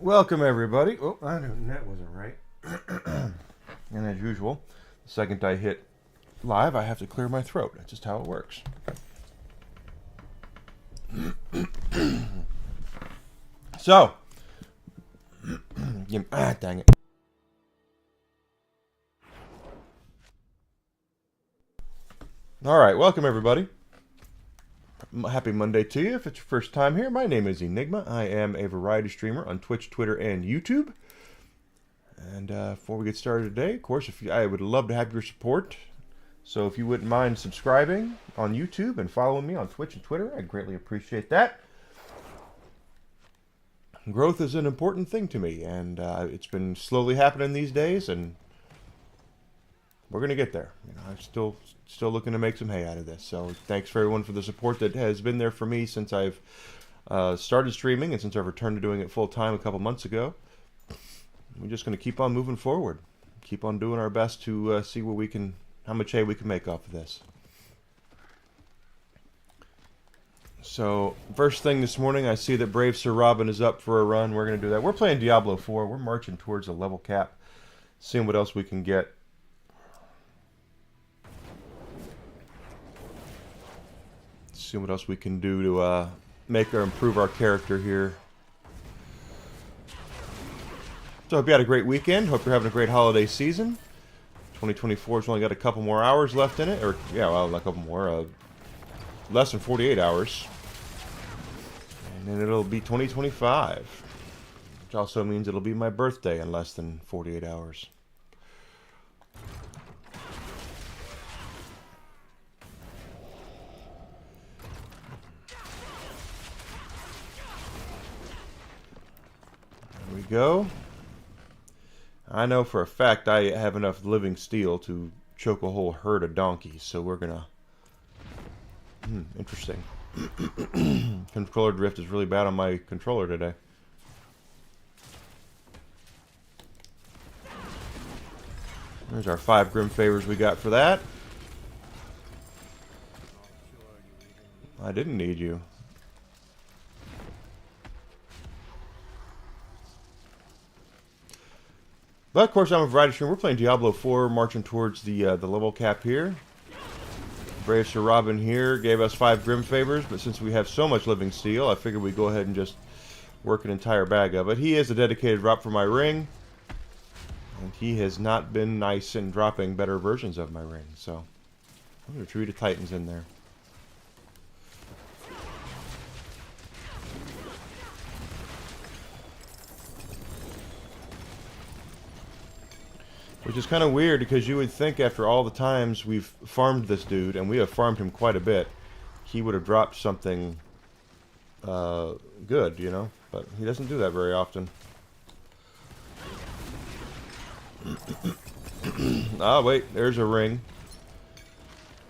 Welcome everybody. Oh, I knew that wasn't right. And as usual, the second I hit live, I have to clear my throat. That's just how it works. So, dang it. All right, welcome everybody. Happy Monday to you. If it's your first time here, my name is Enigma. I am a variety streamer on Twitch, Twitter, and YouTube. And before we get started today, of course, I would love to have your support. So if you wouldn't mind subscribing on YouTube and following me on Twitch and Twitter, I'd greatly appreciate that. Growth is an important thing to me, and it's been slowly happening these days, and we're going to get there. You know, I'm still looking to make some hay out of this. So thanks for everyone for the support that has been there for me since I've started streaming and since I've returned to doing it full time a couple months ago. We're just going to keep on moving forward, keep on doing our best to see what we can, how much hay we can make off of this. So first thing this morning, I see that Brave Sir Robin is up for a run. We're going to do that. We're playing Diablo IV. We're marching towards a level cap, seeing what else we can get. See what else we can do to make or improve our character here. So I hope you had a great weekend. Hope you're having a great holiday season. 2024's only got a couple more hours left in it. Or, yeah, well, a couple more. Less than 48 hours. And then it'll be 2025. Which also means it'll be my birthday in less than 48 hours. There we go. I know for a fact I have enough living steel to choke a whole herd of donkeys, so we're gonna... interesting. Controller drift is really bad on my controller today. There's our 5 Grim Favors we got for that. I didn't need you. But of course, I'm a variety streamer. We're playing Diablo IV, marching towards the level cap here. Brave Sir Robin here gave us 5 Grim Favors, but since we have so much living steel, I figured we'd go ahead and just work an entire bag of it. He is a dedicated drop for my ring, and he has not been nice in dropping better versions of my ring. So I'm going to treat the Titans in there. Which is kind of weird because you would think after all the times we've farmed this dude, and we have farmed him quite a bit, he would have dropped something good, you know? But he doesn't do that very often. Ah, wait, there's a ring.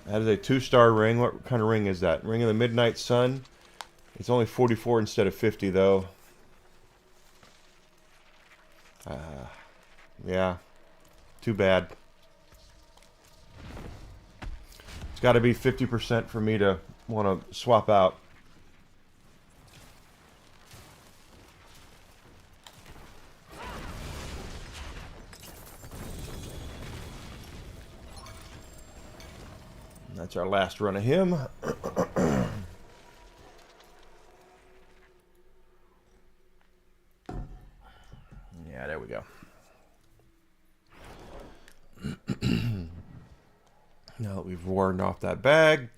That is a 2-star ring. What kind of ring is that? Ring of the Midnight Sun. It's only 44 instead of 50, though. Yeah. Too bad. It's got to be 50% for me to want to swap out. That's our last run of him. Yeah, there we go. Now that we've warned off that bag.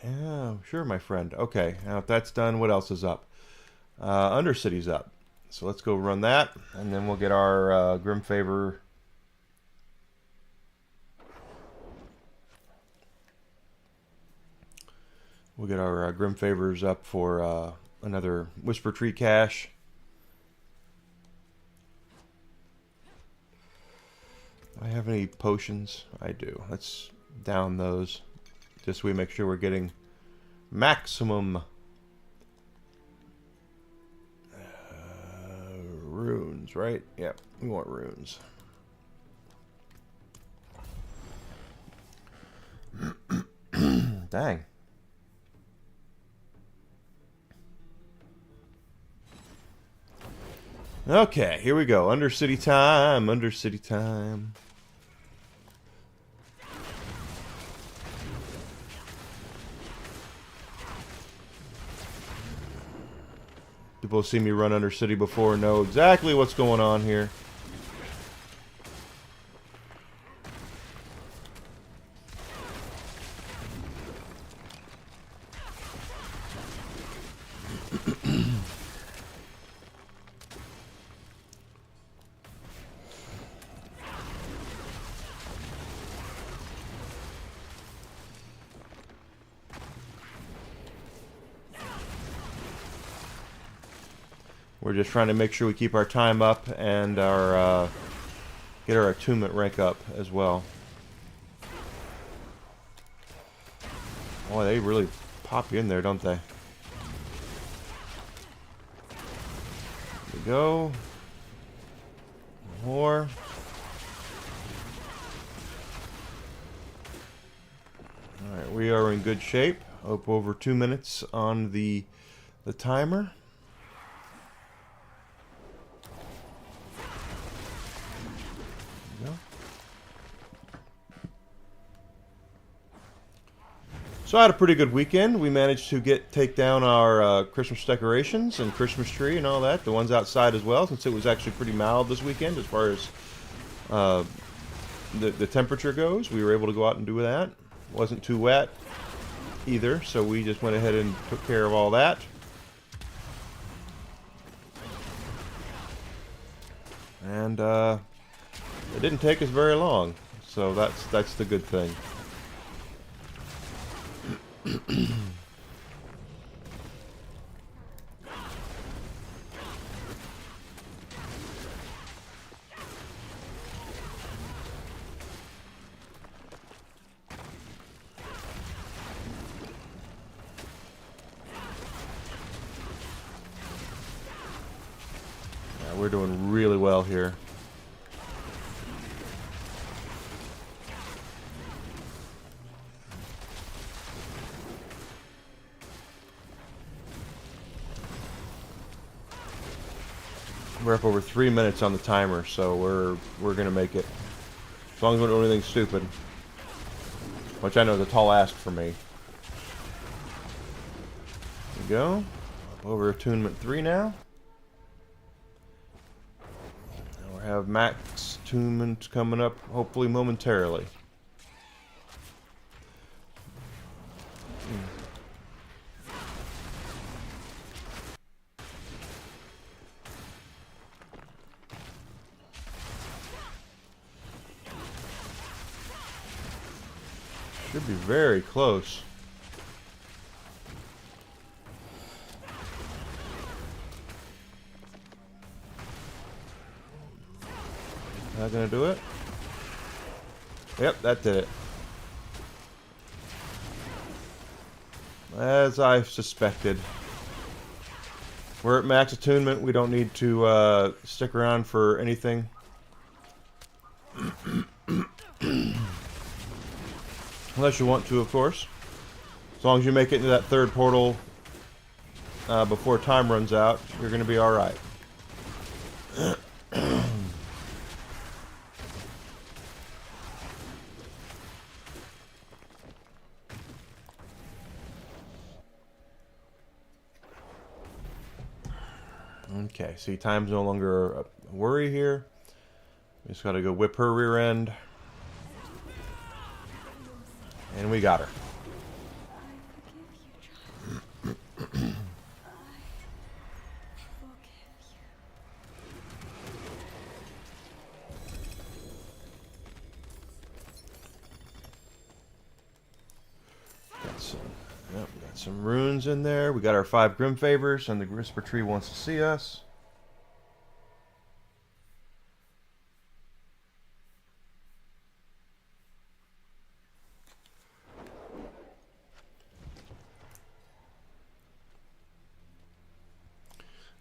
Yeah, sure, my friend. Okay, now if that's done, what else is up? Undercity's up. So let's go run that, and then we'll get our Grim Favor. We'll get our Grim Favors up for another Whisper Tree cache. Do I have any potions? I do. Let's down those. Just so we make sure we're getting maximum runes, right? Yep, we want runes. Dang. Okay, here we go. Undercity time. Undercity time. People who see me run Undercity before know exactly what's going on here. We're just trying to make sure we keep our time up and our get our attunement rank up as well. Boy, they really pop you in there, don't they? There we go. More. Alright, we are in good shape. Up over 2 minutes on the timer. So I had a pretty good weekend. We managed to take down our Christmas decorations and Christmas tree and all that. The ones outside as well, since it was actually pretty mild this weekend as far as the temperature goes. We were able to go out and do that. Wasn't too wet either, so we just went ahead and took care of all that. And it didn't take us very long, so that's the good thing. We're doing really well here. We're up over 3 minutes on the timer, so we're gonna make it. As long as we don't do anything stupid. Which I know is a tall ask for me. There we go. Up over attunement 3 now. We have max attunement coming up, hopefully momentarily. Should be very close. Not gonna do it? Yep, that did it. As I suspected. We're at max attunement. We don't need to stick around for anything. Unless you want to, of course. As long as you make it into that third portal before time runs out, you're going to be alright. Okay, see, time's no longer a worry here. We just gotta go whip her rear end. And we got her. Got some runes in there. We got our 5 Grim Favors, and the Whisper Tree wants to see us.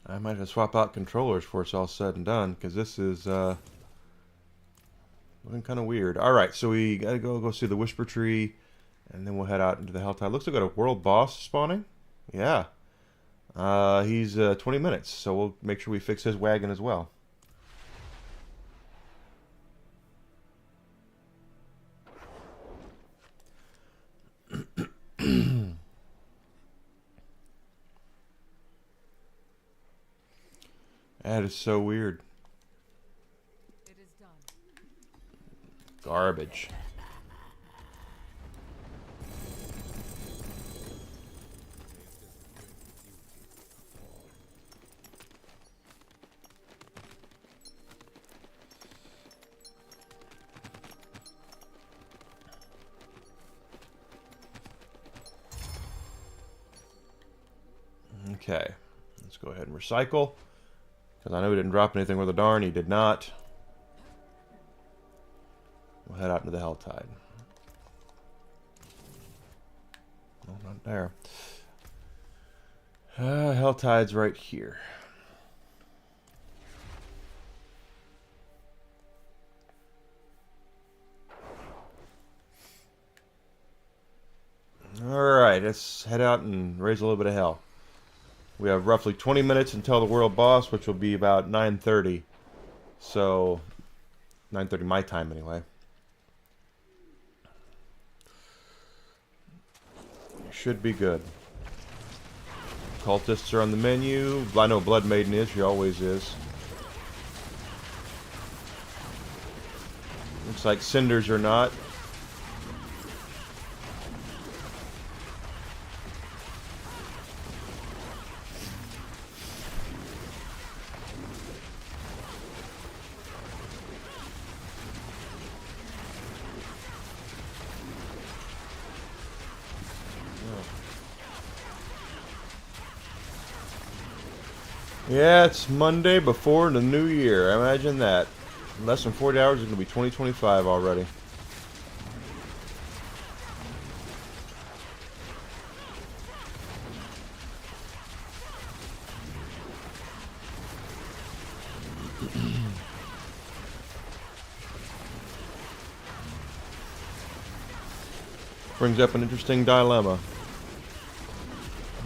I might have to swap out controllers before it's all said and done, because this is looking kind of weird. Alright, so we gotta go see the Whisper Tree, and then we'll head out into the Helltide. Looks like we got a world boss spawning. Yeah. He's 20 minutes, so we'll make sure we fix his wagon as well. That is so weird. It is done. Garbage. Okay, let's go ahead and recycle. Because I know he didn't drop anything with a darn. He did not. We'll head out into the Helltide. No, not there. Helltide's right here. Alright, let's head out and raise a little bit of hell. We have roughly 20 minutes until the world boss, which will be about 9:30. So, 9:30 my time anyway. Should be good. Cultists are on the menu. I know Blood Maiden is. She always is. Looks like Cinders are not. Yeah, it's Monday before the new year. Imagine that. In less than 40 hours, it's going to be 2025 already. Brings up an interesting dilemma.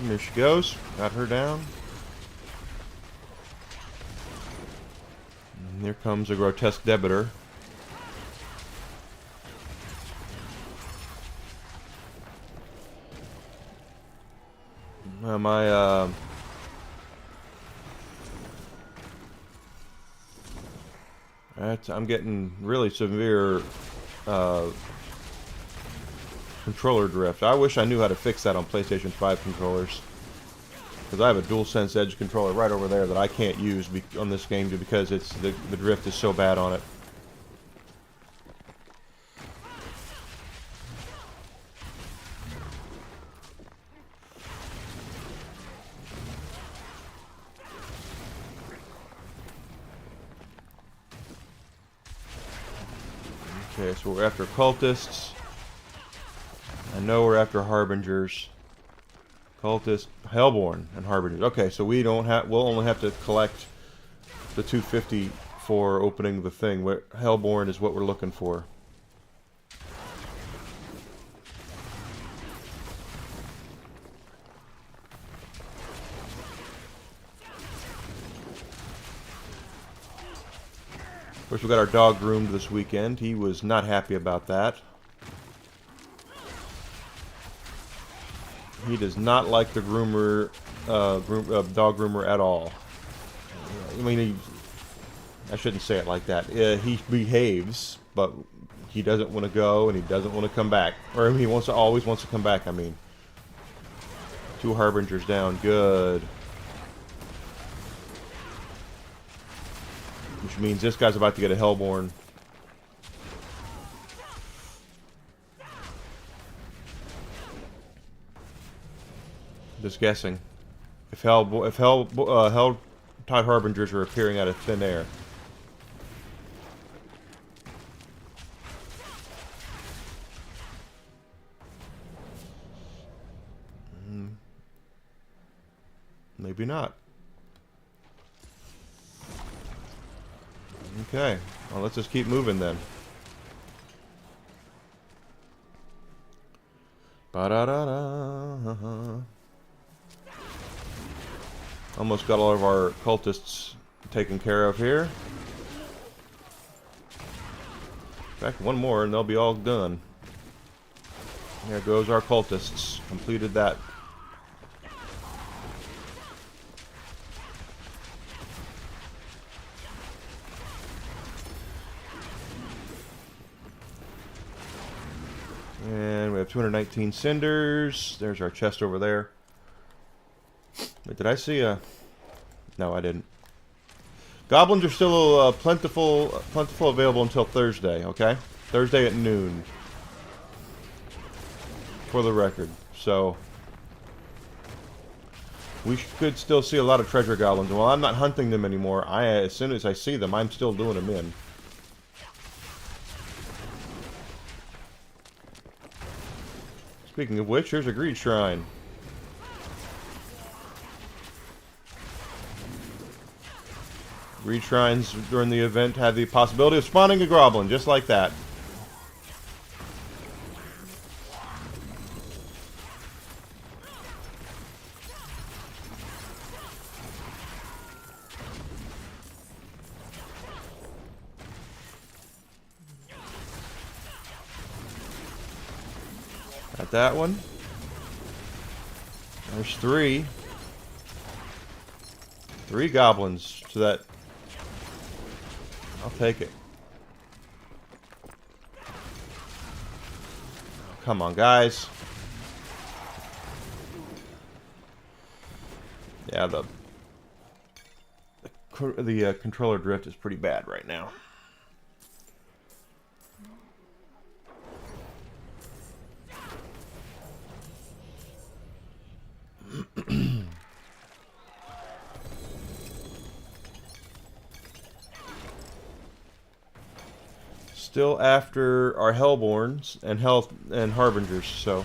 And there she goes. Got her down. And here comes a grotesque debitor. I'm getting really severe controller drift. I wish I knew how to fix that on PlayStation 5 controllers. Because I have a DualSense Edge controller right over there that I can't use on this game because it's the drift is so bad on it. Okay, so we're after cultists. I know we're after harbingers. Cultist, Hellborn, and harbingers. Okay, so we'll only have to collect the 250 for opening the thing. Hellborn is what we're looking for. Of course, we got our dog groomed this weekend. He was not happy about that. He does not like the dog groomer at all. I mean, I shouldn't say it like that. He behaves, but he doesn't want to go and he doesn't want to come back. Or I mean, he always wants to come back. I mean, 2 harbingers down. Good. Which means this guy's about to get a Hellborn. Just guessing. If Helltide Harbingers are appearing out of thin air. Maybe not. Okay. Well, let's just keep moving then. Ba-da-da-da. Almost got all of our cultists taken care of here. In fact, one more and they'll be all done. There goes our cultists. Completed that. And we have 219 cinders. There's our chest over there. Wait, did I see a... No, I didn't. Goblins are still plentiful available until Thursday, okay? Thursday at noon. For the record. So, we could still see a lot of treasure goblins. Well, I'm not hunting them anymore. As soon as I see them, I'm still doing them in. Speaking of which, here's a greed shrine. Greed shrines during the event have the possibility of spawning a goblin, just like that. Got that one. There's three. Three goblins, so that... I'll take it. Come on, guys. Yeah, the controller drift is pretty bad right now. Still after our Hellborns and Harbingers, so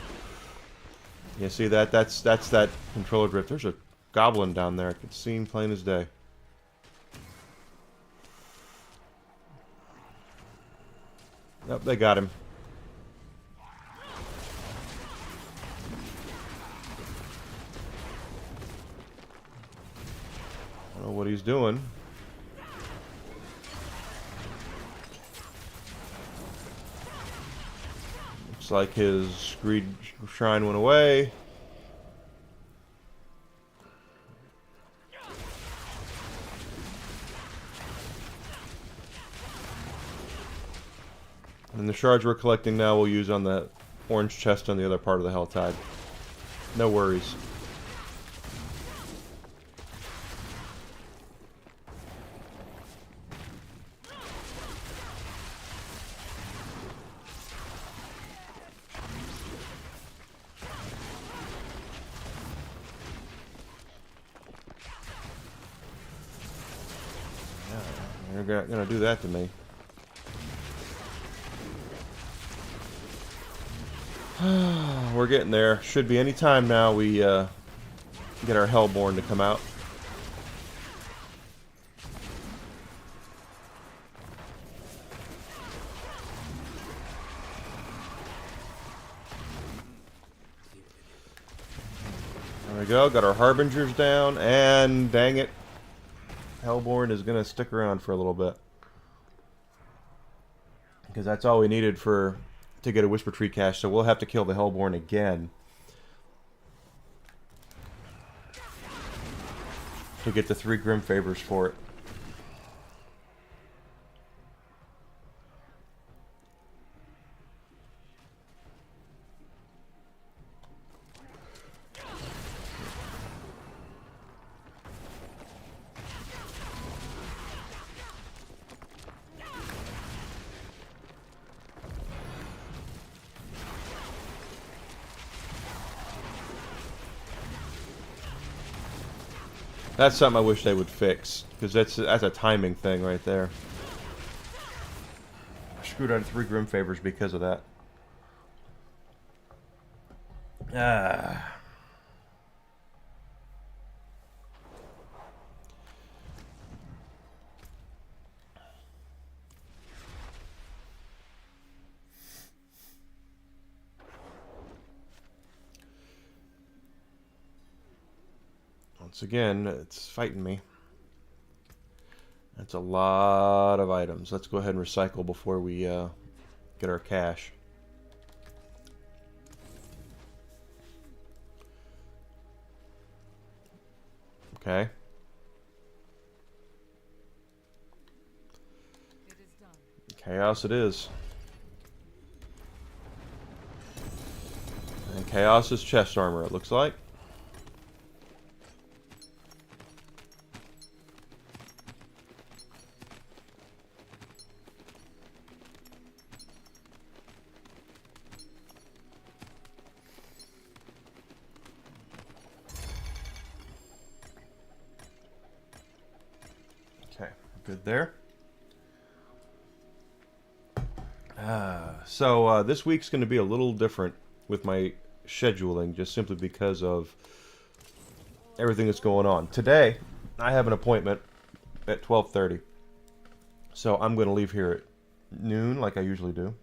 you see that's that controller drift. There's a goblin down there. I can see him plain as day. Nope, they got him. I don't know what he's doing. Looks like his greed shrine went away. And the shards we're collecting now we'll use on the orange chest on the other part of the Helltide. No worries. You're gonna do that to me. We're getting there. Should be any time now we get our Hellborn to come out. There we go. Got our Harbingers down, and dang it, Hellborn is gonna stick around for a little bit because that's all we needed to get a Whisper Tree cache, so we'll have to kill the Hellborn again to get the 3 Grim Favors for it. That's something I wish they would fix, because that's a timing thing right there. I screwed out 3 Grim Favors because of that. Ah. Once again, it's fighting me. That's a lot of items. Let's go ahead and recycle before we get our cash. Okay. It is done. Chaos it is. And Chaos is chest armor, it looks like. Okay, good there. So this week's going to be a little different with my scheduling, just simply because of everything that's going on. Today, I have an appointment at 12:30, so I'm going to leave here at noon, like I usually do,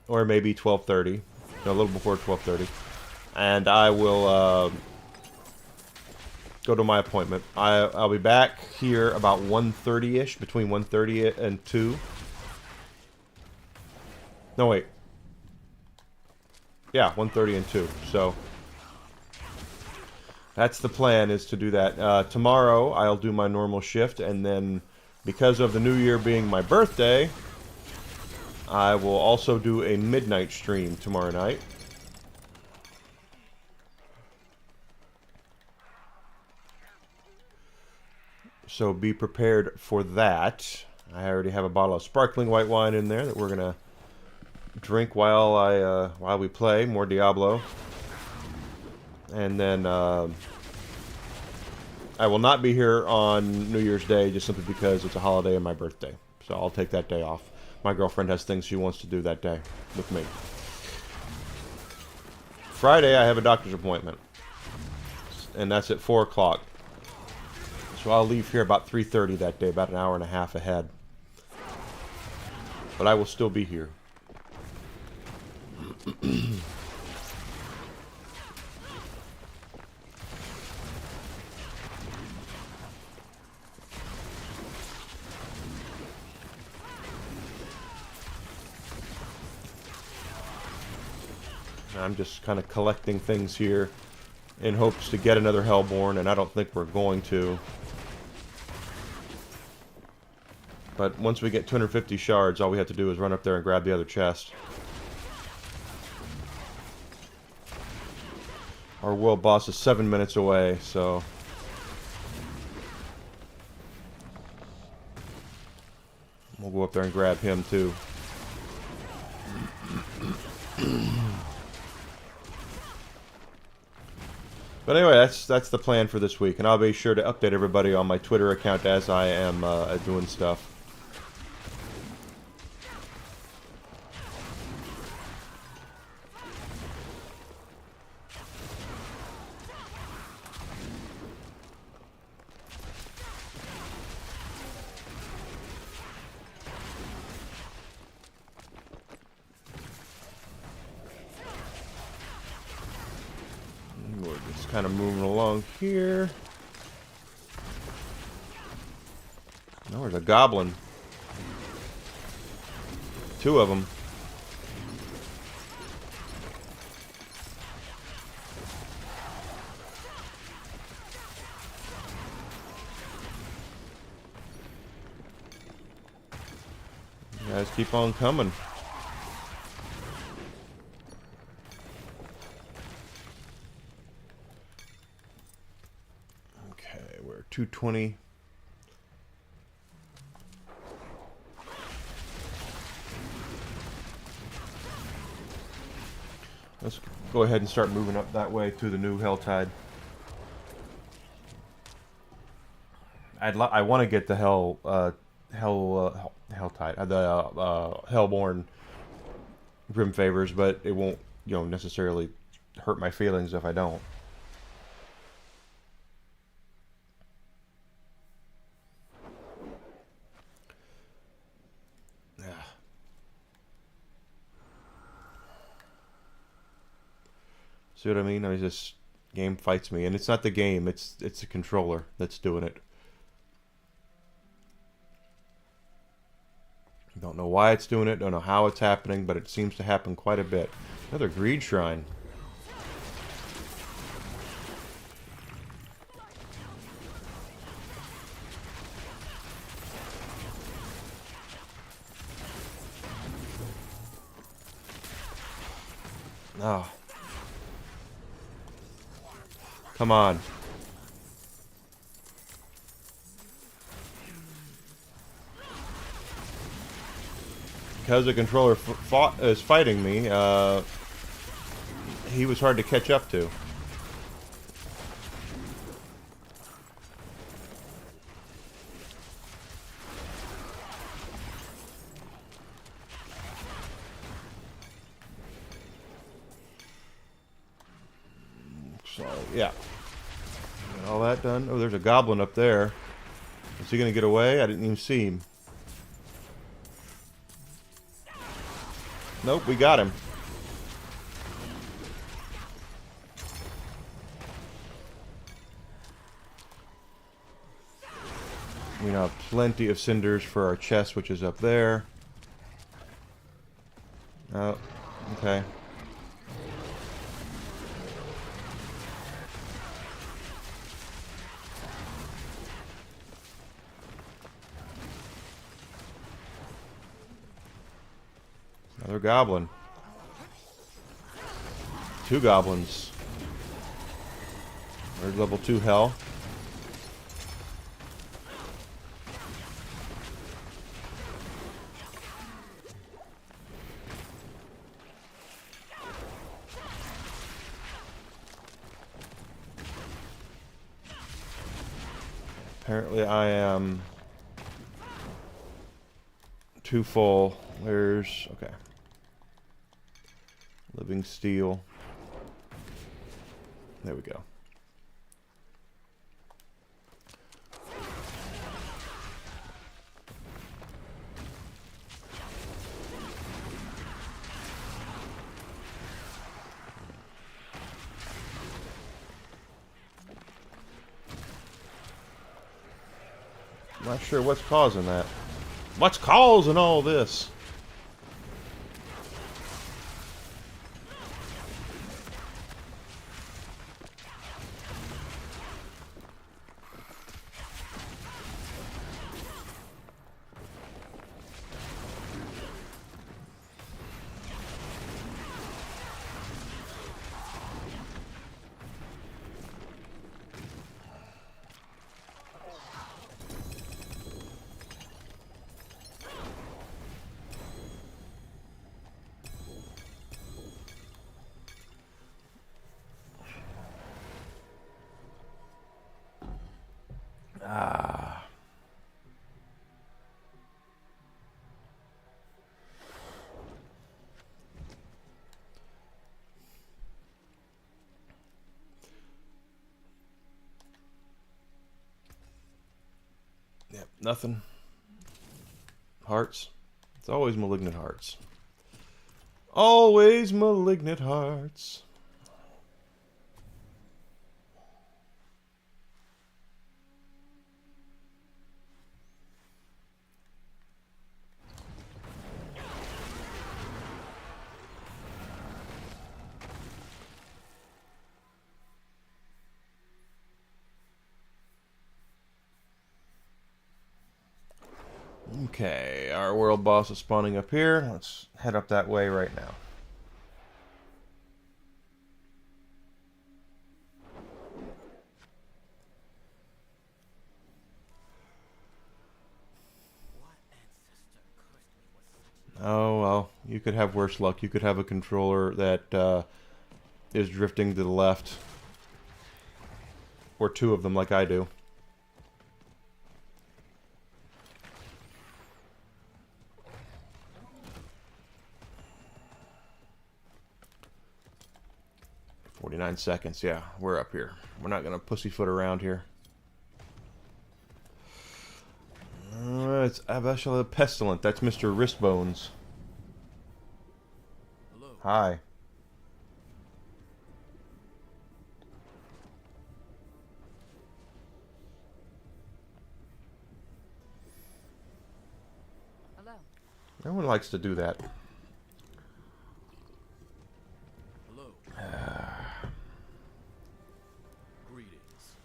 or maybe 12:30, no, a little before 12:30, and I will go to my appointment. I'll be back here about 1:30ish, between 1:30 and 2. No, wait. Yeah, 1:30 and 2. So that's the plan, is to do that. Tomorrow I'll do my normal shift, and then because of the new year being my birthday, I will also do a midnight stream tomorrow night. So be prepared for that. I already have a bottle of sparkling white wine in there that we're gonna drink while we play more Diablo. And then I will not be here on New Year's Day, just simply because it's a holiday and my birthday. So I'll take that day off. My girlfriend has things she wants to do that day with me. Friday I have a doctor's appointment, and that's at 4 o'clock. So I'll leave here about 3:30 that day, about an hour and a half ahead. But I will still be here. I'm just kind of collecting things here in hopes to get another Hellborn, and I don't think we're going to. But once we get 250 shards, all we have to do is run up there and grab the other chest. Our world boss is 7 minutes away, so we'll go up there and grab him too. But anyway, that's the plan for this week, and I'll be sure to update everybody on my Twitter account as I am doing stuff. We're just kind of moving along here. Oh, there's a goblin. 2 of them. You guys keep on coming. Okay, we're 220. Let's go ahead and start moving up that way to the new Helltide. I want to get the Helltide, the Hellborn Grim Favors, but it won't, necessarily hurt my feelings if I don't. See what I mean? I was just Game fights me, and it's not the game, it's the controller that's doing it. Don't know why it's doing it, don't know how it's happening, but it seems to happen quite a bit. Another greed shrine. Oh. Come on. Because the controller is fighting me, he was hard to catch up to. So, yeah. Got all that done. Oh, there's a goblin up there. Is he going to get away? I didn't even see him. Nope, we got him. We now have plenty of cinders for our chest, which is up there. Oh, okay. Another goblin. Two goblins. There's level 2 hell. Apparently I am too full. There's... okay. Living steel. There we go. I'm not sure what's causing that. What's causing all this? Ah. Yep, nothing. Hearts. It's always malignant hearts. Always malignant hearts. Okay, our world boss is spawning up here. Let's head up that way right now. Oh, well, you could have worse luck. You could have a controller that is drifting to the left. Or two of them like I do. "49 seconds, yeah, we're up here. We're not going to pussyfoot around here. It's Avashala Pestilent. That's Mr. Wristbones. Hello. Hi. Everyone likes to do that. Hello. Greetings.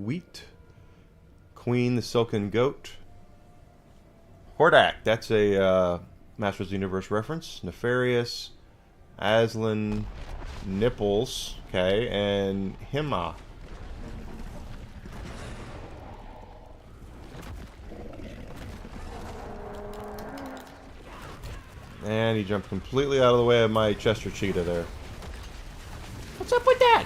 Wheat. Queen the Silken Goat. Hordak. That's a Masters of the Universe reference. Nefarious. Aslan. Nipples. Okay. And Hima. And he jumped completely out of the way of my Chester Cheetah there. What's up with that?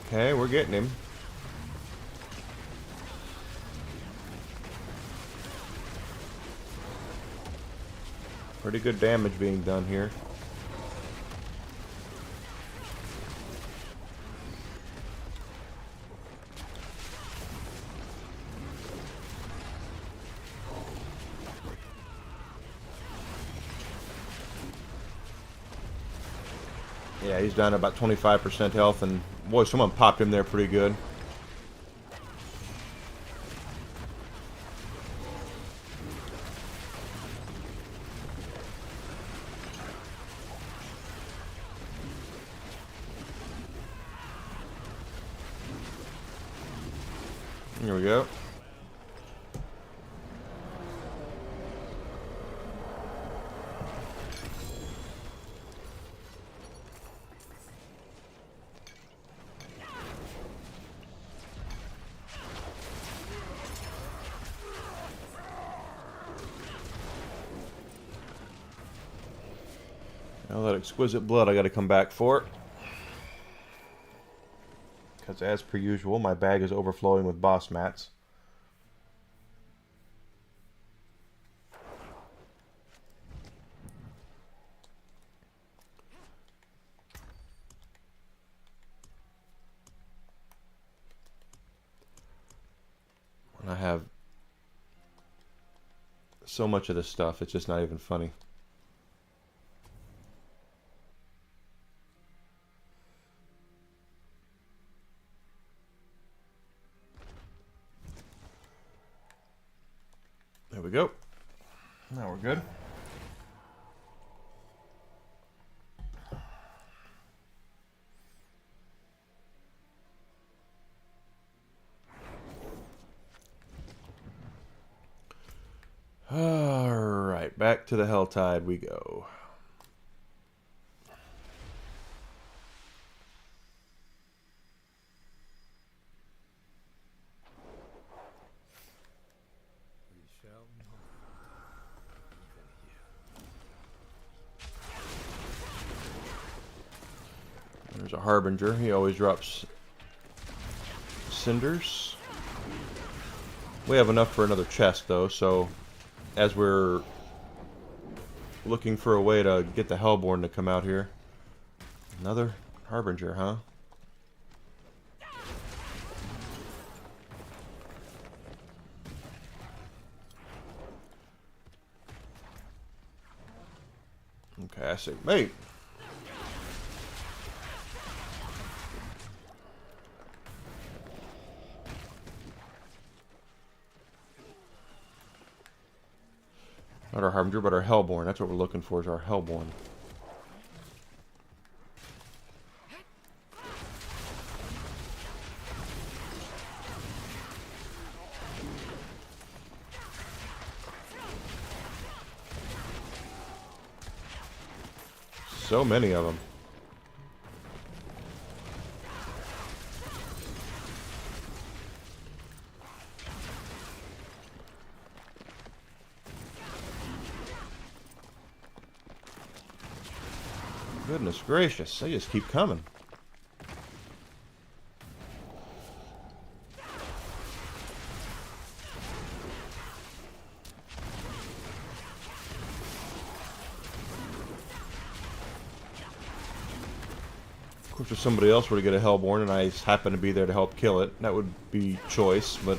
Okay, we're getting him. Pretty good damage being done here. Yeah, he's down to about 25% health, and boy, someone popped him there pretty good. Here we go. All that exquisite blood I got to come back for. Because as per usual, my bag is overflowing with boss mats. And I have so much of this stuff, it's just not even funny. There we go. Now we're good. Alright, back to the Helltide we go. We shall not even here. There's a Harbinger. He always drops cinders. We have enough for another chest, though, so as we're looking for a way to get the Hellborn to come out here. Another Harbinger, huh? Okay, I see. Mate! Not our Harbinger, but our Hellborn. That's what we're looking for, is our Hellborn. So many of them. Goodness gracious, they just keep coming. course, if somebody else were to get a Hellborn and I happen to be there to help kill it, that would be choice, but...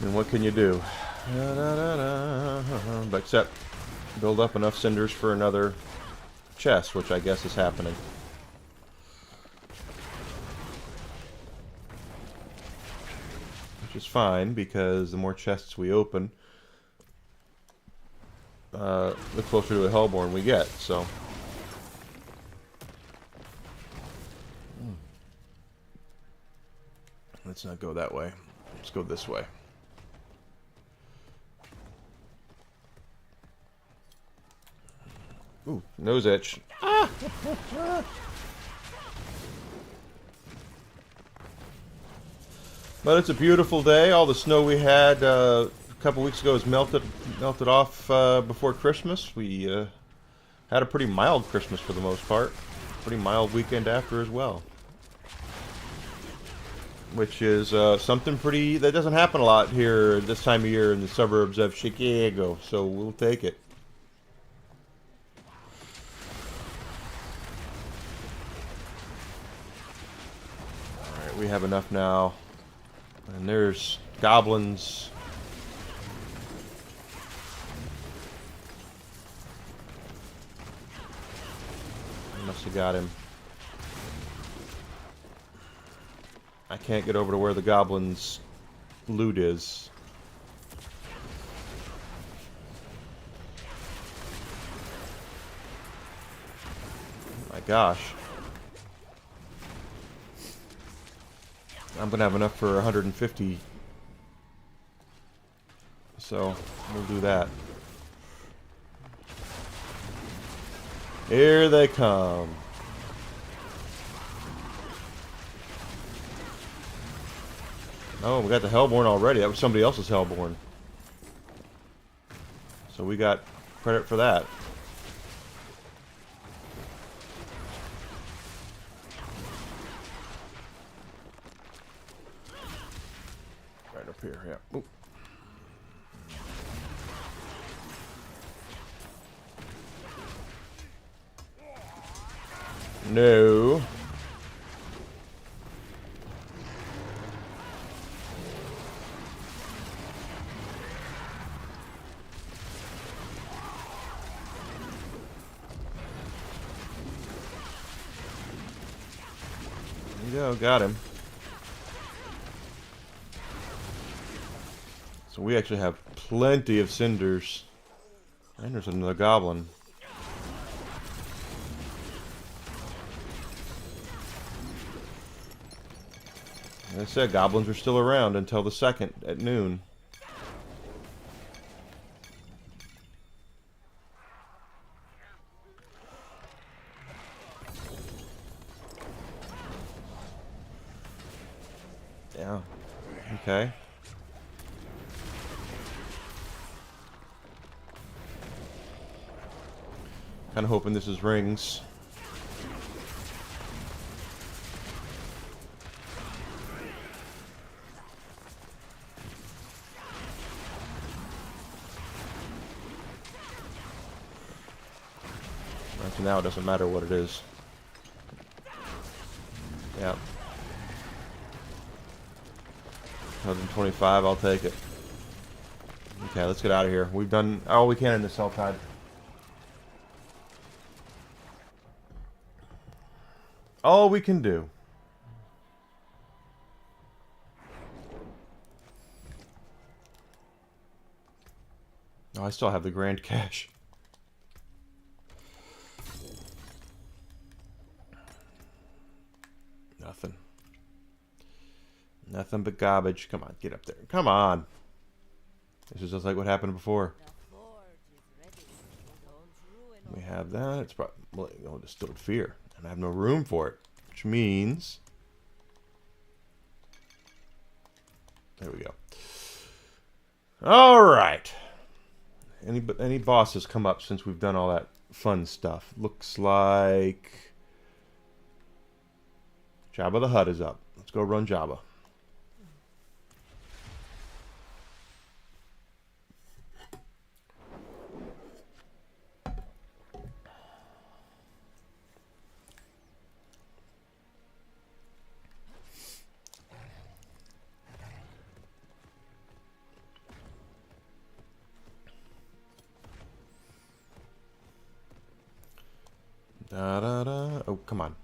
And what can you do? But except build up enough cinders for another chest, which I guess is happening. Which is fine, because the more chests we open, the closer to a Hellborn we get, so... Let's not go that way. Let's go this way. Ooh, nose itch. Ah! But it's a beautiful day. All the snow we had a couple weeks ago has melted off before Christmas. We had a pretty mild Christmas for the most part. Pretty mild weekend after as well. Which is something pretty that doesn't happen a lot here this time of year in the suburbs of Chicago. So we'll take it. Alright, we have enough now. And there's goblins. Must have got him. I can't get over to where the goblins' loot is. Oh my gosh. I'm gonna have enough for 150. So, we'll do that. Here they come. Oh, we got the Hellborn already. That was somebody else's Hellborn. So we got credit for that. Right up here, yeah. Ooh. No. There you go, got him. So we actually have plenty of cinders. And there's another goblin. Like I said, goblins are still around until the 2nd at noon. Yeah. Okay. Kind of hoping this is rings. So now it doesn't matter what it is. Yeah. 125, I'll take it. Okay, let's get out of here. We've done all we can in this Helltide. All we can do. Oh, I still have the grand cache. Nothing. Nothing but garbage. Come on, get up there. Come on. This is just like what happened before. We have that. It's probably going to distilled fear. And I have no room for it. Which means... There we go. Alright. Any bosses come up since we've done all that fun stuff? Looks like... Jabba the Hutt is up. Let's go run Jabba. Da da da. Oh, come on.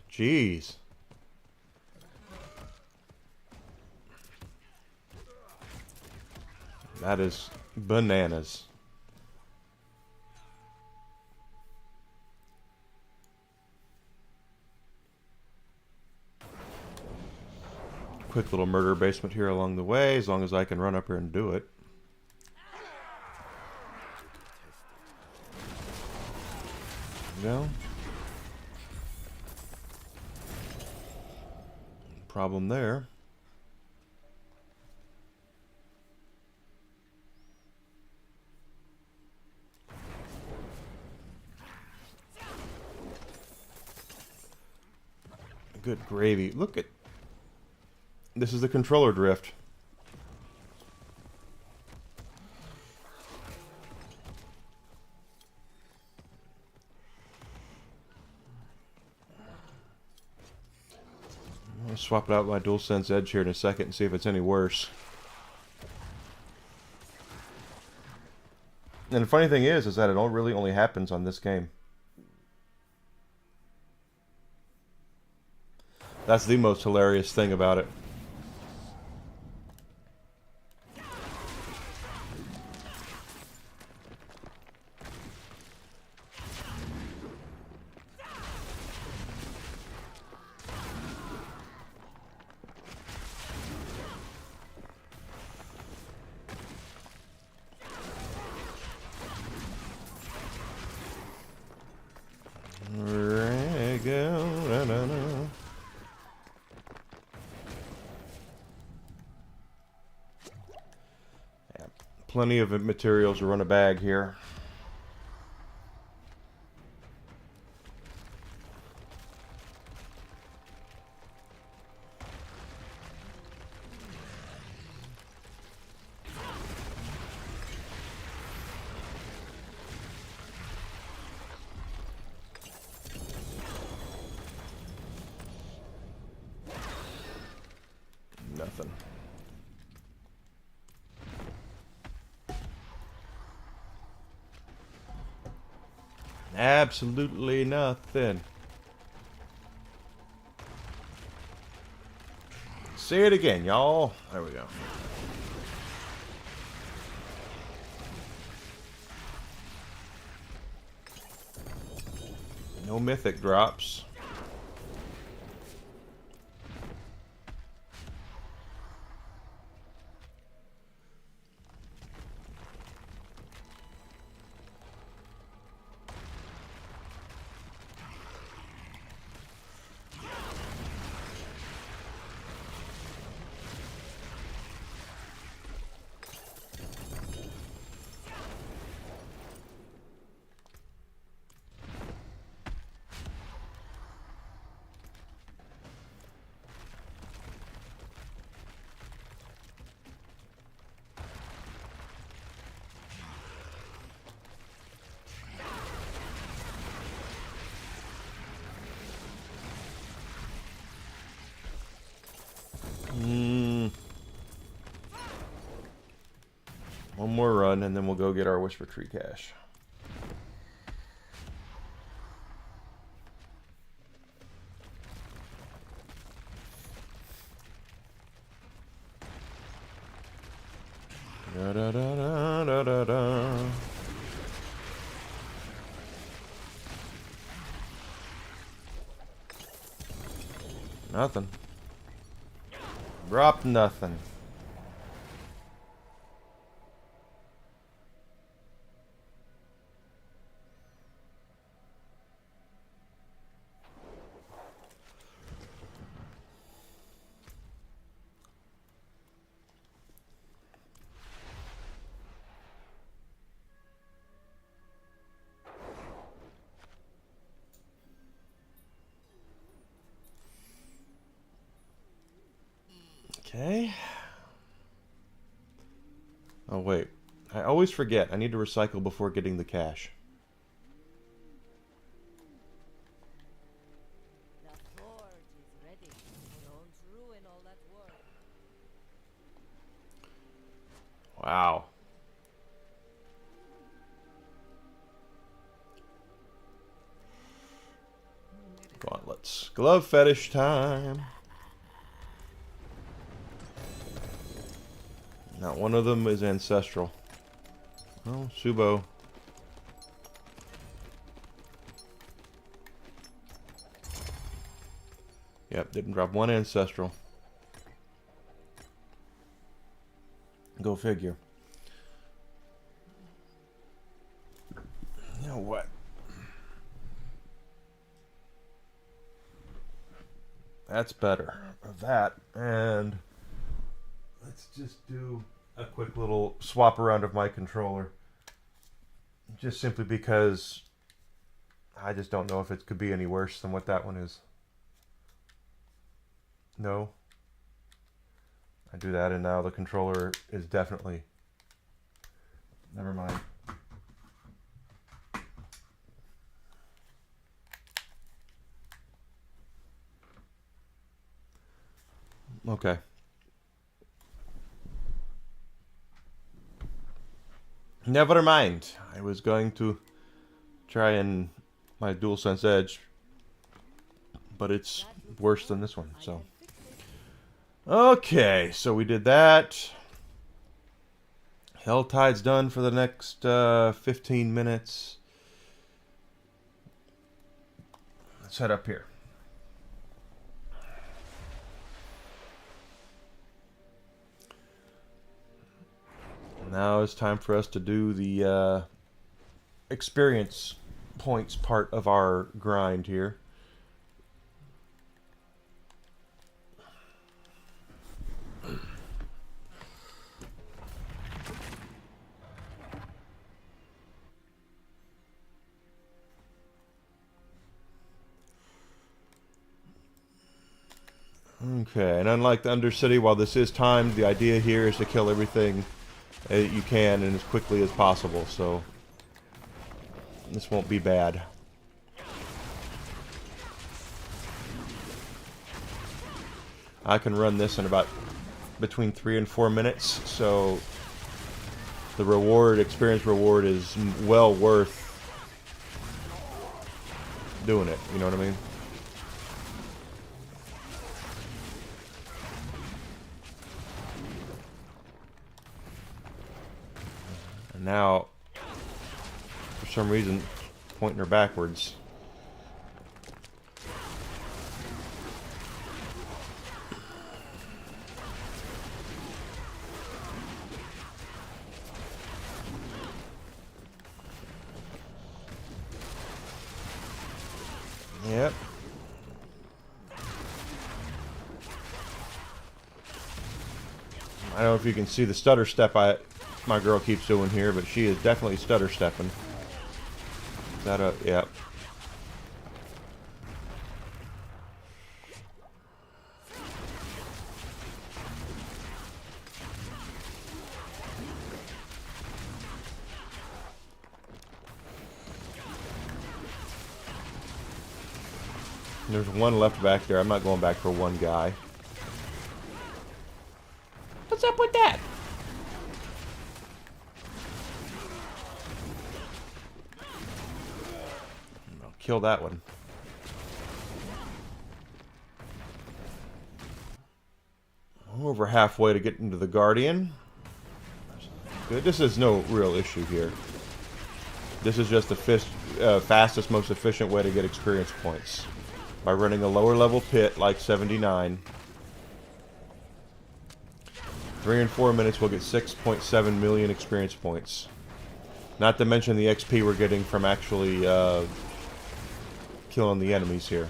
Jeez. That is bananas. Quick little murder basement here along the way, as long as I can run up here and do it. There we go. Problem there. Good gravy. Look at... This is the controller drift. I'll swap it out with my DualSense Edge here in a second and see if it's any worse. And the funny thing is that it really only happens on this game. That's the most hilarious thing about it. There you go. Da, da, da. Yeah, plenty of materials to run a bag here. Nothing. Absolutely nothing. Say it again, y'all. There we go. No mythic drops. One more run, and then we'll go get our Whisper Tree cache. Da da da da da da da. Nothing. Drop nothing. Okay. Oh, wait. I always forget. I need to recycle before getting the cash. The forge is ready. Don't ruin all that work. Wow. Gauntlets. Glove fetish time. Not one of them is ancestral. Oh, Subo. Yep, didn't drop one ancestral. Go figure. You know what? That's better. That, and let's just do a quick little swap around of my controller. Just simply because I just don't know if it could be any worse than what that one is. No. I do that and now the controller is definitely... Never mind. Okay. Never mind. I was going to try and my DualSense Edge, but it's worse than this one, so. Okay, so we did that. Helltide's done for the next 15 minutes. Let's head up here. Now it's time for us to do the experience points part of our grind here. Okay, and unlike the Undercity, while this is timed, the idea here is to kill everything you can and as quickly as possible, so this won't be bad. I can run this in about between 3 and 4 minutes, so the reward, experience reward, is well worth doing it, you know what I mean? And now, for some reason, pointing her backwards. Yep. I don't know if you can see the stutter step my girl keeps doing here, but she is definitely stutter stepping. Is that a... Yep. There's one left back there. I'm not going back for one guy. What's up with that? I'll kill that one. I'm over halfway to get into the Guardian. Good. This is no real issue here. This is just the fastest, most efficient way to get experience points. By running a lower level pit like 79. 3 and 4 minutes we'll get 6.7 million experience points. Not to mention the XP we're getting from actually killing the enemies here.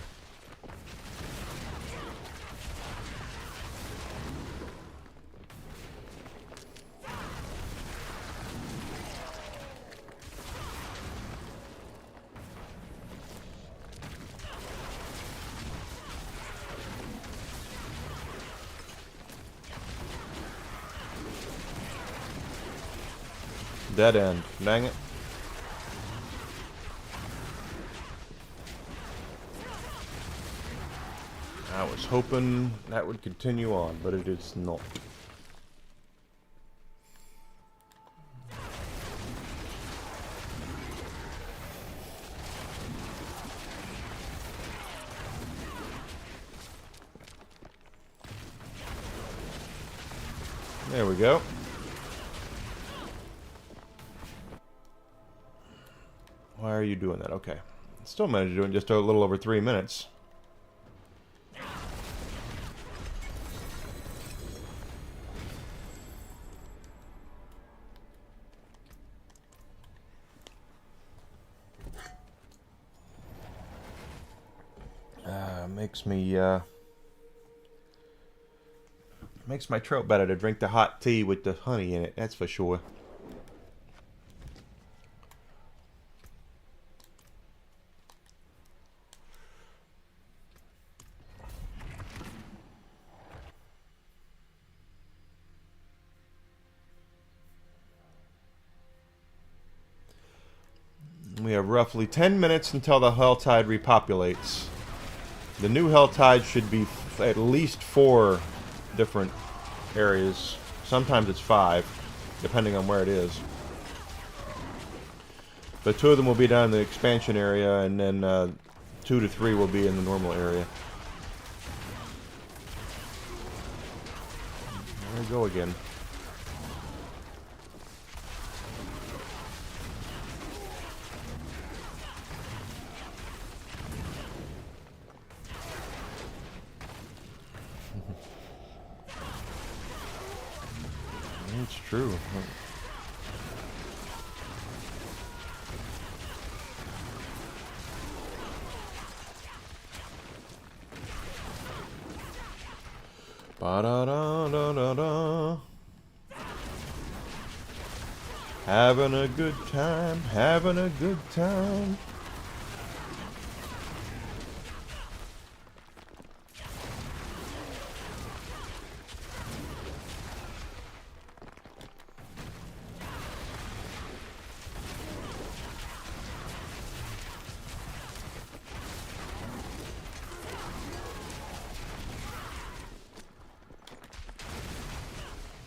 Dead end. Dang it. I was hoping that would continue on, but it is not. There we go. Why are you doing that? Okay. Still managed to do it in just a little over 3 minutes. Makes my throat better to drink the hot tea with the honey in it, that's for sure. We have roughly 10 minutes until the Helltide repopulates. The new Helltide should be at least 4 different areas. Sometimes it's 5, depending on where it is. But 2 of them will be down in the expansion area, and then 2 to 3 will be in the normal area. There we go again. It's true. Ba-da-da-da-da-da. Having a good time, having a good time.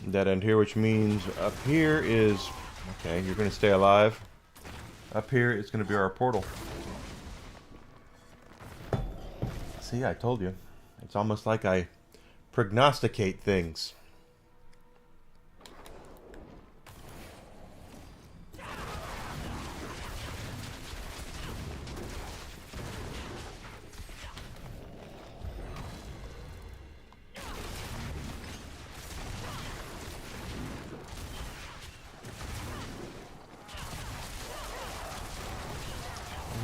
Dead end here, which means up here is... Okay, you're going to stay alive. Up here is going to be our portal. See, I told you. It's almost like I prognosticate things.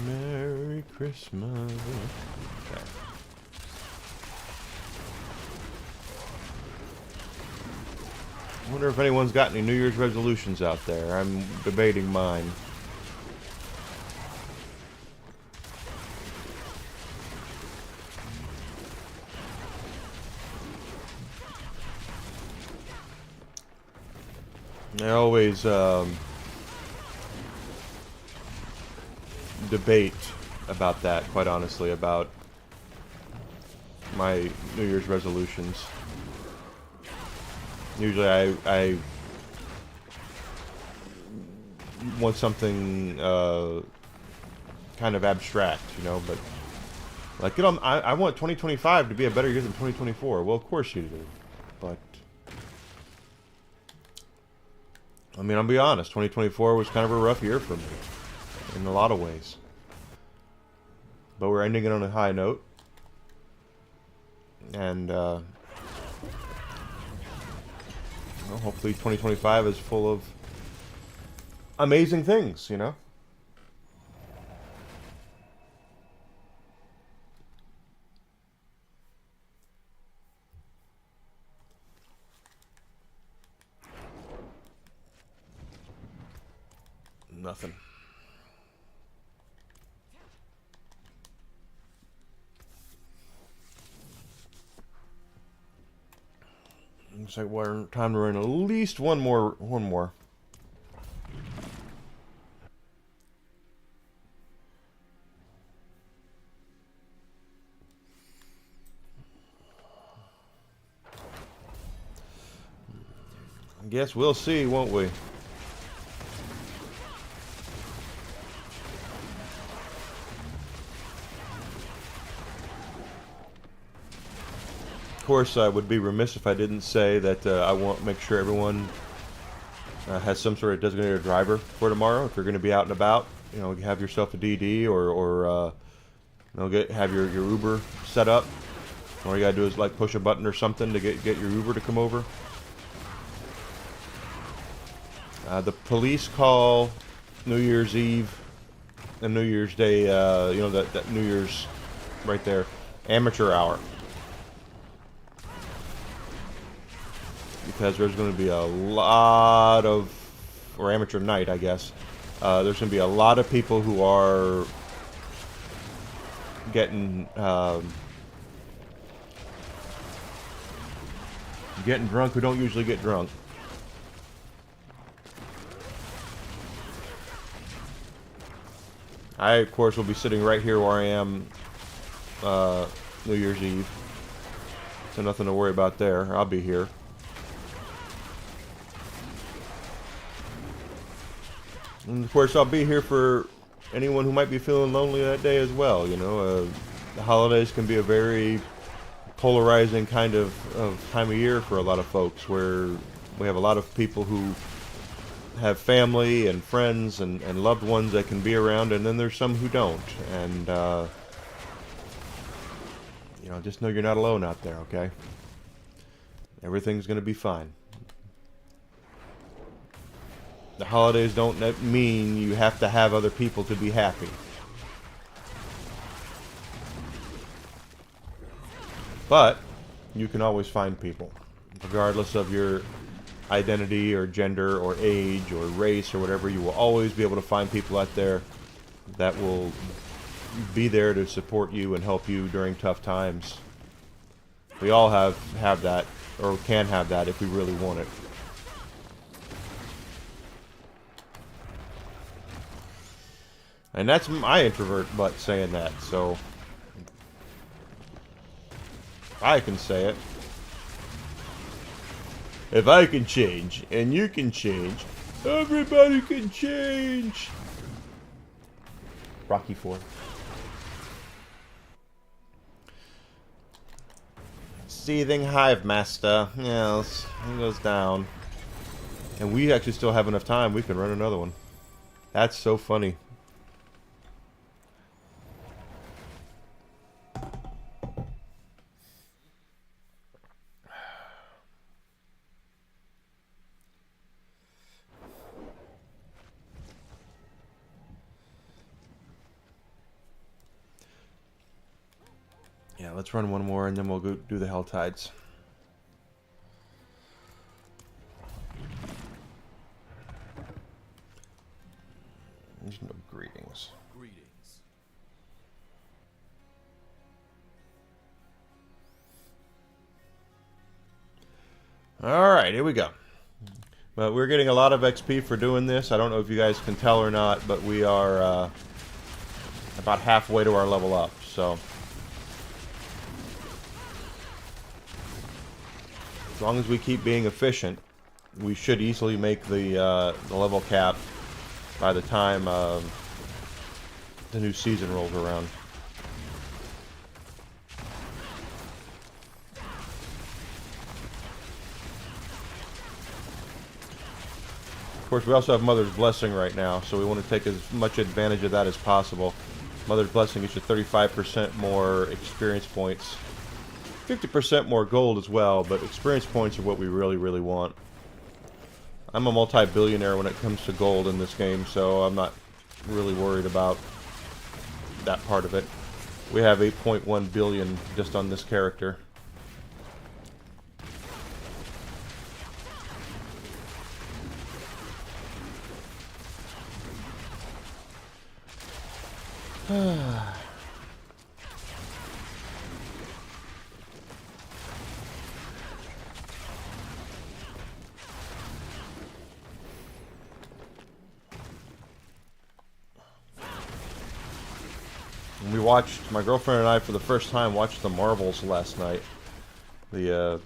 Merry Christmas. Okay. I wonder if anyone's got any New Year's resolutions out there. I'm debating mine. I always debate about that, quite honestly, about my New Year's resolutions. Usually I want something kind of abstract, you know, but like, you know, I want 2025 to be a better year than 2024. Well, of course you do, but I mean, I'll be honest, 2024 was kind of a rough year for me in a lot of ways. But we're ending it on a high note. And well, hopefully 2025 is full of amazing things, you know? Nothing. Looks like we're time to run at least one more. Guess we'll see, won't we? Of course, I would be remiss if I didn't say that I want to make sure everyone has some sort of designated driver for tomorrow. If you're going to be out and about, you know, have yourself a DD or you know, have your Uber set up. All you gotta do is like push a button or something to get your Uber to come over. The police call New Year's Eve and New Year's Day. You know, that New Year's right there, amateur hour. Because there's going to be a lot of, or amateur night, I guess. There's going to be a lot of people who are getting drunk who don't usually get drunk. I, of course, will be sitting right here where I am New Year's Eve. So nothing to worry about there. I'll be here. And of course, I'll be here for anyone who might be feeling lonely that day as well. You know, the holidays can be a very polarizing kind of time of year for a lot of folks, where we have a lot of people who have family and friends and loved ones that can be around, and then there's some who don't. And, you know, just know you're not alone out there, okay? Everything's going to be fine. The holidays don't mean you have to have other people to be happy. But you can always find people, regardless of your identity or gender or age or race or whatever. You will always be able to find people out there that will be there to support you and help you during tough times. We all have that, or can have that if we really want it. And that's my introvert butt saying that, so I can say it. If I can change, and you can change, everybody can change. Rocky IV. Seething Hive Master. Yes, he goes down. And we actually still have enough time. We can run another one. That's so funny. Yeah, let's run one more and then we'll go do the Hell Tides. There's no greetings. Greetings. Alright, here we go. But we're getting a lot of XP for doing this. I don't know if you guys can tell or not, but we are about halfway to our level up, so as long as we keep being efficient, we should easily make the level cap by the time the new season rolls around. Of course, we also have Mother's Blessing right now, so we want to take as much advantage of that as possible. Mother's Blessing gets you 35% more experience points. 50% more gold as well, but experience points are what we really, really want. I'm a multi-billionaire when it comes to gold in this game, so I'm not really worried about that part of it. We have 8.1 billion just on this character. We watched, my girlfriend and I for the first time watched the Marvels last night. The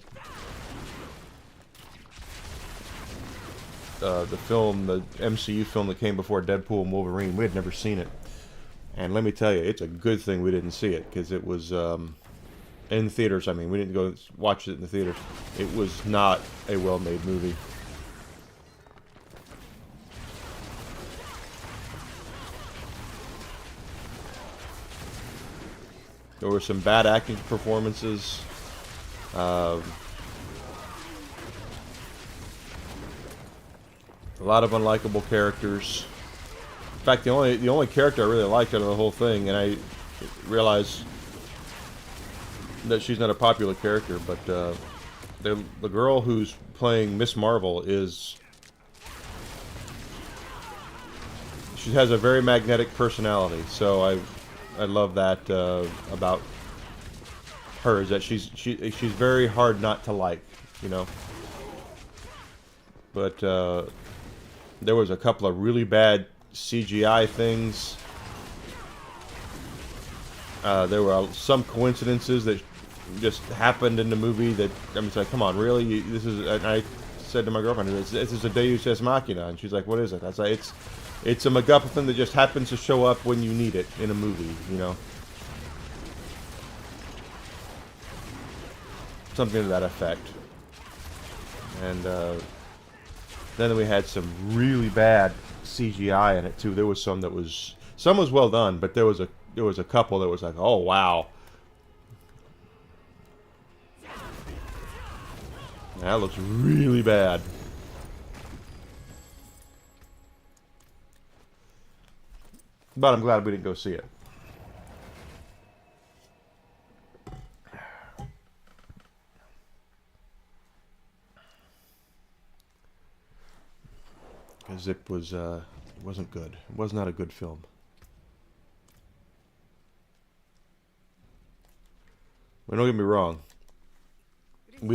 the film, the MCU film that came before Deadpool and Wolverine. We had never seen it, and let me tell you, it's a good thing we didn't see it because it was in theaters. I mean, we didn't go watch it in the theaters. It was not a well-made movie. There were some bad acting performances. A lot of unlikable characters. In fact, the only character I really liked out of the whole thing, and I realize that she's not a popular character, but the girl who's playing Miss Marvel she has a very magnetic personality. So I love that about her, is that she's very hard not to like, you know. But there was a couple of really bad CGI things. There were some coincidences that just happened in the movie that, I mean, it's like, come on, really? This is, and I said to my girlfriend, this is a Deus Ex Machina, and she's like, what is it? I was like, it's a MacGuffin that just happens to show up when you need it in a movie, you know? Something to that effect. And then we had some really bad CGI in it too. There was some was well done, but there was a couple that was like, oh wow, that looks really bad. But I'm glad we didn't go see it. Because it wasn't good. It was not a good film. Well, don't get me wrong.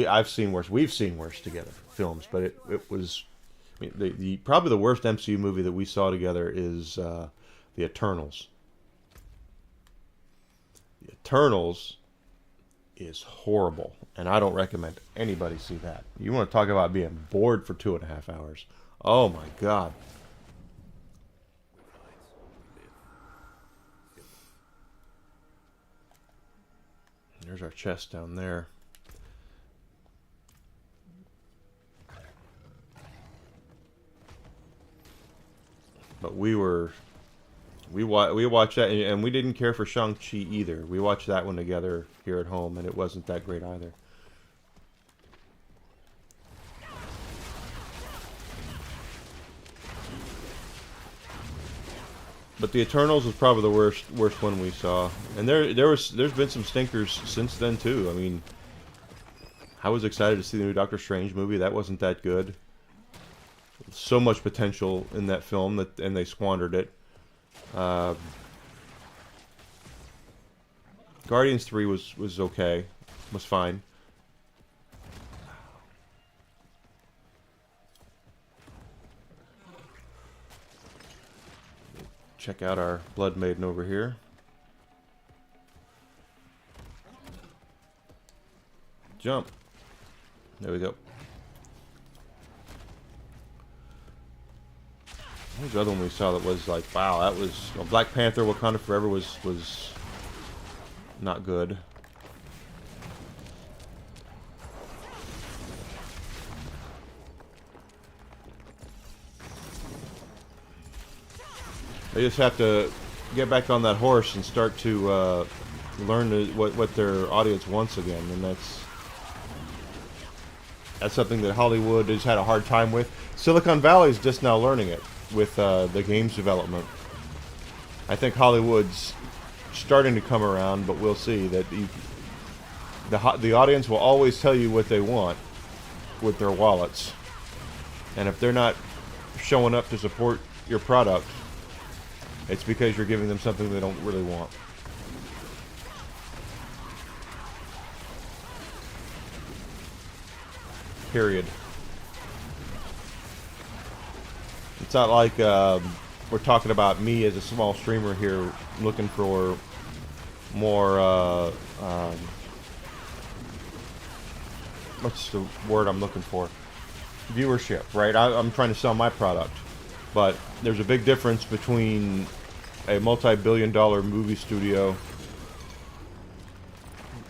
I've seen worse. We've seen worse together films, but it was, I mean, the probably the worst MCU movie that we saw together is The Eternals. The Eternals is horrible, and I don't recommend anybody see that. You want to talk about being bored for 2.5 hours? Oh my God. There's our chest down there. But we watched that, and we didn't care for Shang-Chi either. We watched that one together here at home, and it wasn't that great either. But The Eternals was probably the worst one we saw, and there's been some stinkers since then too. I mean, I was excited to see the new Doctor Strange movie. That wasn't that good. So much potential in that film and they squandered it. Guardians 3 was okay, was fine. Check out our Blood Maiden over here. Jump. There we go. What was the other one we saw that was like, wow, that was, well, Black Panther Wakanda Forever was not good. They just have to get back on that horse and start to learn what their audience wants again, and that's something that Hollywood has had a hard time with. Silicon Valley is just now learning it with the games development. I think Hollywood's starting to come around, but we'll see that the audience will always tell you what they want with their wallets, and if they're not showing up to support your product, it's because you're giving them something they don't really want. Period. It's not like we're talking about me as a small streamer here looking for more, what's the word I'm looking for? viewership, right? I'm trying to sell my product, but there's a big difference between a multi-billion-dollar movie studio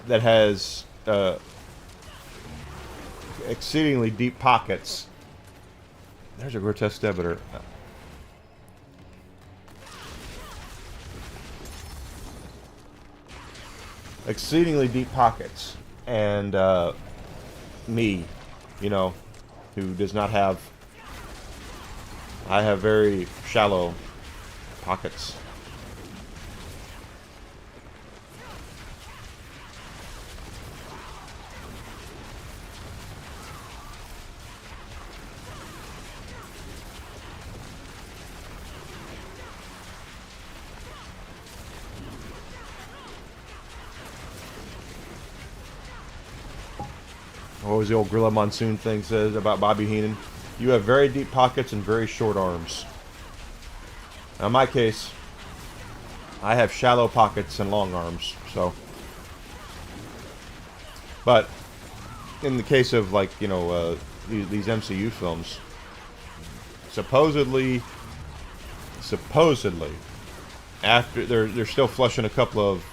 that has exceedingly deep pockets. There's a grotesque debitor. Exceedingly deep pockets, and me, you know, who does not have. I have very shallow pockets. What was the old Gorilla Monsoon thing says about Bobby Heenan? You have very deep pockets and very short arms. Now, in my case, I have shallow pockets and long arms, so. But in the case of, like, you know, these MCU films, supposedly, after they're still flushing a couple of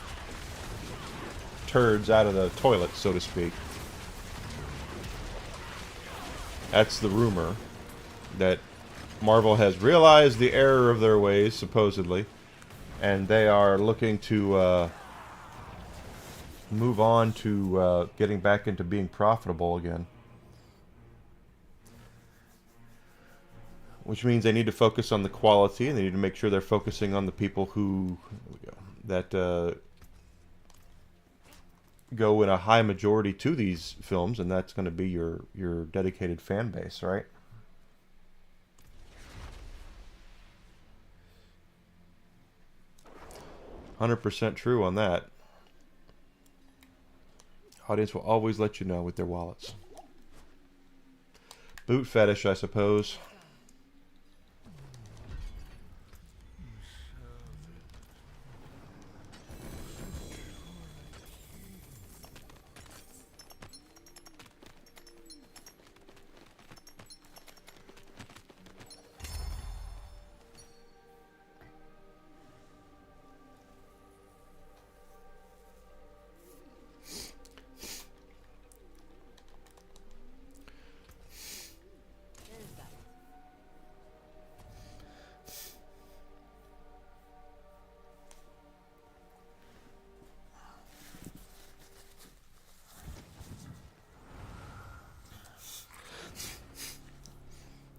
turds out of the toilet, so to speak. That's the rumor, that Marvel has realized the error of their ways, supposedly, and they are looking to move on to getting back into being profitable again. Which means they need to focus on the quality, and they need to make sure they're focusing on the people who, that go in a high majority to these films, and that's going to be your dedicated fan base, right? %100% true on that. Audience will always let you know with their wallets. Boot fetish, I suppose. There's that.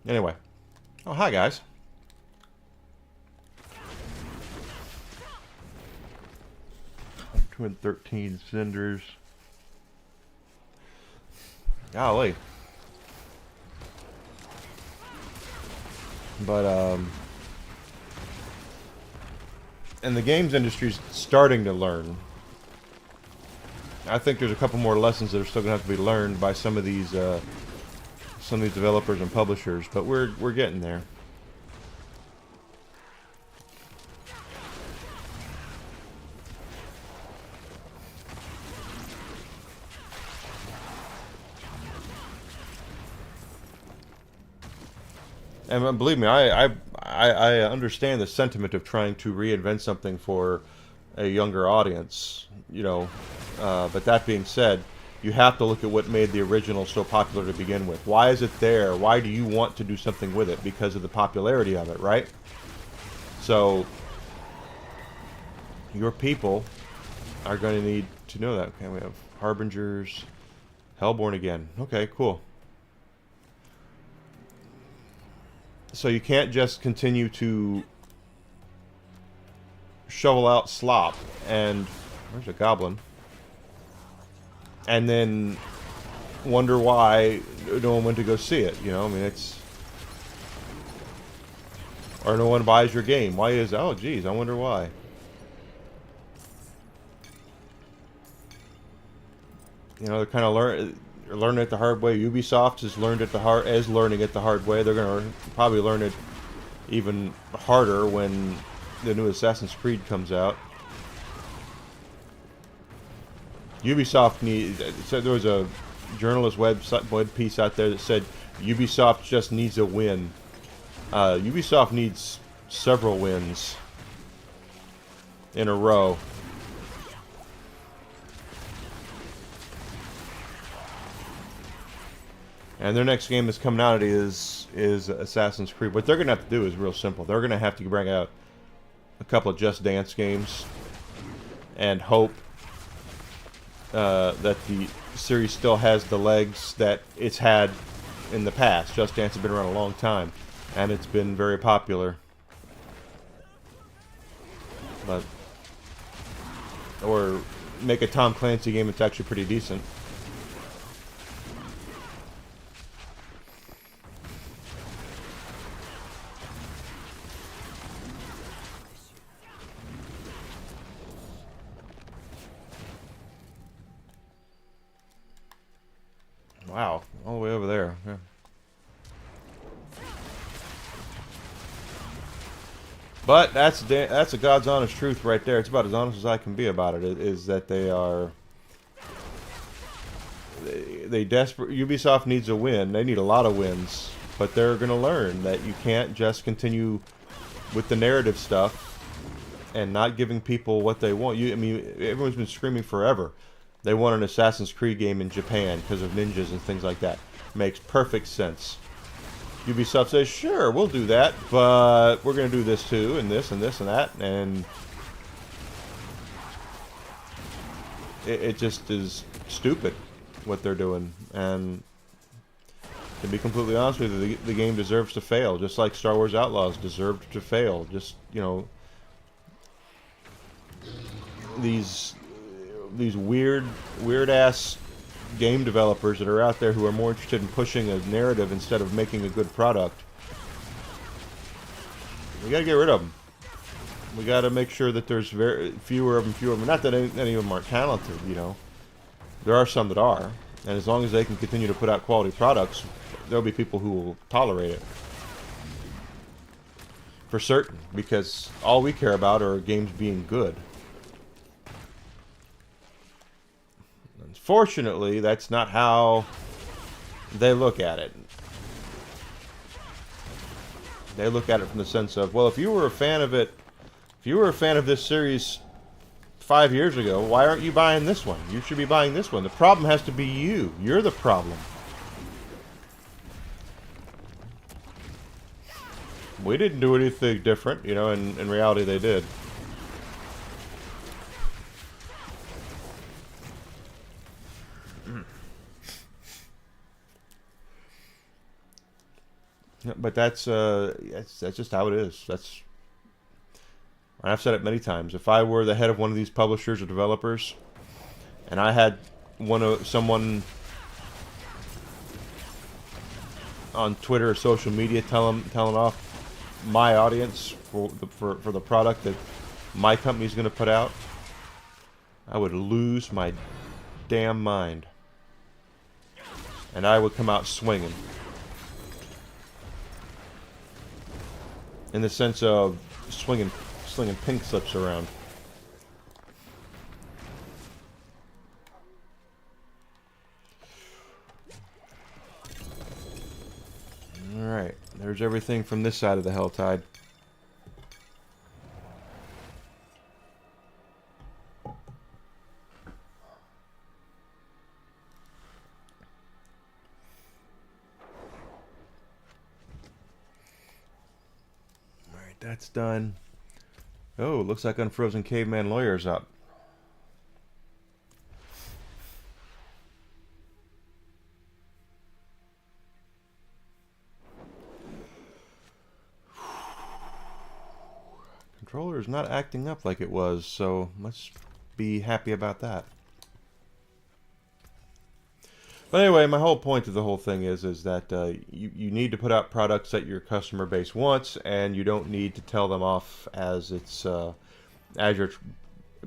Anyway. Oh, hi, guys. Twin 13 cinders. Golly. But, and the games industry's starting to learn. I think there's a couple more lessons that are still going to have to be learned by some of these developers and publishers, but we're getting there. And believe me, I understand the sentiment of trying to reinvent something for a younger audience, you know. But that being said, you have to look at what made the original so popular to begin with. Why is it there? Why do you want to do something with it? Because of the popularity of it, right? So, your people are going to need to know that. Okay, we have Harbingers, Hellborn again. Okay, cool. So you can't just continue to shovel out slop and... Where's a goblin? And then wonder why no one went to go see it, you know? I mean, it's... Or no one buys your game. Why is... Oh, geez, I wonder why. You know, they're kind of learning it the hard way. Ubisoft has learned it learning it the hard way. They're going to probably learn it even harder when the new Assassin's Creed comes out. Ubisoft needs. So there was a journalist web piece out there that said Ubisoft just needs a win. Ubisoft needs several wins in a row. And their next game that's coming out is Assassin's Creed. What they're going to have to do is real simple. They're going to have to bring out a couple of Just Dance games and hope that the series still has the legs that it's had in the past. Just Dance has been around a long time, and it's been very popular. But or make a Tom Clancy game that's actually pretty decent. Wow, all the way over there. Yeah. But that's a God's honest truth right there. It's about as honest as I can be about it. Is that they desperate. Ubisoft needs a win. They need a lot of wins, but they're going to learn that you can't just continue with the narrative stuff and not giving people what they want. I mean, everyone's been screaming forever. They want an Assassin's Creed game in Japan because of ninjas and things like that. Makes perfect sense. Ubisoft says, sure, we'll do that, but we're going to do this too, and this, and this, and that, and it just is stupid what they're doing. And to be completely honest with you, the game deserves to fail, just like Star Wars Outlaws deserved to fail. Just, you know, these weird ass game developers that are out there who are more interested in pushing a narrative instead of making a good product. We gotta get rid of them. We gotta make sure that there's fewer of them. Not that any of them aren't talented, you know. There are some that are, and as long as they can continue to put out quality products, there'll be people who will tolerate it. For certain, because all we care about are games being good. Unfortunately, that's not how they look at it. They look at it from the sense of, well, if you were a fan of it, if you were a fan of this series 5 years ago, why aren't you buying this one? You should be buying this one. The problem has to be you. You're the problem. We didn't do anything different, you know, in reality they did. But that's just how it is. I've said it many times. If I were the head of one of these publishers or developers, and I had someone on Twitter or social media telling off my audience for the product that my company's going to put out, I would lose my damn mind, and I would come out swinging. In the sense of slinging pink slips around. Alright, there's everything from this side of the Helltide. That's done. Oh, looks like Unfrozen Caveman Lawyer's up. Controller is not acting up like it was, so let's be happy about that. But anyway, my whole point of the whole thing is that you need to put out products that your customer base wants, and you don't need to tell them off as you're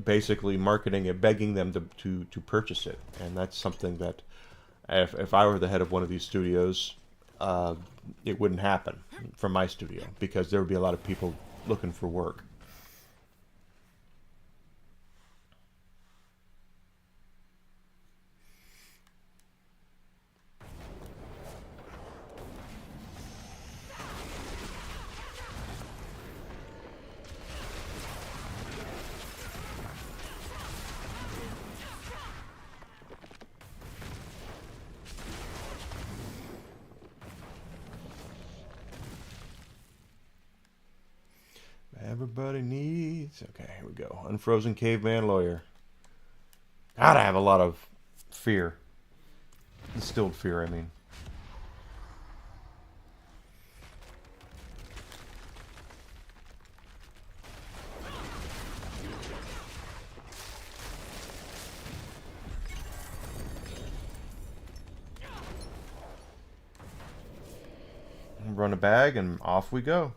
basically marketing it, begging them to purchase it. And that's something that if I were the head of one of these studios, it wouldn't happen from my studio, because there would be a lot of people looking for work. Everybody needs. Okay, here we go. Unfrozen caveman lawyer. God, I have a lot of fear. Distilled fear, I mean. Run a bag and off we go.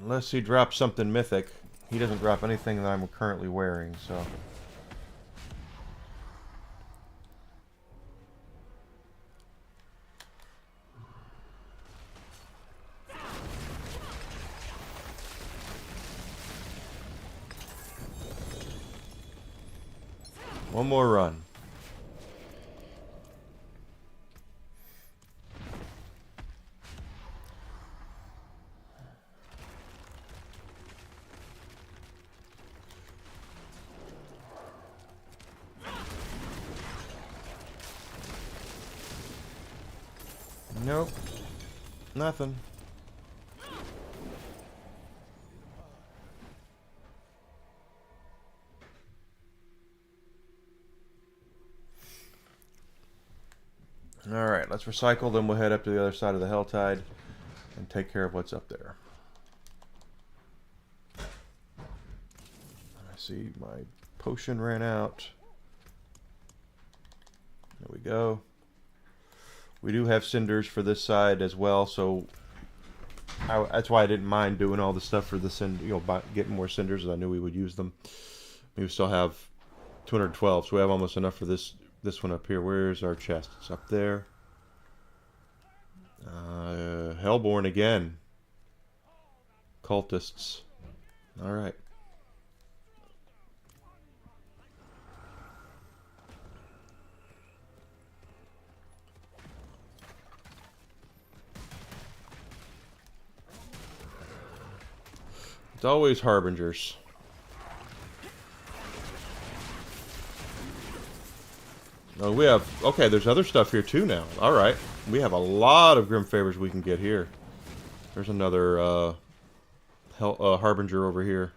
Unless he drops something mythic. He doesn't drop anything that I'm currently wearing, so... One more run. Nope. Nothing. Alright, let's recycle, then we'll head up to the other side of the Helltide and take care of what's up there. I see my potion ran out. There we go. We do have cinders for this side as well, so that's why I didn't mind doing all the stuff for the cinder, getting more cinders, as I knew we would use them. We still have 212, so we have almost enough for this one up here. Where's our chest? It's up there. Hellborn again. Cultists. All right. It's always harbingers. Oh, we have... Okay, there's other stuff here too now. Alright. We have a lot of Grim Favors we can get here. There's another Harbinger over here.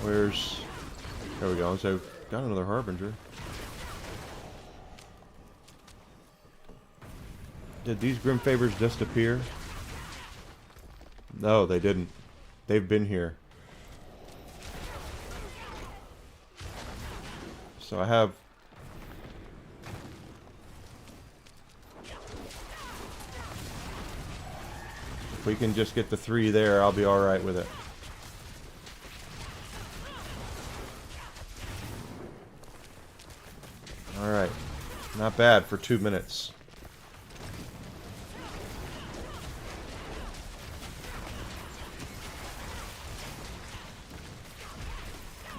Where's... There we go. So, got another Harbinger. Did these Grim Favors just appear? No, they didn't. They've been here. So I have... If we can just get the 3 there, I'll be alright with it. Alright. Not bad for 2 minutes.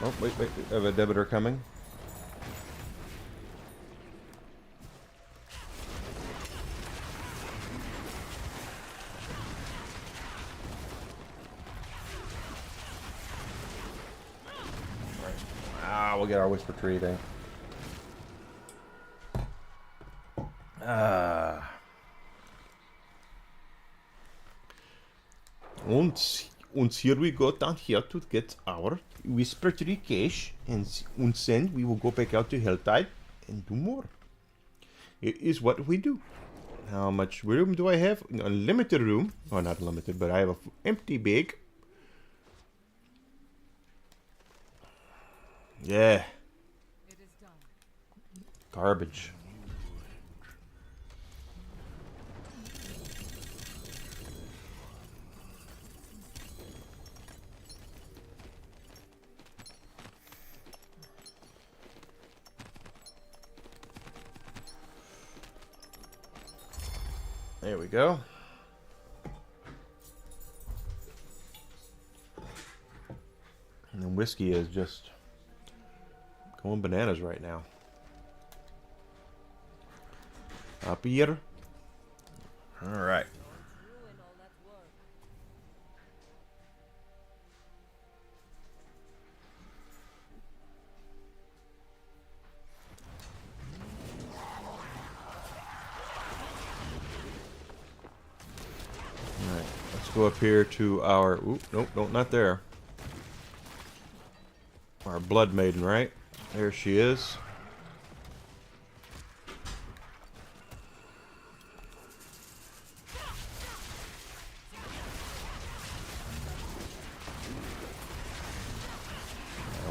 Oh, wait, I have a debitor coming. Ah, we'll get our Whisper Tree thing. And here we go down here to get our Whisper Tree cache, and then we will go back out to Helltide and do more. It is what we do. How much room do I have? Unlimited room. Oh, not unlimited, but I have an empty bag. Yeah. It is done. Garbage. There we go. And the whiskey is just going bananas right now. Up here. All right. Ruin all that work. All right. Let's go up here to our. Oop, nope, nope, not there. Our blood maiden, right? There she is.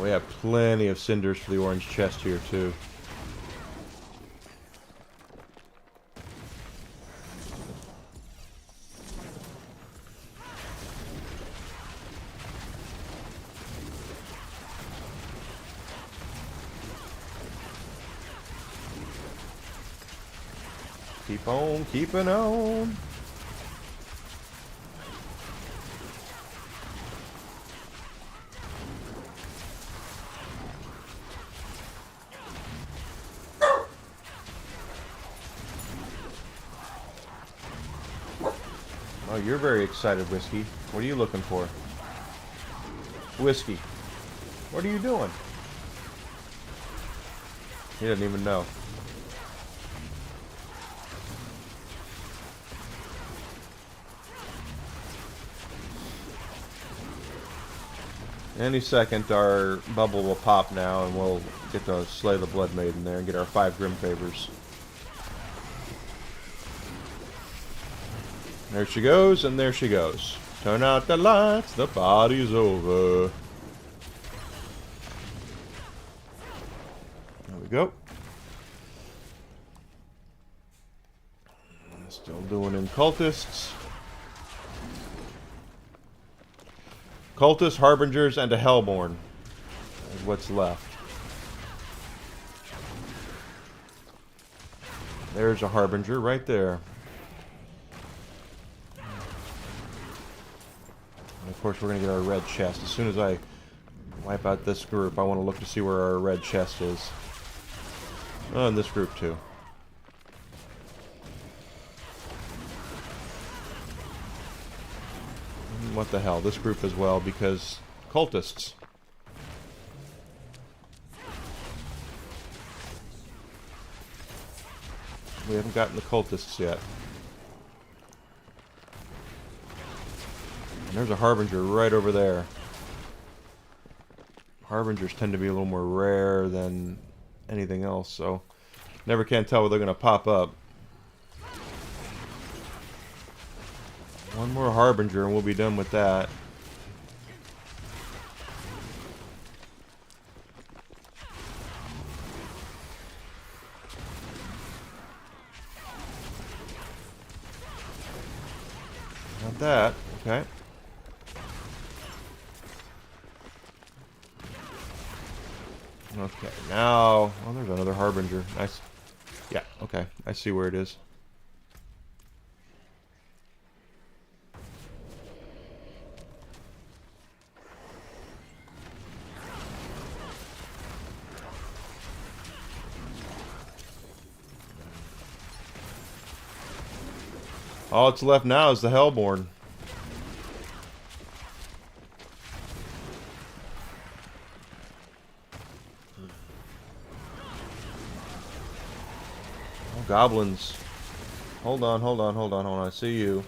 We have plenty of cinders for the orange chest here, too. Keep on keeping on. Oh, you're very excited, Whiskey. What are you looking for? Whiskey, what are you doing? He doesn't even know. Any second, our bubble will pop now, and we'll get to slay the Blood Maiden there and get our 5 Grim Favors. There she goes, and there she goes. Turn out the lights, the party's over. There we go. Still doing in cultists. Cultists, Harbingers, and a Hellborn is what's left. There's a Harbinger right there. And of course, we're going to get our red chest. As soon as I wipe out this group, I want to look to see where our red chest is. Oh, and this group too. What the hell, this group as well, because cultists. We haven't gotten the cultists yet. And there's a Harbinger right over there. Harbingers tend to be a little more rare than anything else, so never can tell where they're going to pop up. One more Harbinger and we'll be done with that. Not that. Okay. Okay, now... Oh, there's another Harbinger. Nice. Yeah, okay. I see where it is. All that's left now is the Hellborn. Oh, goblins. Hold on, hold on, hold on, hold on. I see you.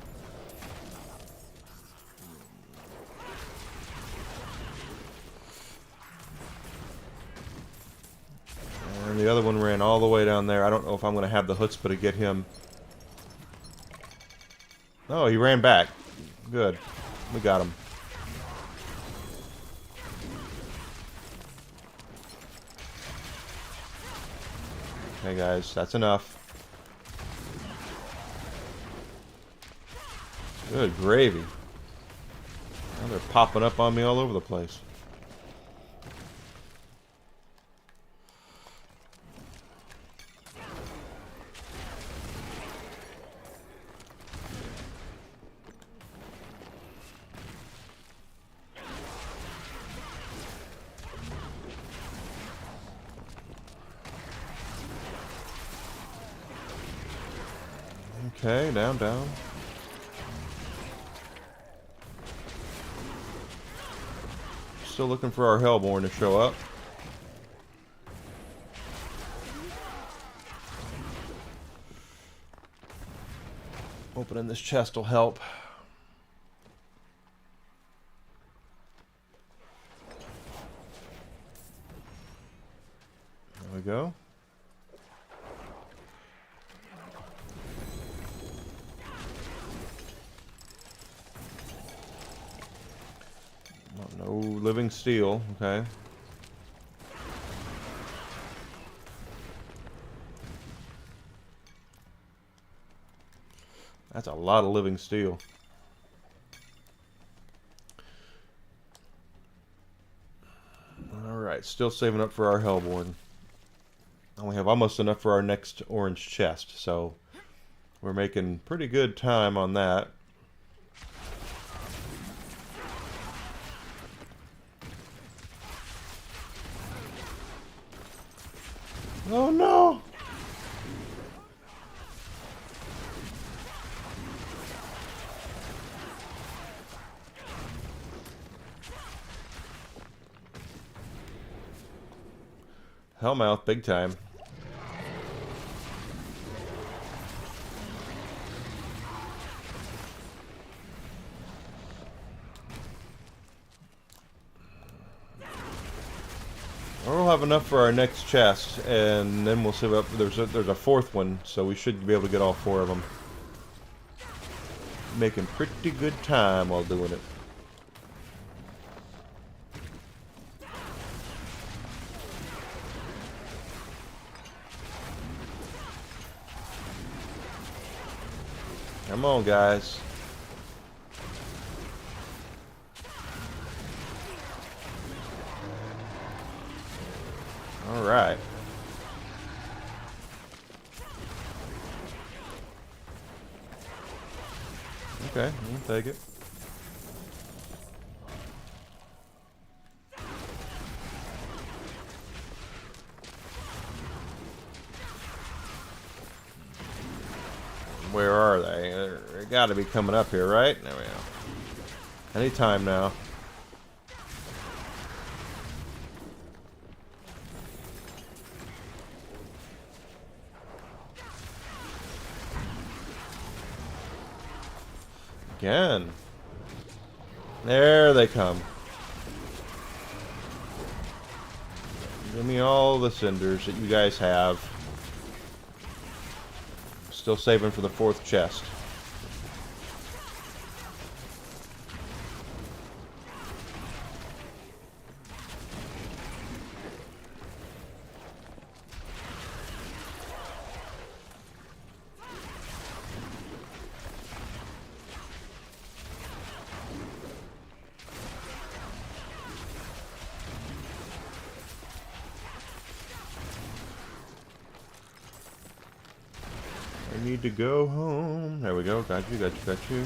And the other one ran all the way down there. I don't know if I'm going to have the chutzpah to get him. Oh, he ran back. Good. We got him. Okay, guys, that's enough. Good gravy. Now they're popping up on me all over the place. Okay, down, down. Still looking for our Hellborn to show up. Opening this chest will help. There we go. Oh, no living steel, okay. That's a lot of living steel. Alright, still saving up for our Hellborn. Only have almost enough for our next orange chest, so we're making pretty good time on that. Oh no! Hellmouth, big time. We'll have enough for our next chest, and then we'll save up. There's a fourth one, so we should be able to get all 4 of them. Making pretty good time while doing it. Come on, guys. All right. Okay, we'll take it. Where are they? They gotta be coming up here, right? There we go. Anytime now. Again. There they come. Give me all the cinders that you guys have. Still saving for the 4th chest. I need to go home. There we go. Got you, got you, got you.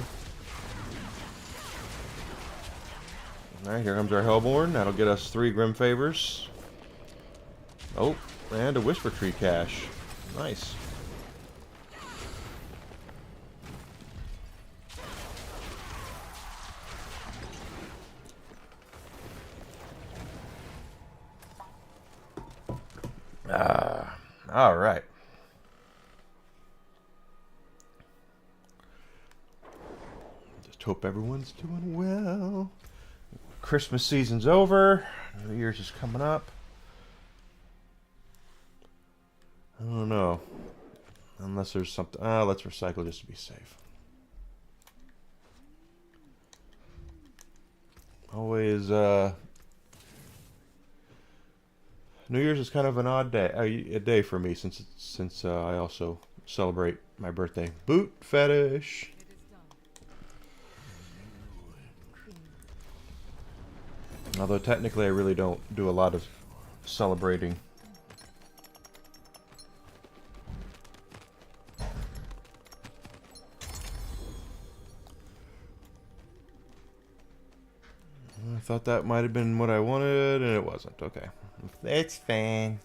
Alright, here comes our Hellborn. That'll get us 3 Grim Favors. Oh, and a Whisper Tree cache. Nice. Alright. Just hope everyone's doing well. Christmas season's over. New Year's is coming up. I don't know. Unless there's something. Let's recycle just to be safe. Always, New Year's is kind of an odd day, a day for me since I also celebrate my birthday. Boot fetish. It is done. Although technically I really don't do a lot of celebrating. I thought that might have been what I wanted, and it wasn't. Okay. It's fine.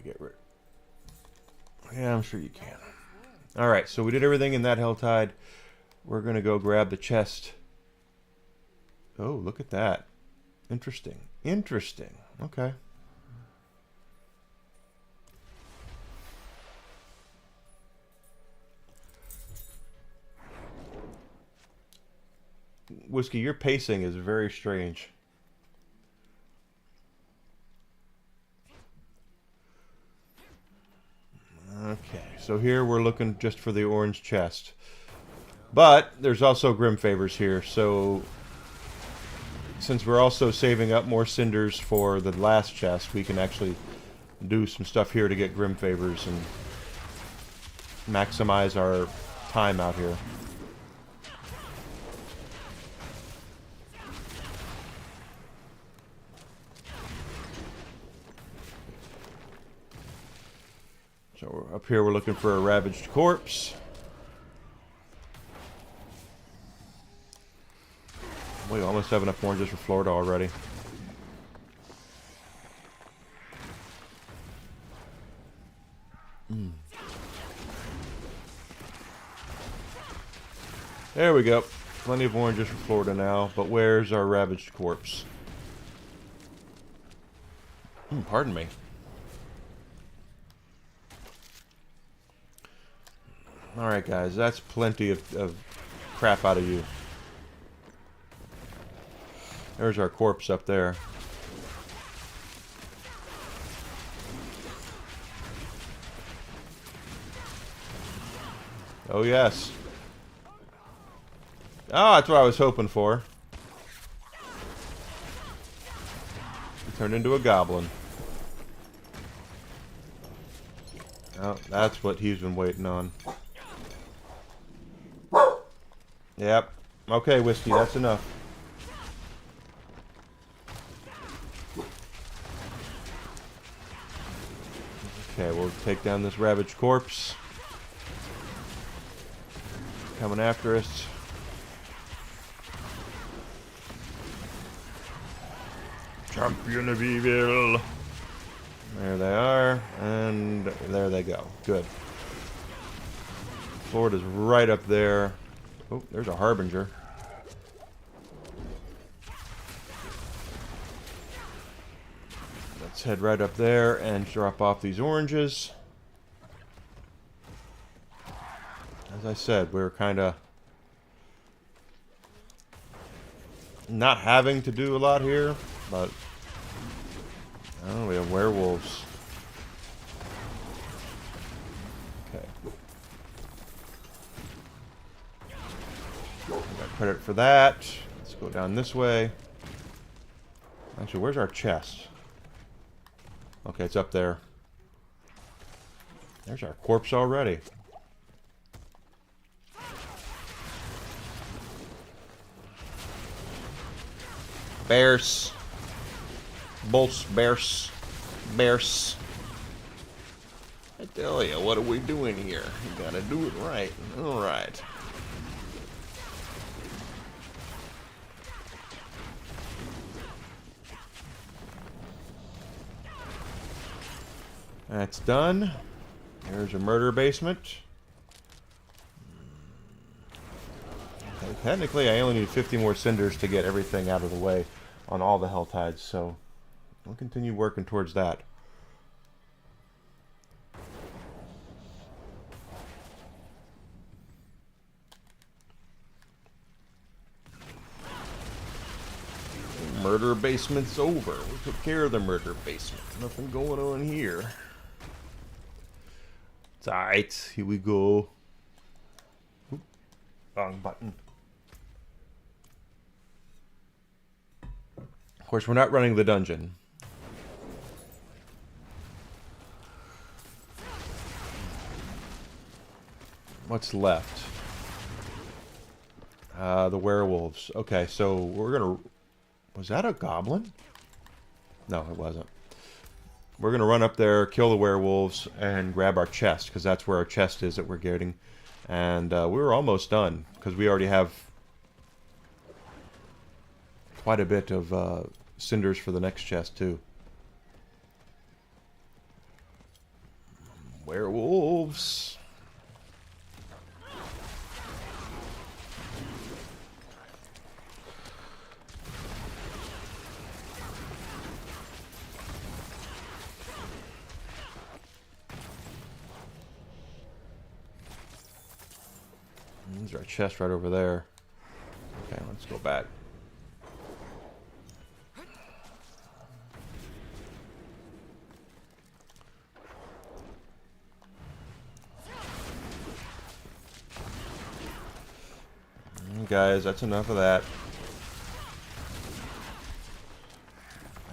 get rid. Yeah, I'm sure you can. All right, so we did everything in that Helltide. We're gonna go grab the chest. Oh, look at that. Interesting. Interesting. Okay. Whiskey, your pacing is very strange. Okay, so here we're looking just for the orange chest. But there's also Grim Favors here, so since we're also saving up more cinders for the last chest, we can actually do some stuff here to get Grim Favors and maximize our time out here. So up here we're looking for a ravaged corpse. We almost have enough oranges for Florida already. There we go. Plenty of oranges for Florida now, but where's our ravaged corpse? Pardon me. Alright guys, that's plenty of crap out of you. There's our corpse up there. Oh yes. Oh, that's what I was hoping for. He turned into a goblin. Oh, that's what he's been waiting on. Yep. Okay, Whiskey, that's enough. Okay, we'll take down this ravaged corpse. Coming after us. Champion of Evil. There they are, and there they go. Good. Florida's right up there. Oh, there's a Harbinger. Let's head right up there and drop off these oranges. As I said, we were kind of not having to do a lot here, but oh, we have werewolves. Okay. We got credit for that. Let's go down this way. Actually, where's our chest? Okay, it's up there. There's our corpse already. Bears. Bolts, bears. Bears. I tell you, what are we doing here? You gotta do it right. Alright. That's done. There's a murder basement. Okay, technically, I only need 50 more cinders to get everything out of the way on all the Helltides, so we'll continue working towards that. Murder basement's over. We took care of the murder basement. Nothing going on here. It's alright. Here we go. Oop, wrong button. Of course, we're not running the dungeon. What's left? The werewolves. Okay, so we're gonna... Was that a goblin? No, it wasn't. We're gonna run up there, kill the werewolves, and grab our chest, because that's where our chest is that we're getting. And we were almost done, because we already have quite a bit of cinders for the next chest, too. Werewolves. There's our chest right over there. Okay, let's go back. Guys, that's enough of that.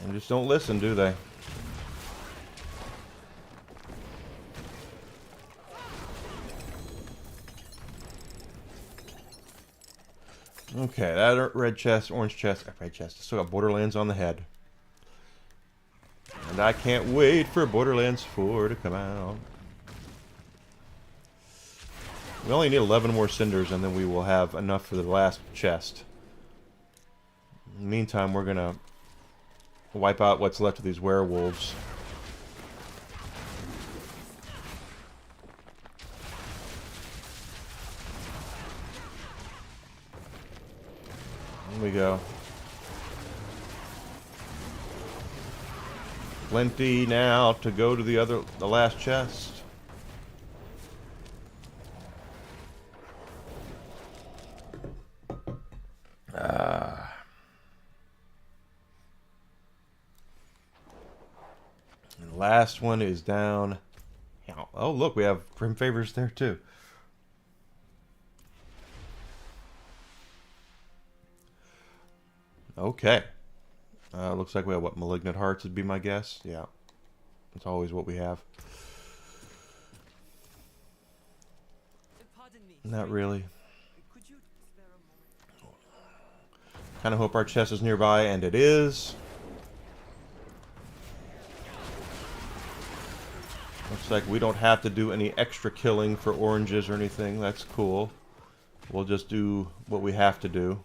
And just don't listen, do they? Okay, that red chest, orange chest, red chest. Still got Borderlands on the head. And I can't wait for Borderlands 4 to come out. We only need 11 more cinders and then we will have enough for the last chest. In the meantime, we're gonna wipe out what's left of these werewolves. Here we go. Plenty now to go to the last chest. And the last one is down. Oh, look, we have Grim Favors there too. Okay. Looks like we have what? Malignant Hearts would be my guess. Yeah. That's always what we have. Pardon me. Not really. Could you spare a moment? Kind of hope our chest is nearby, and it is. Looks like we don't have to do any extra killing for oranges or anything. That's cool. We'll just do what we have to do.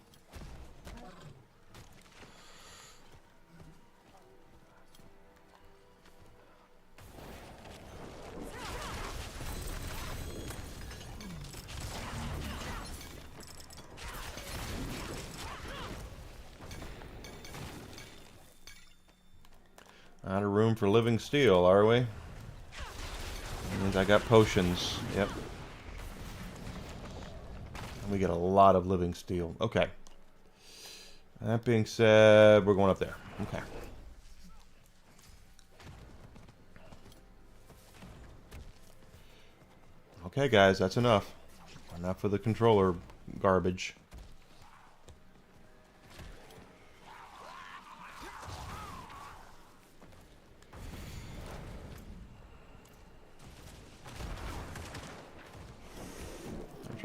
Out of room for living steel, are we? That means I got potions. Yep. And we get a lot of living steel. Okay. That being said, we're going up there. Okay. Okay, guys, that's enough. Enough of the controller garbage.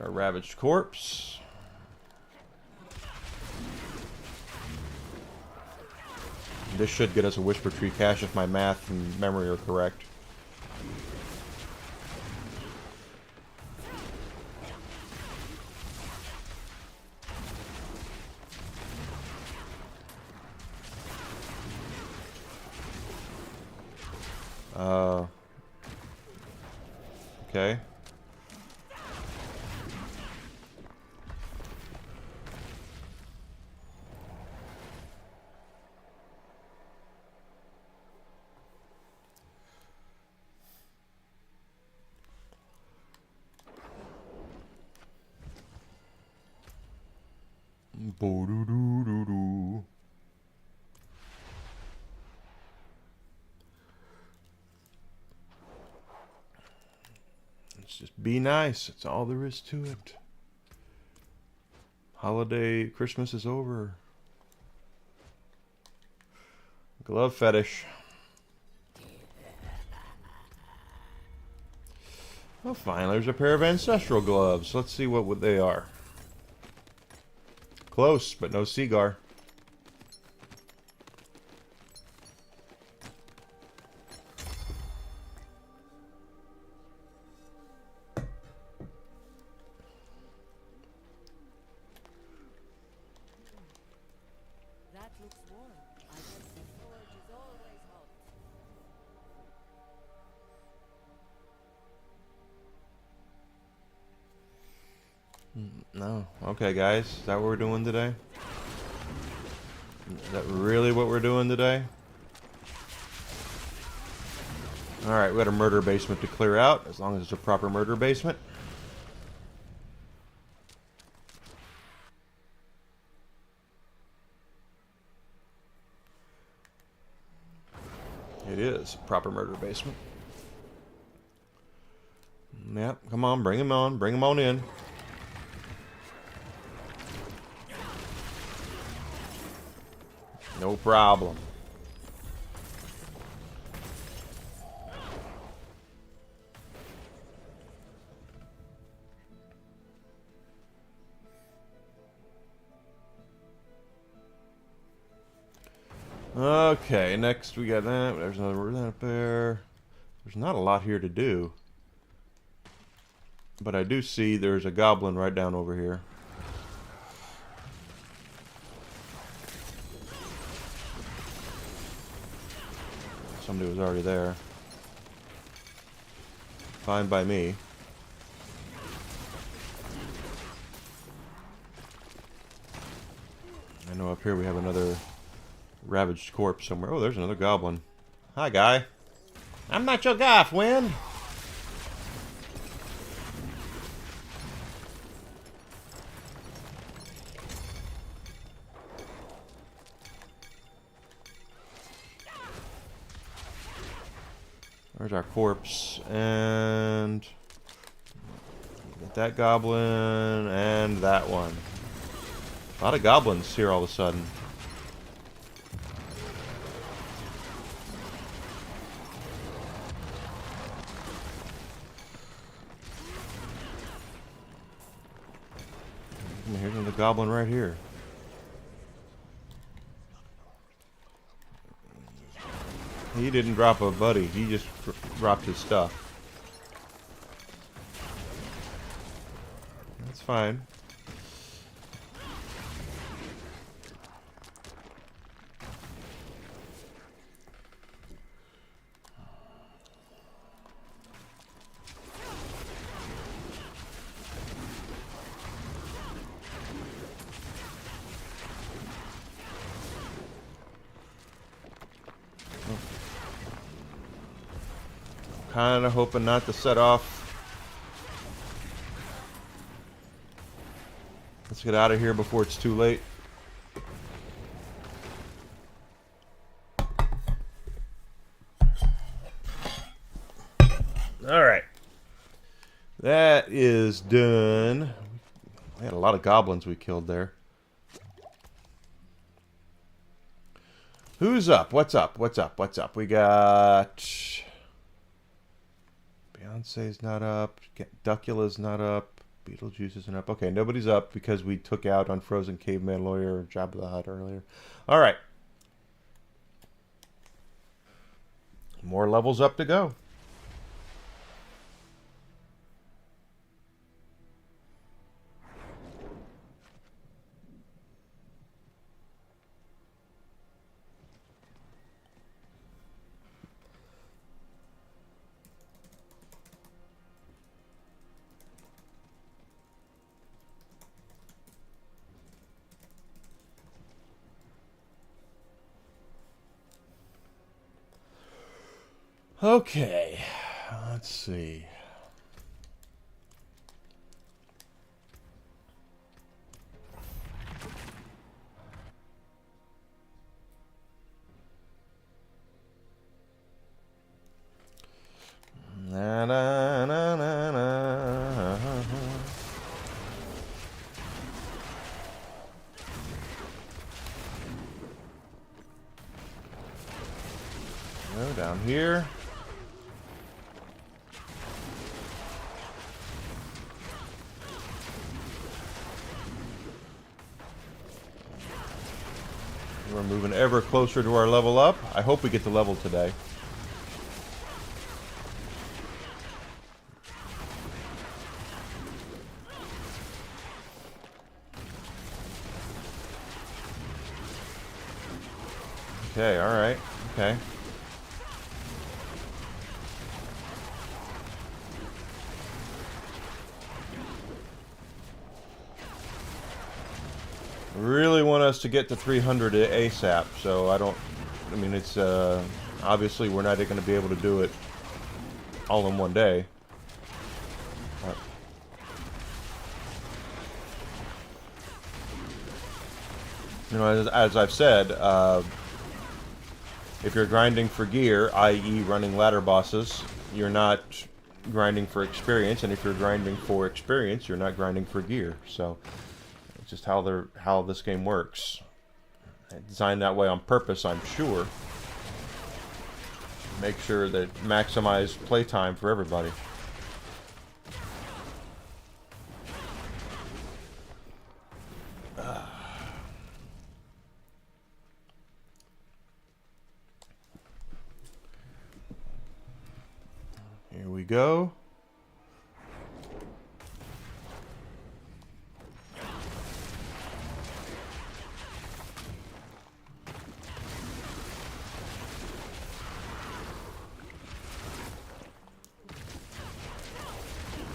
Our ravaged corpse. This should get us a Whisper Tree cache if my math and memory are correct. Okay. Bo-do-do-do-do. Let's just be nice. That's all there is to it. Holiday, Christmas is over. Glove fetish. Oh, fine. There's a pair of ancestral gloves. Let's see what they are. Close, but no cigar. That looks warm. I guess the forge is always hot. No. Okay, guys. Is that what we're doing today? Is that really what we're doing today? Alright, we got a murder basement to clear out, as long as it's a proper murder basement. It is a proper murder basement. Yep, come on, bring him on. Bring him on in. No problem. Okay, next we got that. There's another room up there. There's not a lot here to do. But I do see there's a goblin right down over here. Somebody was already there. Fine by me. I know up here we have another ravaged corpse somewhere. Oh, there's another goblin. Hi, guy. I'm not your guy, friend. There's our corpse, and get that goblin, and that one. A lot of goblins here all of a sudden. And here's another goblin right here. He didn't drop a buddy, he just dropped his stuff. That's fine. Kind of hoping not to set off. Let's get out of here before it's too late. Alright. That is done. We had a lot of goblins we killed there. Who's up? What's up? What's up? What's up? We got... Beyonce's not up. Duckula's not up. Beetlejuice isn't up. Okay, nobody's up because we took out Unfrozen Caveman Lawyer, Jabba the Hutt earlier. Alright. More levels up to go. Okay, let's see. Na, na, na, na, na. Go down here. We're moving ever closer to our level up. I hope we get the level today. Okay, alright. Okay. really want us to get to 300 ASAP, so I mean, it's, obviously we're not going to be able to do it all in one day. But you know, as I've said, if you're grinding for gear, i.e. running ladder bosses, you're not grinding for experience, and if you're grinding for experience, you're not grinding for gear. So it's just how this game works. Designed that way on purpose, I'm sure. Make sure that maximize playtime for everybody. Here we go.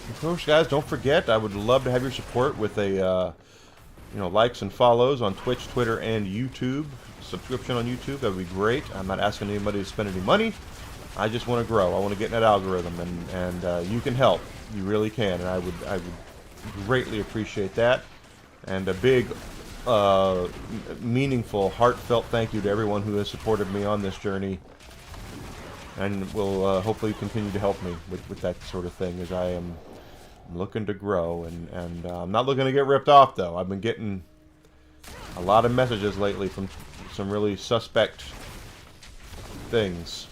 Of course, guys, don't forget, I would love to have your support with a, you know, likes and follows on Twitch, Twitter, and YouTube. Subscription on YouTube, that would be great. I'm not asking anybody to spend any money. I just want to grow. I want to get in that algorithm, and you can help. You really can, and I would greatly appreciate that. And a big, meaningful, heartfelt thank you to everyone who has supported me on this journey, and will hopefully continue to help me with that sort of thing, as I am looking to grow, and I'm not looking to get ripped off, though. I've been getting a lot of messages lately from some really suspect things.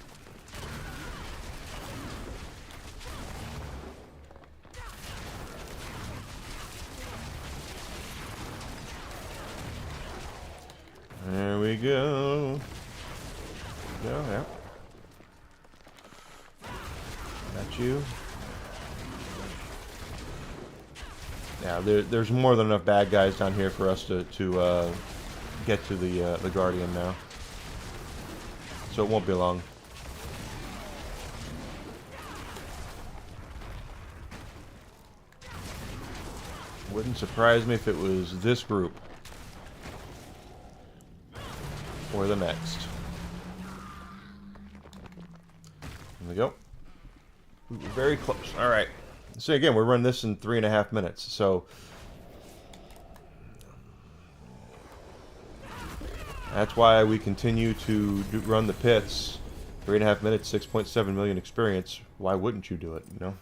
There we go. Yeah. Got you. Yeah, there's more than enough bad guys down here for us to get to the Guardian now. So it won't be long. Wouldn't surprise me if it was this group. Or the next. There we go. Ooh, very close. Alright. So again, we're running this in 3.5 minutes. So that's why we continue to run the pits. 3.5 minutes, 6.7 million experience. Why wouldn't you do it, you know?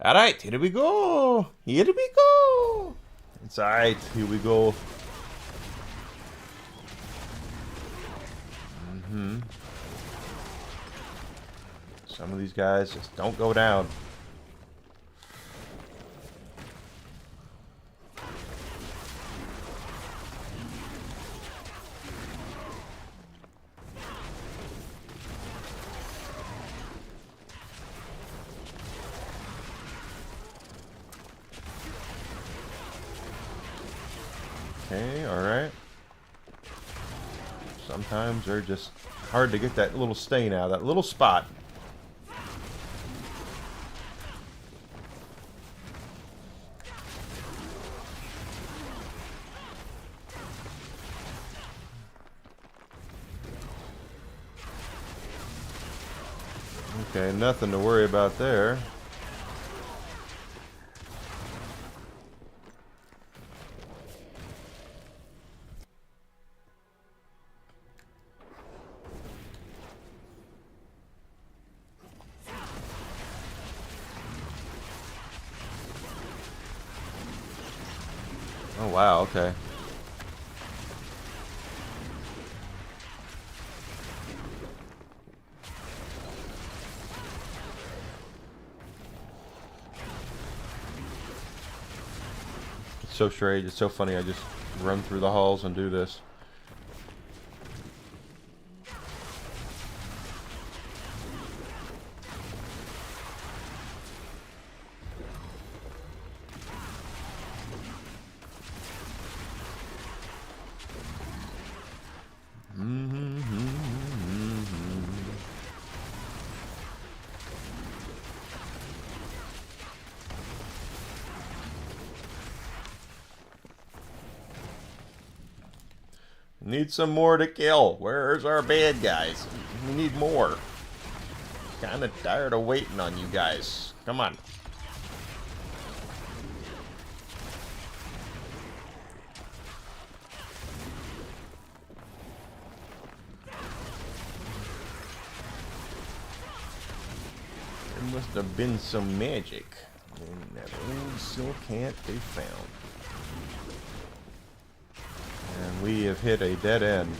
Alright, here we go. Here we go. It's alright, here we go. Some of these guys just don't go down. Okay, alright. Sometimes they're just hard to get that little stain out, that little spot. Okay, nothing to worry about there. Oh wow, okay. It's so strange, it's so funny, I just run through the halls and do this. Need some more to kill. Where's our bad guys? We need more. Kinda tired of waiting on you guys. Come on. There must have been some magic. And that old still can't be found. And we have hit a dead end.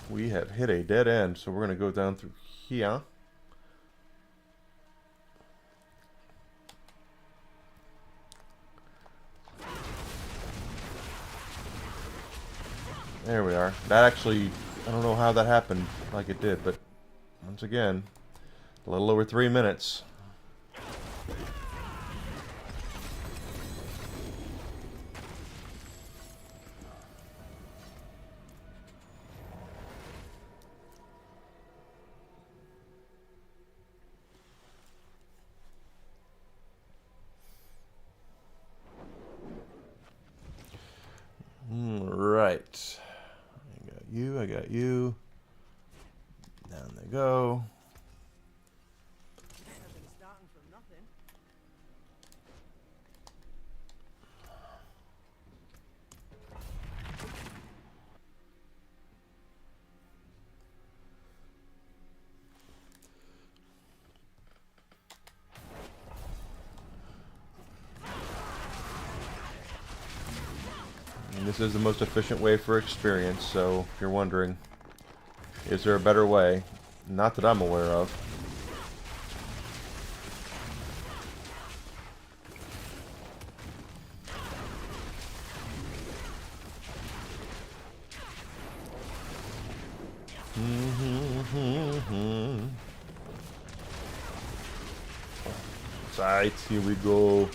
We have hit a dead end, so we're going to go down through here. There we are. That actually, I don't know how that happened like it did, but once again, a little over 3 minutes. Right. I got you. Down they go. I've been starting from nothing. And this is the most efficient way for experience, so if you're wondering, is there a better way? Not that I'm aware of. Right, here we go.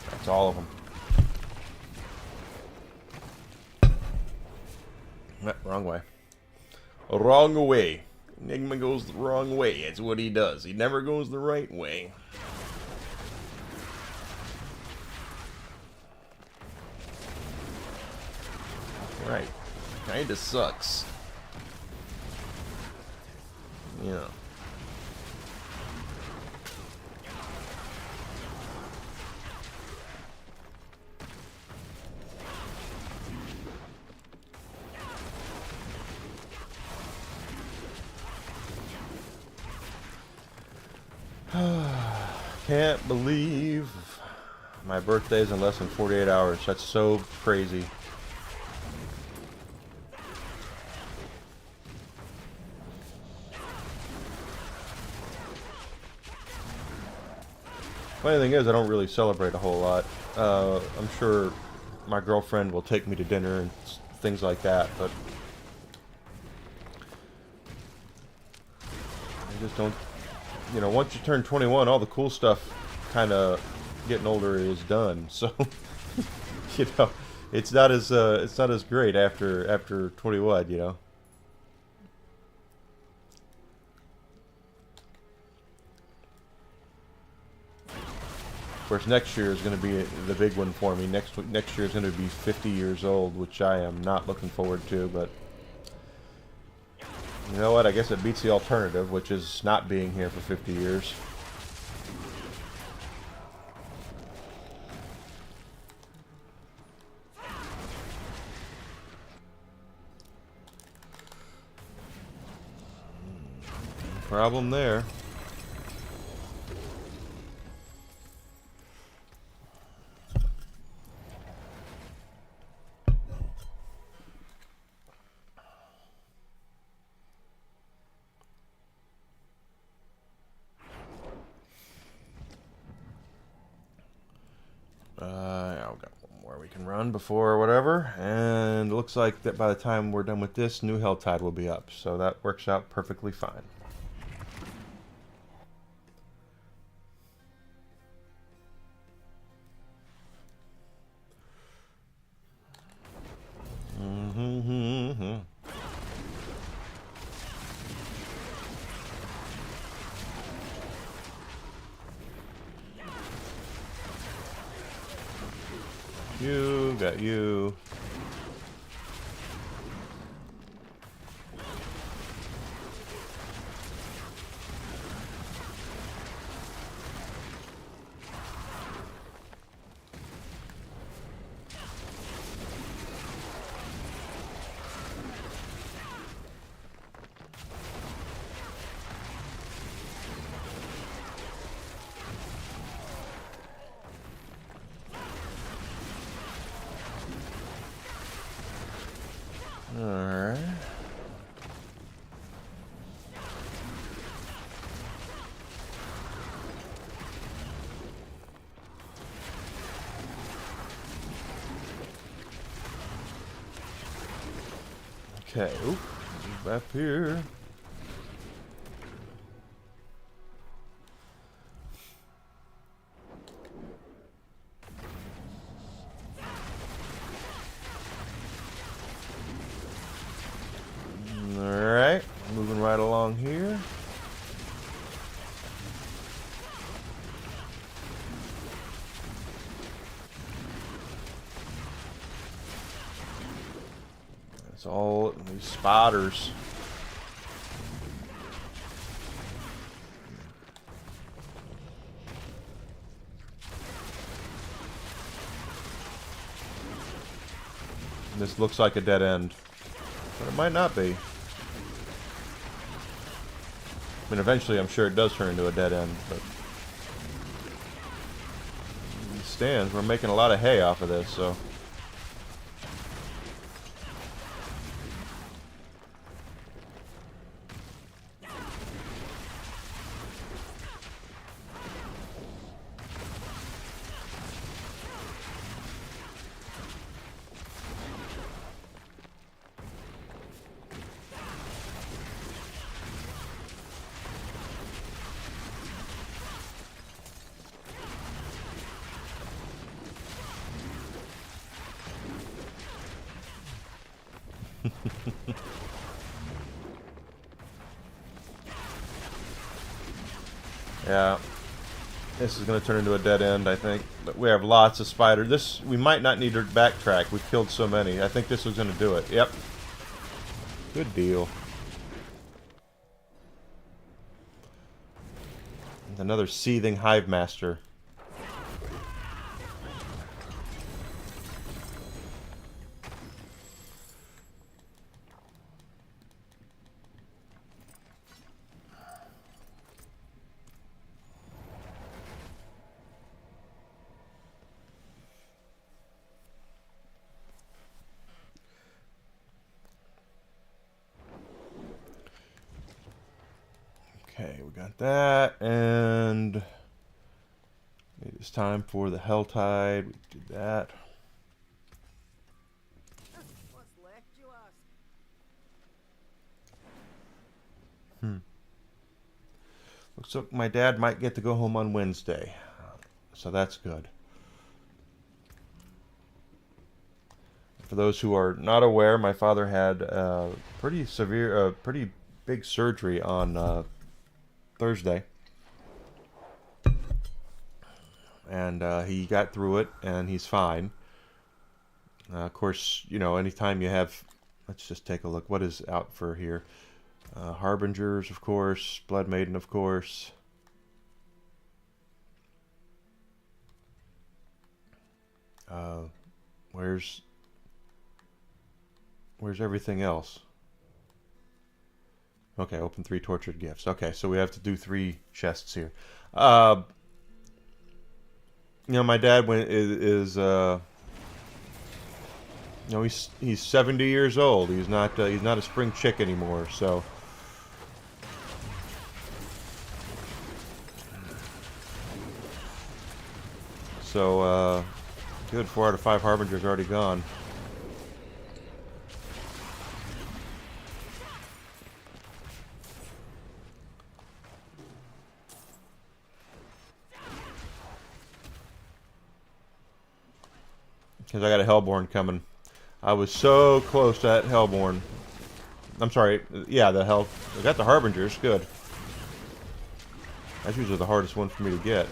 That's all of them. Wrong way. Wrong way. Enigma goes the wrong way. That's what he does. He never goes the right way. Right. Kinda sucks. Yeah. Can't believe my birthday's in less than 48 hours. That's so crazy. Funny thing is, I don't really celebrate a whole lot. I'm sure my girlfriend will take me to dinner and things like that, but I just don't. You know, once you turn 21, all the cool stuff, kind of getting older, is done. So, you know, it's not as great after 21. You know. Of course, next year is going to be the big one for me. Next year is going to be 50 years old, which I am not looking forward to. But you know what? I guess it beats the alternative, which is not being here for 50 years. Problem there. we can run before whatever, and it looks like that by the time we're done with this, new Helltide will be up, so that works out perfectly fine. You got you. Alright. Okay, oop, back here. Alright, moving right along here. That's all these spotters. This looks like a dead end, but it might not be. I mean, eventually I'm sure it does turn into a dead end, but it stands. We're making a lot of hay off of this, so. Yeah, this is going to turn into a dead end, I think. But we have lots of spiders. This, we might not need to backtrack. We've killed so many. I think this was going to do it. Yep. Good deal. And another seething hive master. Okay, we got that, and it is time for the Helltide. We did that. What's left, you ask? Looks like my dad might get to go home on Wednesday, so that's good. For those who are not aware, my father had pretty severe, pretty big surgery on Thursday, and he got through it, and he's fine. Of course, you know, anytime you have, let's just take a look. What is out for here? Harbingers, of course. Blood Maiden, of course. Where's everything else? Okay, open 3 tortured gifts. Okay, so we have to do 3 chests here. You know, my dad is you know, he's 70 years old. He's not a spring chick anymore. So Good, 4 out of 5 Harbingers already gone. Because I got a Hellborn coming. I was so close to that Hellborn. I'm sorry, yeah, the Hell... I got the Harbingers, good. That's usually the hardest one for me to get.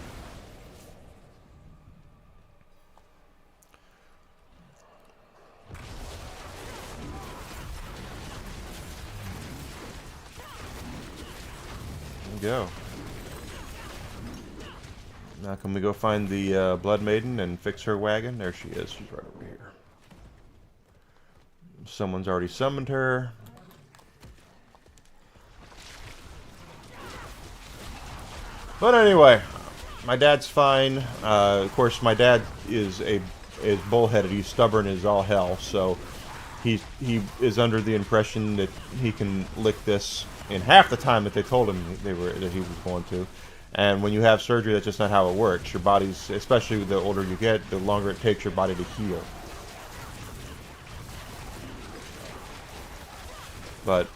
There we go. Now can we go find the Blood Maiden and fix her wagon? There she is. She's right over here. Someone's already summoned her. But anyway, my dad's fine. Of course, my dad is bullheaded. He's stubborn as all hell. So he is under the impression that he can lick this in half the time that they told him that he was going to. And when you have surgery, that's just not how it works. Your body's, especially the older you get, the longer it takes your body to heal. But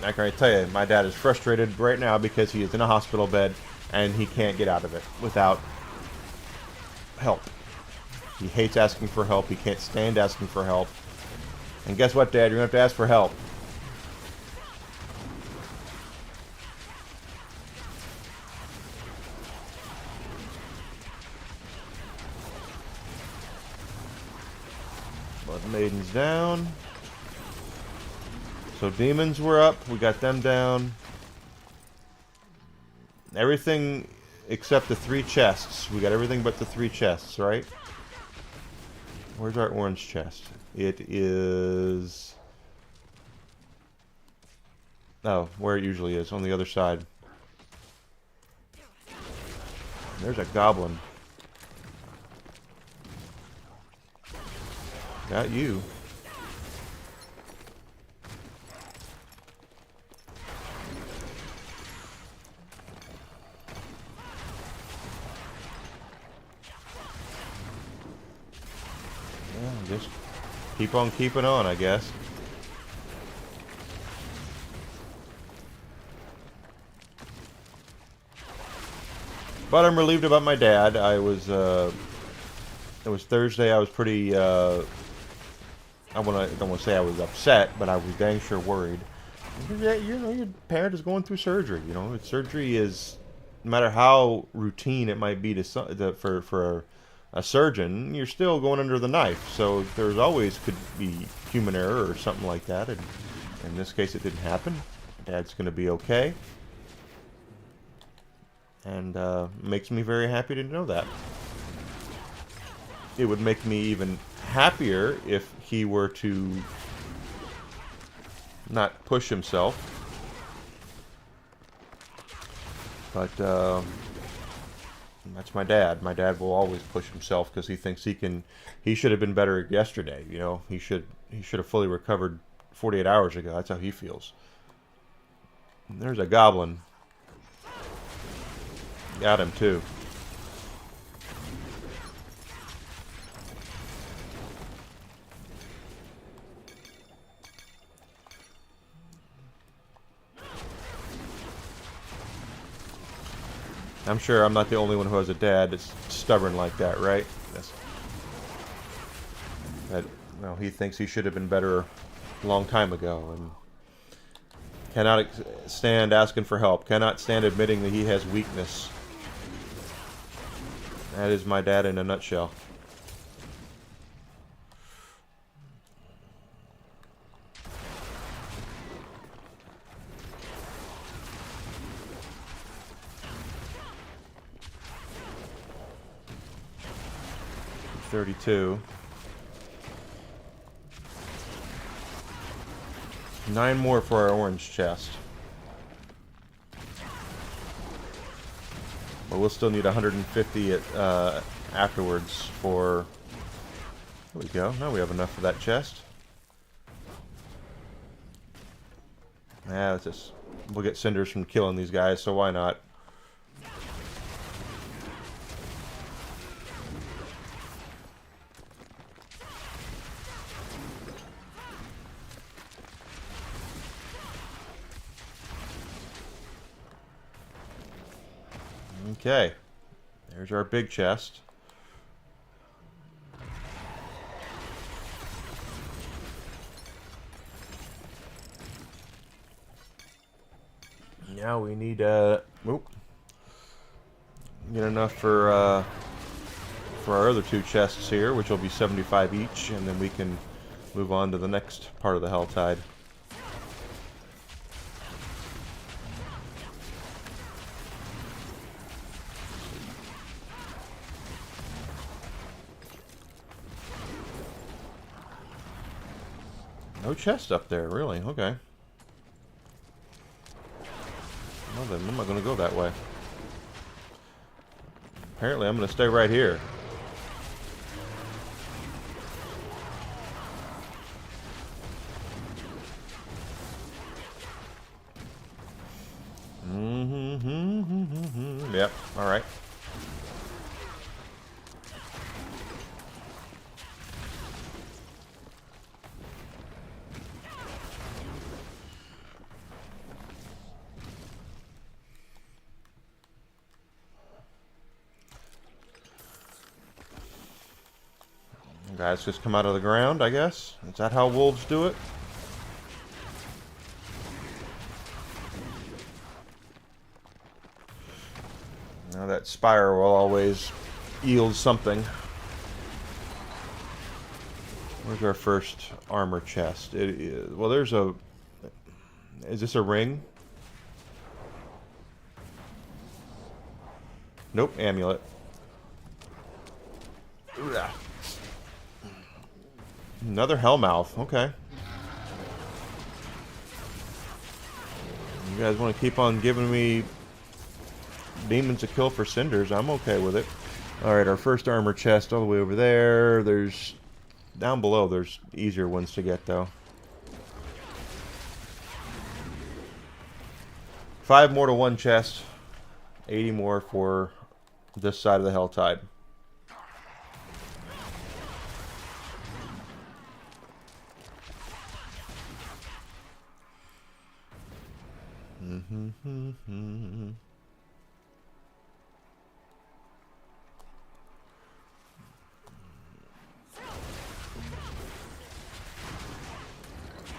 I can tell you, my dad is frustrated right now because he is in a hospital bed and he can't get out of it without help. He hates asking for help. He can't stand asking for help. And guess what, Dad? You're going to have to ask for help. Blood Maiden's down. So demons were up. We got them down. Everything except the 3 chests. We got everything but the 3 chests, right? Where's our orange chest? It is... Oh, where it usually is. On the other side. There's a goblin. Got you. Yeah, just keep on keeping on, I guess. But I'm relieved about my dad. It was Thursday. I was pretty, I don't want to say I was upset, but I was dang sure worried. You know, your parent is going through surgery. You know, surgery is, no matter how routine it might be for a surgeon, you're still going under the knife. So there's always could be human error or something like that. And in this case, it didn't happen. Dad's going to be okay. And makes me very happy to know that. It would make me even happier if he were to not push himself. But that's my dad. My dad will always push himself because he thinks he can. He should have been better yesterday. You know, he should have fully recovered 48 hours ago. That's how he feels. And there's a goblin. Got him too. I'm sure I'm not the only one who has a dad that's stubborn like that, right? Well, he thinks he should have been better a long time ago, and cannot stand asking for help, cannot stand admitting that he has weakness. That is my dad in a nutshell. $32. 9 more for our orange chest. But we'll still need 150 afterwards for... There we go. Now we have enough for that chest. Yeah, let's just... We'll get cinders from killing these guys, so why not? Okay. There's our big chest. Now we need oop. Get enough for our other two chests here, which will be 75 each, and then we can move on to the next part of the Helltide. No chest up there, really? Okay. Well then, I'm not going to go that way. Apparently, I'm going to stay right here. Yep, alright. Guys just come out of the ground, I guess. Is that how wolves do it? Now that spire will always yield something. Where's our first armor chest? Well, there's a... Is this a ring? Nope, amulet. Ugh. Another Hellmouth, okay. You guys want to keep on giving me demons to kill for cinders? I'm okay with it. Alright, our first armor chest all the way over there. There's... Down below, there's easier ones to get, though. 5 more to one chest. 80 more for this side of the Helltide.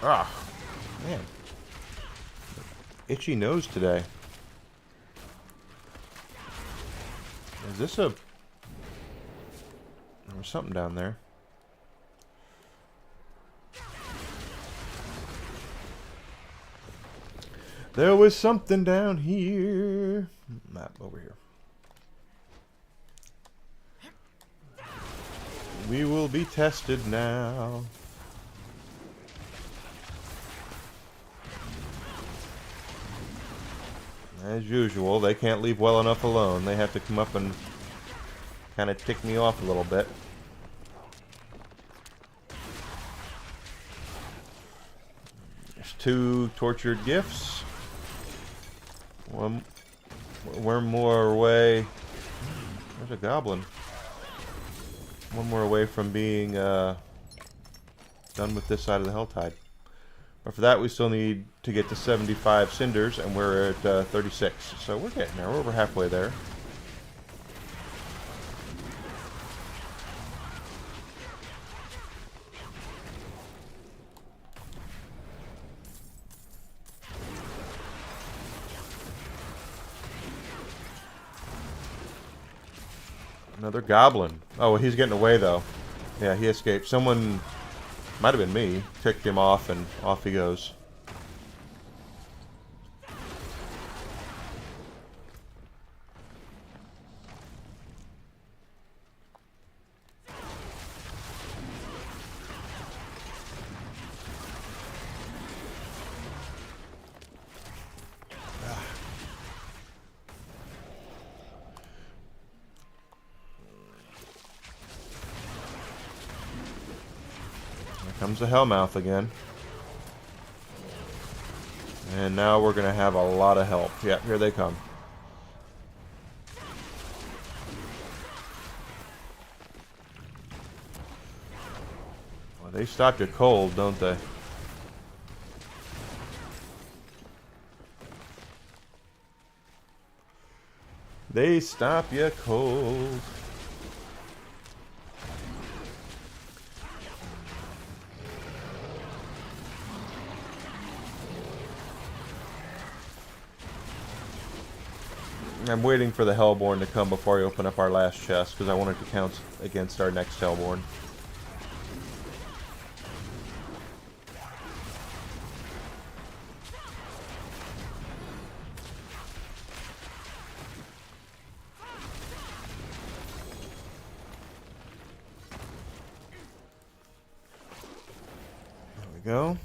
Ah, man. Itchy nose today. Is this a... There's something down there. There was something down here. Map over here. We will be tested now. As usual, they can't leave well enough alone. They have to come up and kind of tick me off a little bit. There's 2 tortured gifts. One more away. There's a goblin. One more away from being done with this side of the Helltide. But for that, we still need to get to 75 cinders, and we're at 36. So we're getting there. We're over halfway there. Another goblin. Oh, well, he's getting away, though. Yeah, he escaped. Someone... Might have been me. Ticked him off, and off he goes. Comes the Hellmouth again. And now we're going to have a lot of help. Yep, here they come. Well, they stop you cold, don't they? They stop you cold. I'm waiting for the Hellborn to come before I open up our last chest, because I want it to count against our next Hellborn. There we go.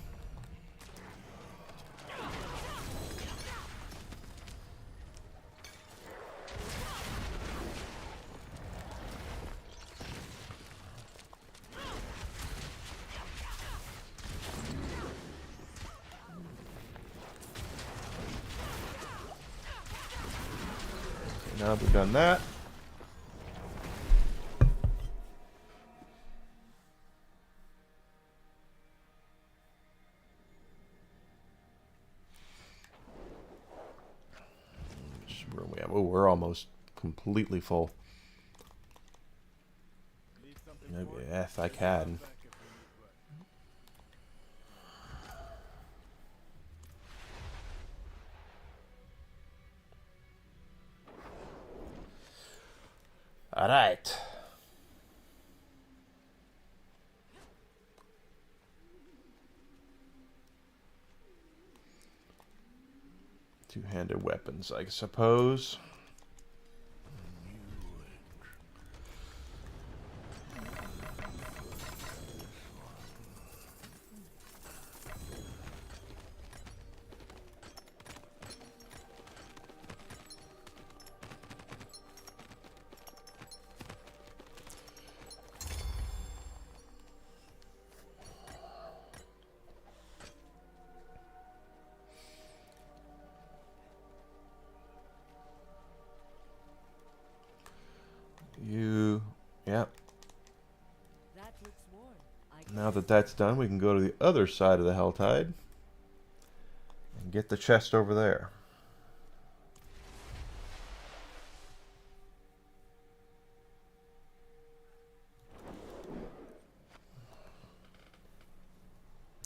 Now that we've done that, which room we have? Oh, we're almost completely full. Maybe if I can. All right. Two-handed weapons, I suppose. Yep. That looks worn. Now that that's done, we can go to the other side of the Helltide and get the chest over there.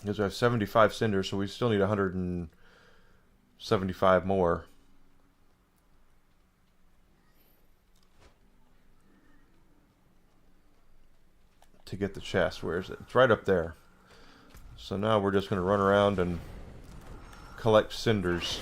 Because we have 75 cinders, so we still need 175 more. To get the chest. Where is it? It's right up there. So now we're just going to run around and collect cinders.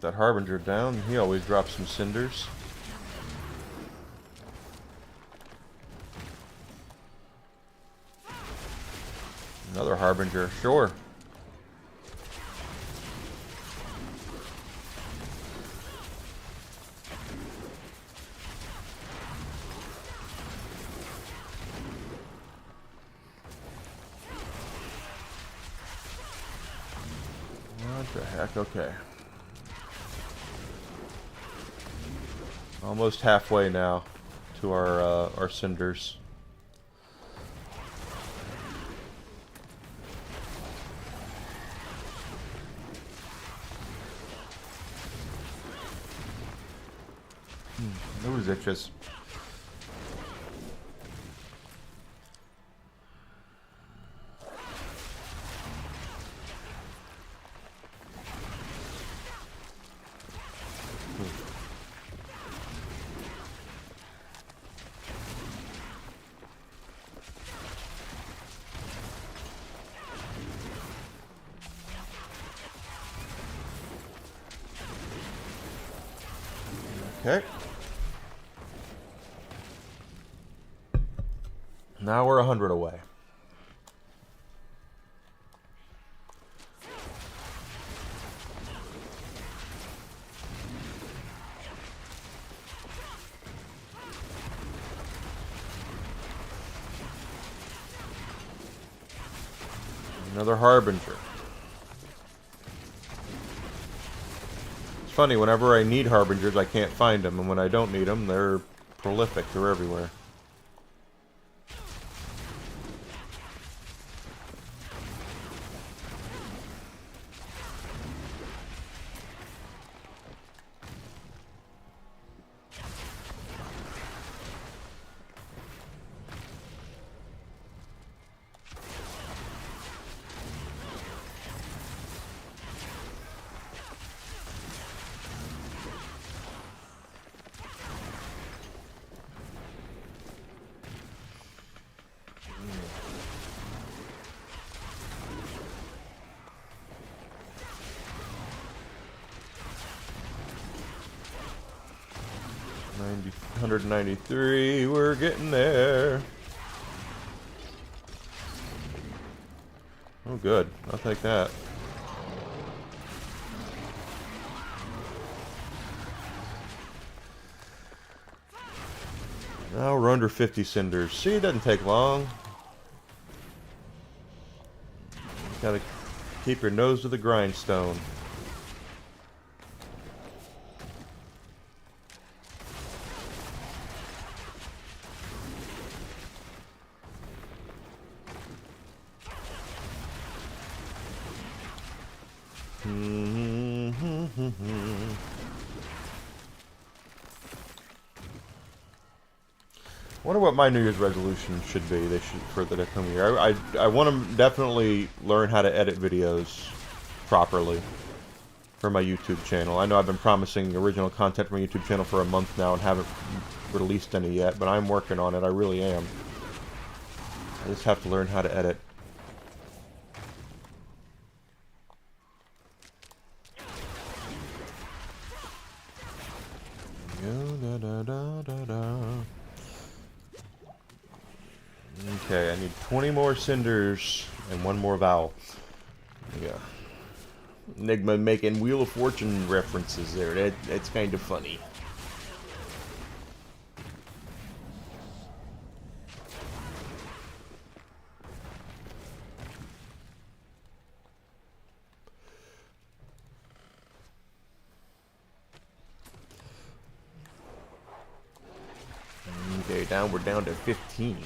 That Harbinger down. He always drops some cinders. Another Harbinger, sure. What the heck? Okay. Almost halfway now to our cinders. Those itches. Okay. Now we're 100 away. Another Harbinger. It's funny, whenever I need Harbingers, I can't find them. And when I don't need them, they're prolific. They're everywhere. $90, 193, we're getting there. Oh, good. I'll take that. Now we're under 50 cinders. See, it doesn't take long. Gotta keep your nose to the grindstone. Wonder what my New Year's resolution should be. They should for the coming year. I want to definitely learn how to edit videos properly for my YouTube channel. I know I've been promising original content for my YouTube channel for a month now and haven't released any yet, but I'm working on it. I really am. I just have to learn how to edit. Okay, I need 20 more cinders and one more vowel. Yeah. Enigma making Wheel of Fortune references there. That's kind of funny. Okay, we're down to 15.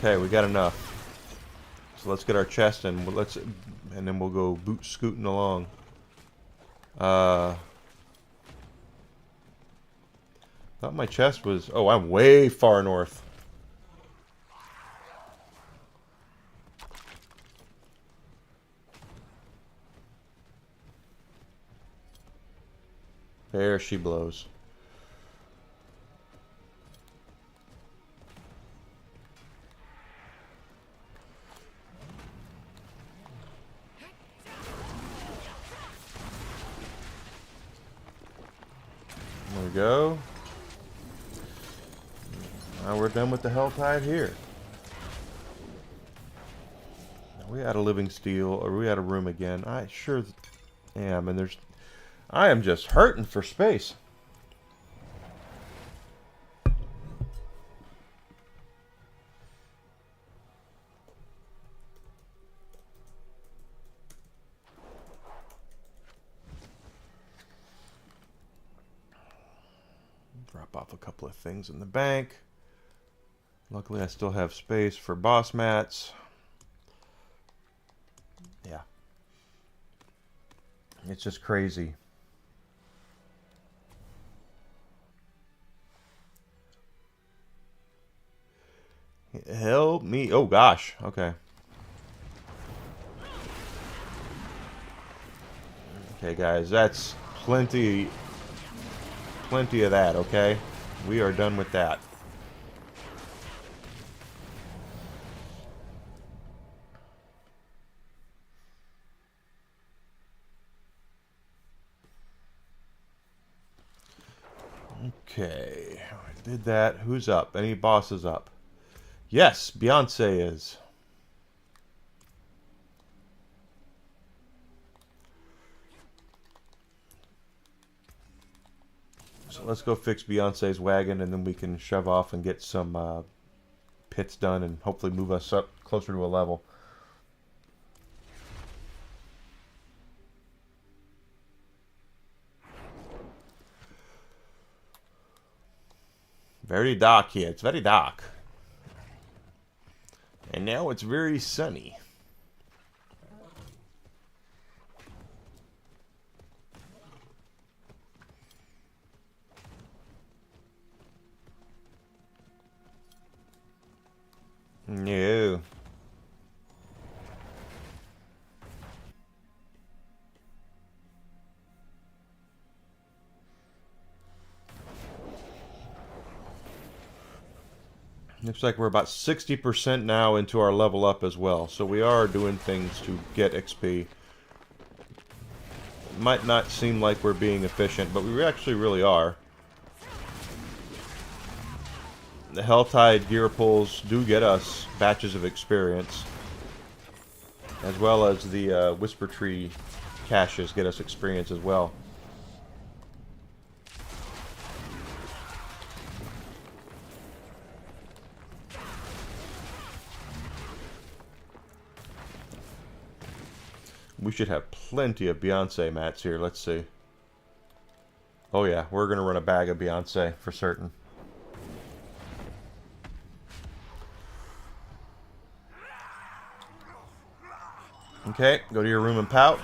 Okay, we got enough. So let's get our chest and then we'll go boot scooting along. Thought my chest was... Oh, I'm way far north. There she blows. There we go. Now we're done with the Helltide here. Are we out of living steel? Are we out of room again? I sure am, and I am just hurting for space. Drop off a couple of things in the bank. Luckily, I still have space for boss mats. Yeah. It's just crazy. Help me. Oh, gosh. Okay. Okay, guys. That's plenty of that, okay? We are done with that. Okay, I did that. Who's up? Any bosses up? Yes, Beyonce is. So let's go fix Beyonce's wagon, and then we can shove off and get some pits done and hopefully move us up closer to a level. Very dark here. It's very dark. And now it's very sunny. No. Looks like we're about 60% now into our level up as well. So we are doing things to get XP. It might not seem like we're being efficient, but we actually really are. The Helltide gear pulls do get us batches of experience, as well as the Whisper Tree caches get us experience as well. We should have plenty of Beyonce mats here. Let's see. Oh yeah, we're going to run a bag of Beyonce for certain. Okay, go to your room and pout.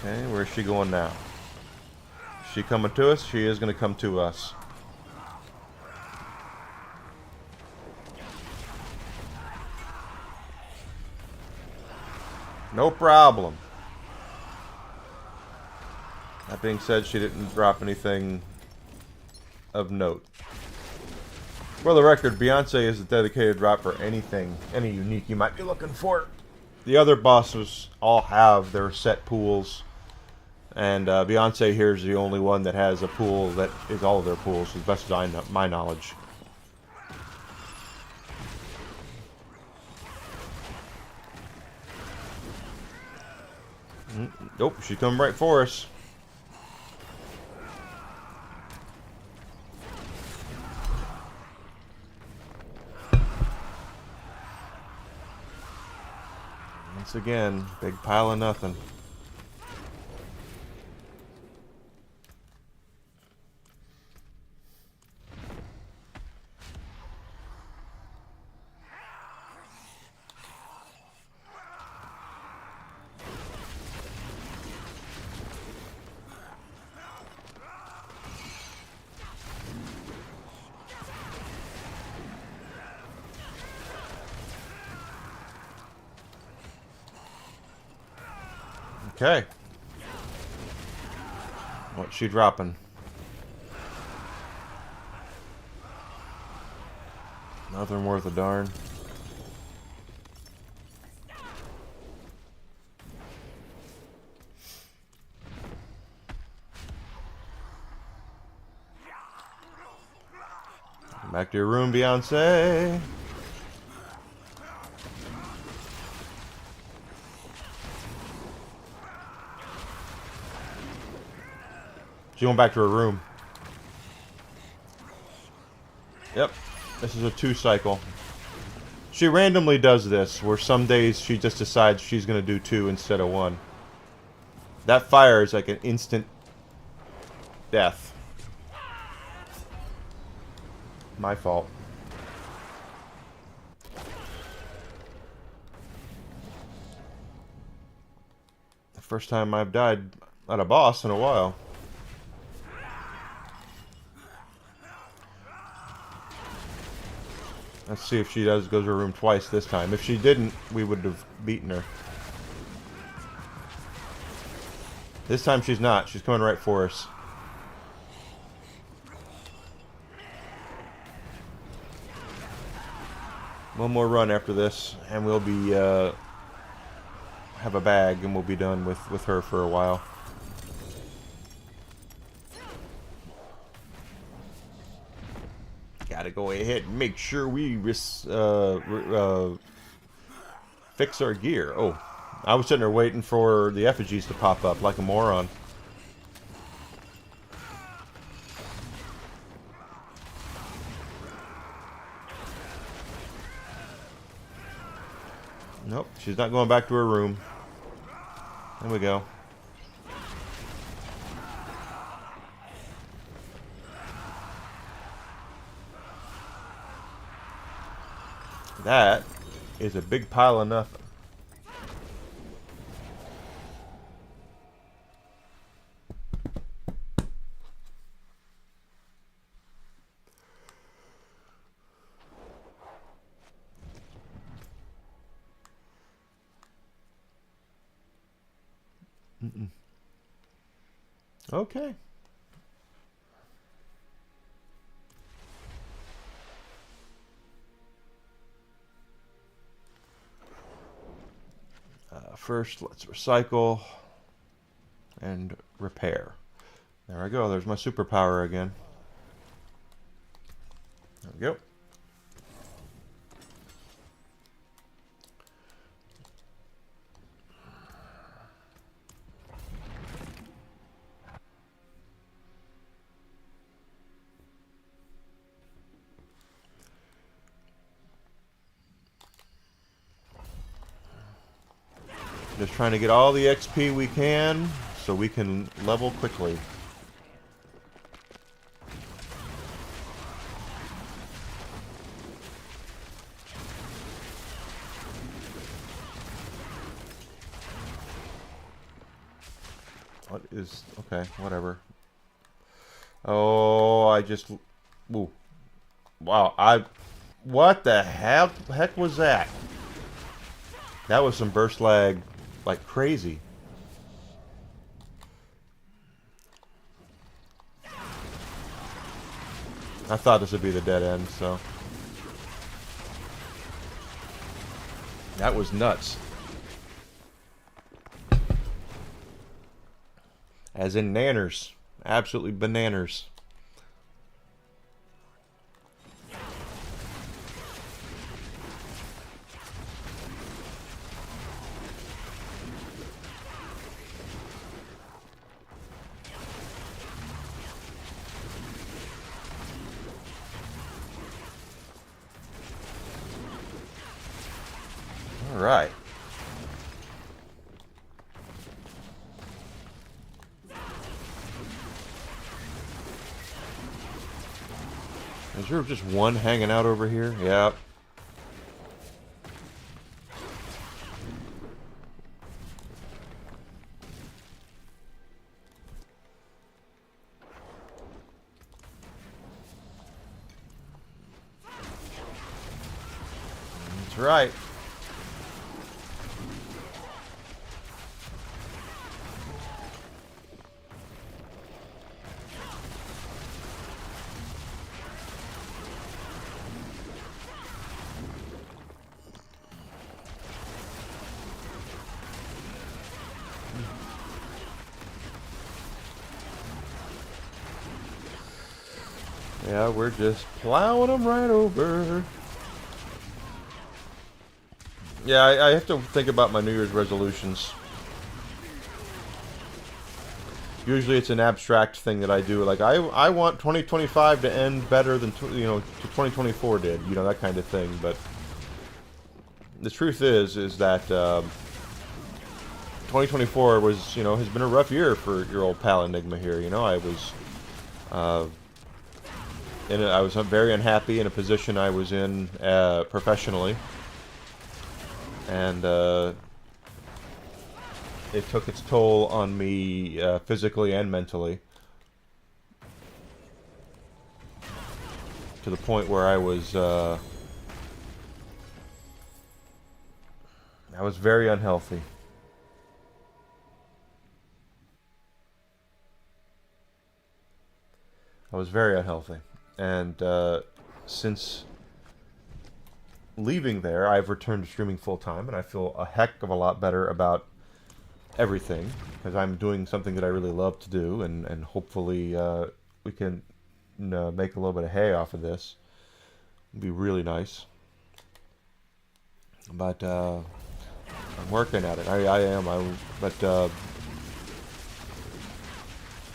Okay, where's she going now? Is she coming to us? She is going to come to us. No problem. That being said, she didn't drop anything of note. For the record, Beyonce is a dedicated drop for anything, any unique you might be looking for. The other bosses all have their set pools, and Beyonce here is the only one that has a pool that is all of their pools, as best as I know, my knowledge. Nope, she's coming right for us. Once again, big pile of nothing. Okay. What's she dropping? Nothing worth a darn. Back to your room, Beyonce. She's going back to her room. Yep. This is a 2 cycle. She randomly does this, where some days she just decides she's going to do 2 instead of 1. That fire is like an instant death. My fault. The first time I've died at a boss in a while. Let's see if she goes to her room twice this time. If she didn't, we would have beaten her. This time she's not. She's coming right for us. One more run after this, and we'll be have a bag, and we'll be done with her for a while. Gotta go ahead and make sure we fix our gear. Oh, I was sitting there waiting for the effigies to pop up like a moron. Nope, she's not going back to her room. There we go. That is a big pile of nothing. Okay. First, let's recycle and repair. There I go. There's my superpower again. There we go. Just trying to get all the XP we can so we can level quickly. What is... okay, whatever. Oh, I just... ooh. Wow, what the heck was that? That was some burst lag like crazy. I thought this would be the dead end, so... that was nuts. As in nanners. Absolutely bananas. All right. Is there just one hanging out over here? Yep. That's right. Yeah, we're just plowing them right over. Yeah, I have to think about my New Year's resolutions. Usually it's an abstract thing that I do. Like, I want 2025 to end better than, 2024 did. You know, that kind of thing. But the truth is that 2024 was, has been a rough year for your old pal Enigma here. I was... I was very unhappy in a position I was in professionally, and it took its toll on me physically and mentally, to the point where I was very unhealthy. I was very unhealthy. And since leaving there, I've returned to streaming full-time, and I feel a heck of a lot better about everything, because I'm doing something that I really love to do, and hopefully we can make a little bit of hay off of this. It'd be really nice. But I'm working at it. I am.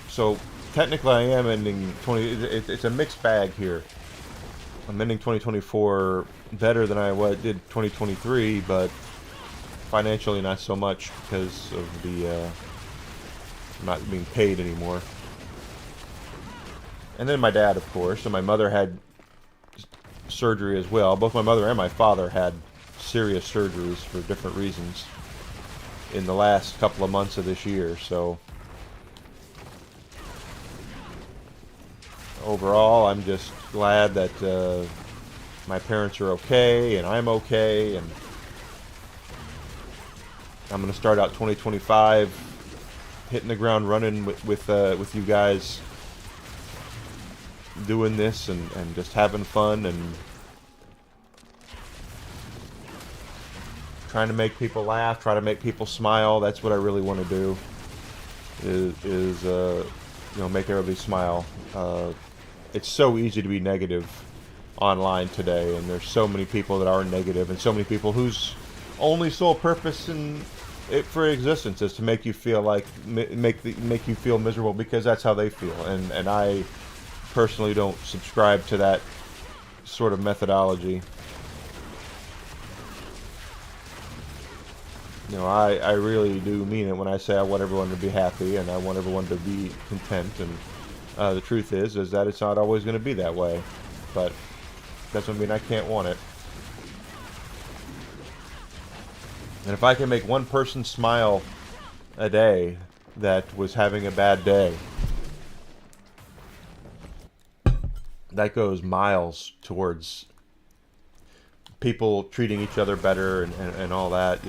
So technically, I am ending 20. It's a mixed bag here. I'm ending 2024 better than I did 2023, but financially not so much because of the not being paid anymore. And then my dad, of course, and my mother had surgery as well. Both my mother and my father had serious surgeries for different reasons in the last couple of months of this year. So overall, I'm just glad that my parents are okay and I'm okay, and I'm going to start out 2025 hitting the ground running with you guys, doing this and just having fun and trying to make people laugh, try to make people smile. That's what I really want to do. Is make everybody smile. It's so easy to be negative online today, and there's so many people that are negative, and so many people whose only sole purpose for existence is to make you feel like make you feel miserable because that's how they feel. And I personally don't subscribe to that sort of methodology. I really do mean it when I say I want everyone to be happy and I want everyone to be content. And the truth is that it's not always going to be that way. But doesn't mean I can't want it. And if I can make one person smile a day that was having a bad day, that goes miles towards people treating each other better and all that.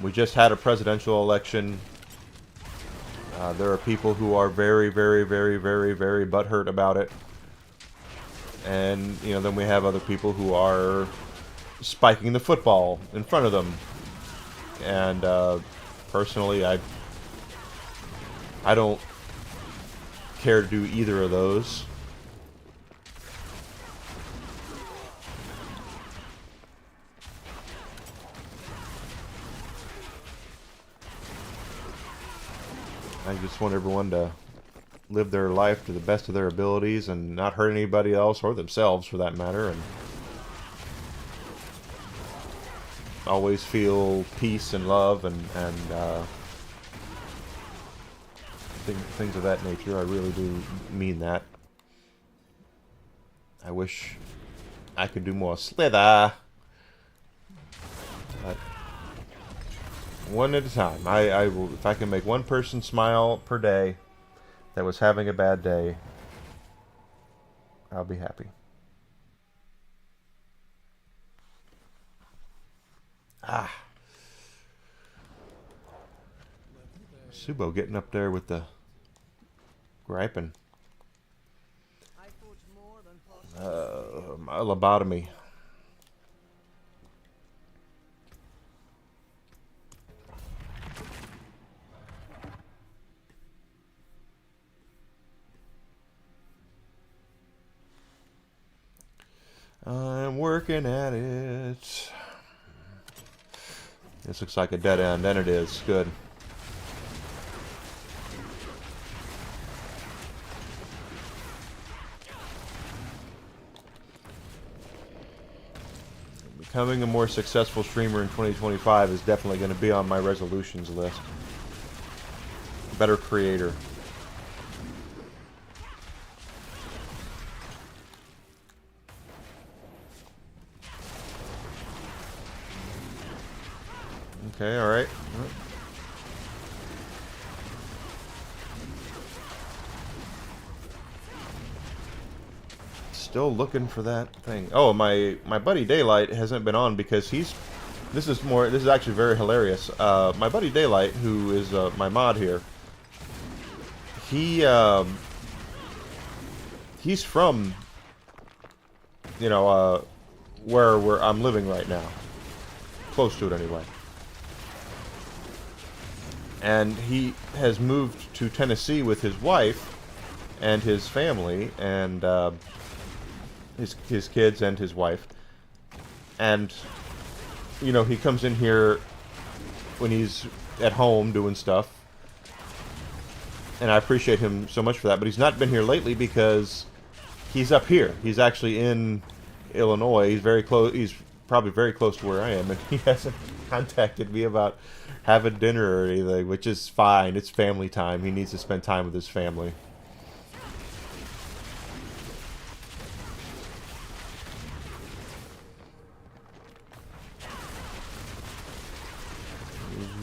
We just had a presidential election. There are people who are very, very, very, very, very butthurt about it. And, then we have other people who are spiking the football in front of them. And personally, I don't care to do either of those. I just want everyone to live their life to the best of their abilities and not hurt anybody else or themselves for that matter, and always feel peace and love and things of that nature. I really do mean that. I wish I could do more slither, but one at a time. I will, if I can make one person smile per day that was having a bad day, I'll be happy. Subo getting up there with the griping. I forge more than possible. My lobotomy. I'm working at it. This looks like a dead end, and it is. Good. Becoming a more successful streamer in 2025 is definitely going to be on my resolutions list. Better creator. Okay, alright. Still looking for that thing. Oh, my buddy Daylight hasn't been on because this is actually very hilarious. My buddy Daylight, who is my mod here, he's from, where I'm living right now. Close to it anyway. And he has moved to Tennessee with his wife and his family, and his kids and his wife. And, you know, he comes in here when he's at home doing stuff. And I appreciate him so much for that. But he's not been here lately because he's up here. He's actually in Illinois. He's very close. He's probably very close to where I am. And he hasn't contacted me about having dinner or anything, which is fine. It's family time. He needs to spend time with his family.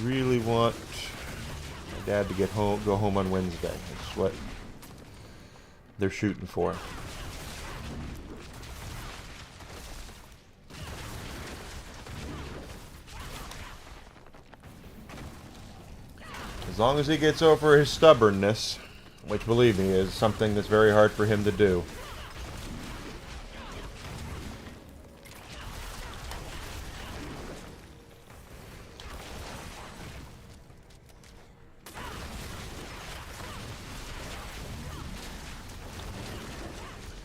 Really want my dad to go home on Wednesday. That's what they're shooting for. As long as he gets over his stubbornness, which, believe me, is something that's very hard for him to do.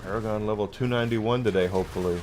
Paragon level 291 today, hopefully.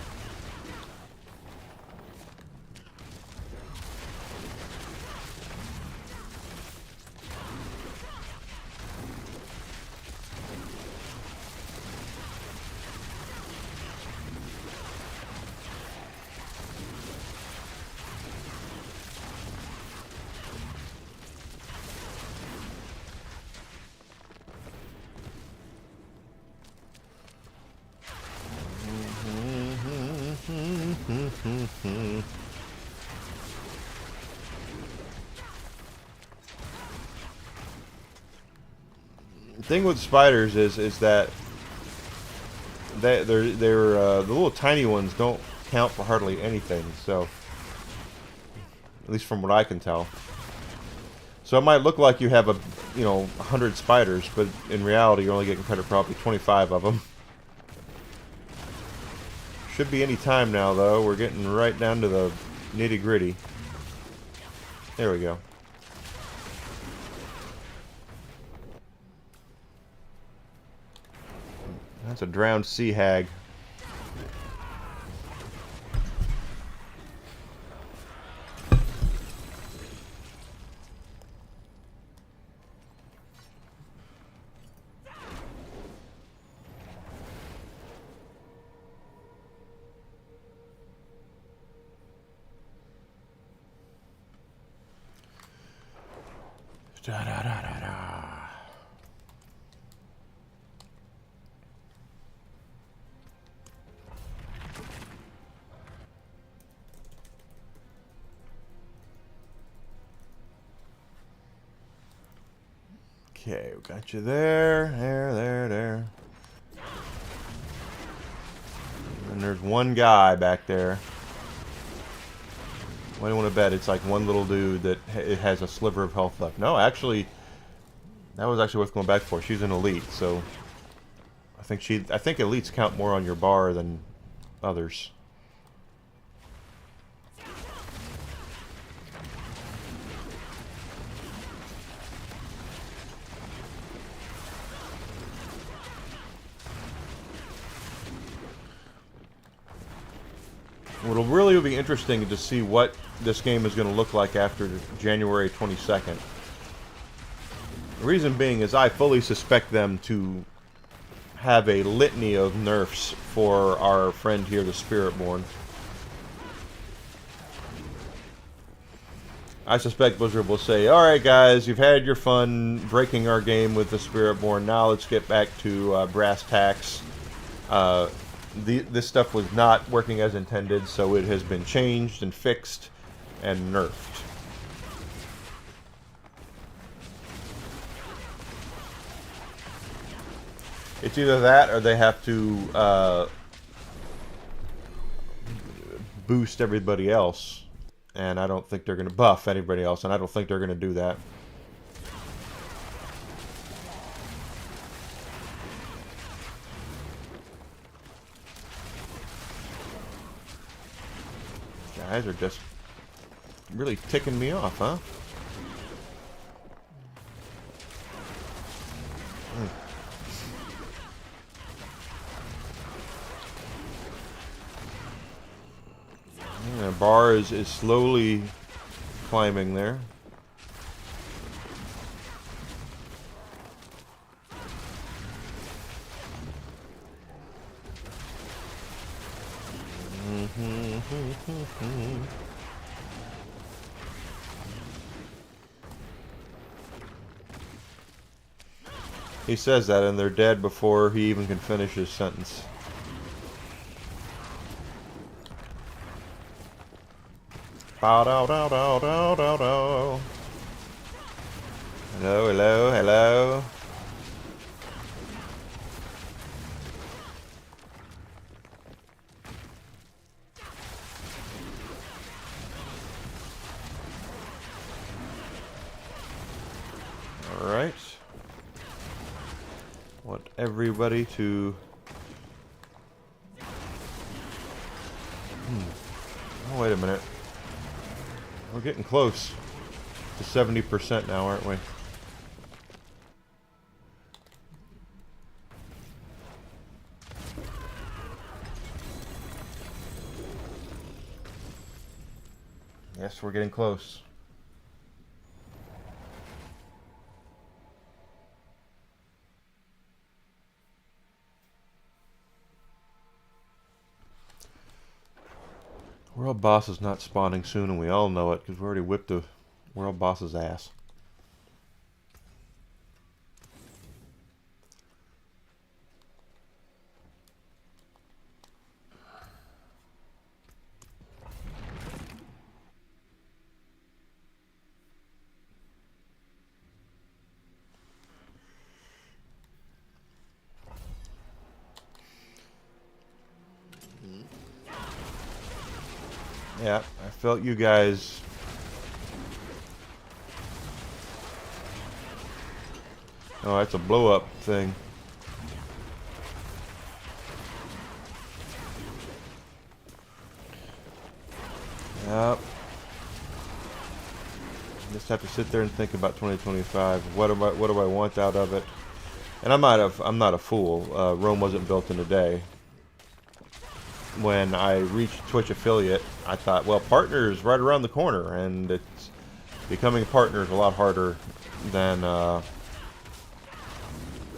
The thing with spiders is that they're the little tiny ones don't count for hardly anything. So, at least from what I can tell. So it might look like you have 100 spiders, but in reality you're only getting credit for probably 25 of them. Should be any time now, though. We're getting right down to the nitty-gritty. There we go. That's a drowned sea hag. Da da da da da. Okay, we got you there, there. And there's one guy back there. What do you want to bet? It's like one little dude that it has a sliver of health left. No, actually, that was actually worth going back for. She's an elite, so I think elites count more on your bar than others. What'll really be interesting to see what this game is going to look like after January 22nd. The reason being is I fully suspect them to have a litany of nerfs for our friend here, the Spiritborn. I suspect Blizzard will say, alright guys, you've had your fun breaking our game with the Spiritborn, now let's get back to brass tacks. This stuff was not working as intended, so it has been changed and fixed and nerfed. It's either that or they have to boost everybody else. And I don't think they're going to buff anybody else, and I don't think they're going to do that. Guys are just really ticking me off, huh? Yeah, bar is slowly climbing there. He says that, and they're dead before he even can finish his sentence. Bow dow dow dow dow dow dow. Hello, hello, hello. All right. Want everybody to. Oh, wait a minute. We're getting close to 70% now, aren't we? Yes, we're getting close. World boss is not spawning soon, and we all know it because we already whipped the world boss's ass. Yeah, I felt you guys. Oh, that's a blow up thing. Yep. Just have to sit there and think about 2025. What do I want out of it? And I'm not a fool. Rome wasn't built in a day. When I reached Twitch affiliate, I thought, well, partner is right around the corner, and it's becoming a partner is a lot harder than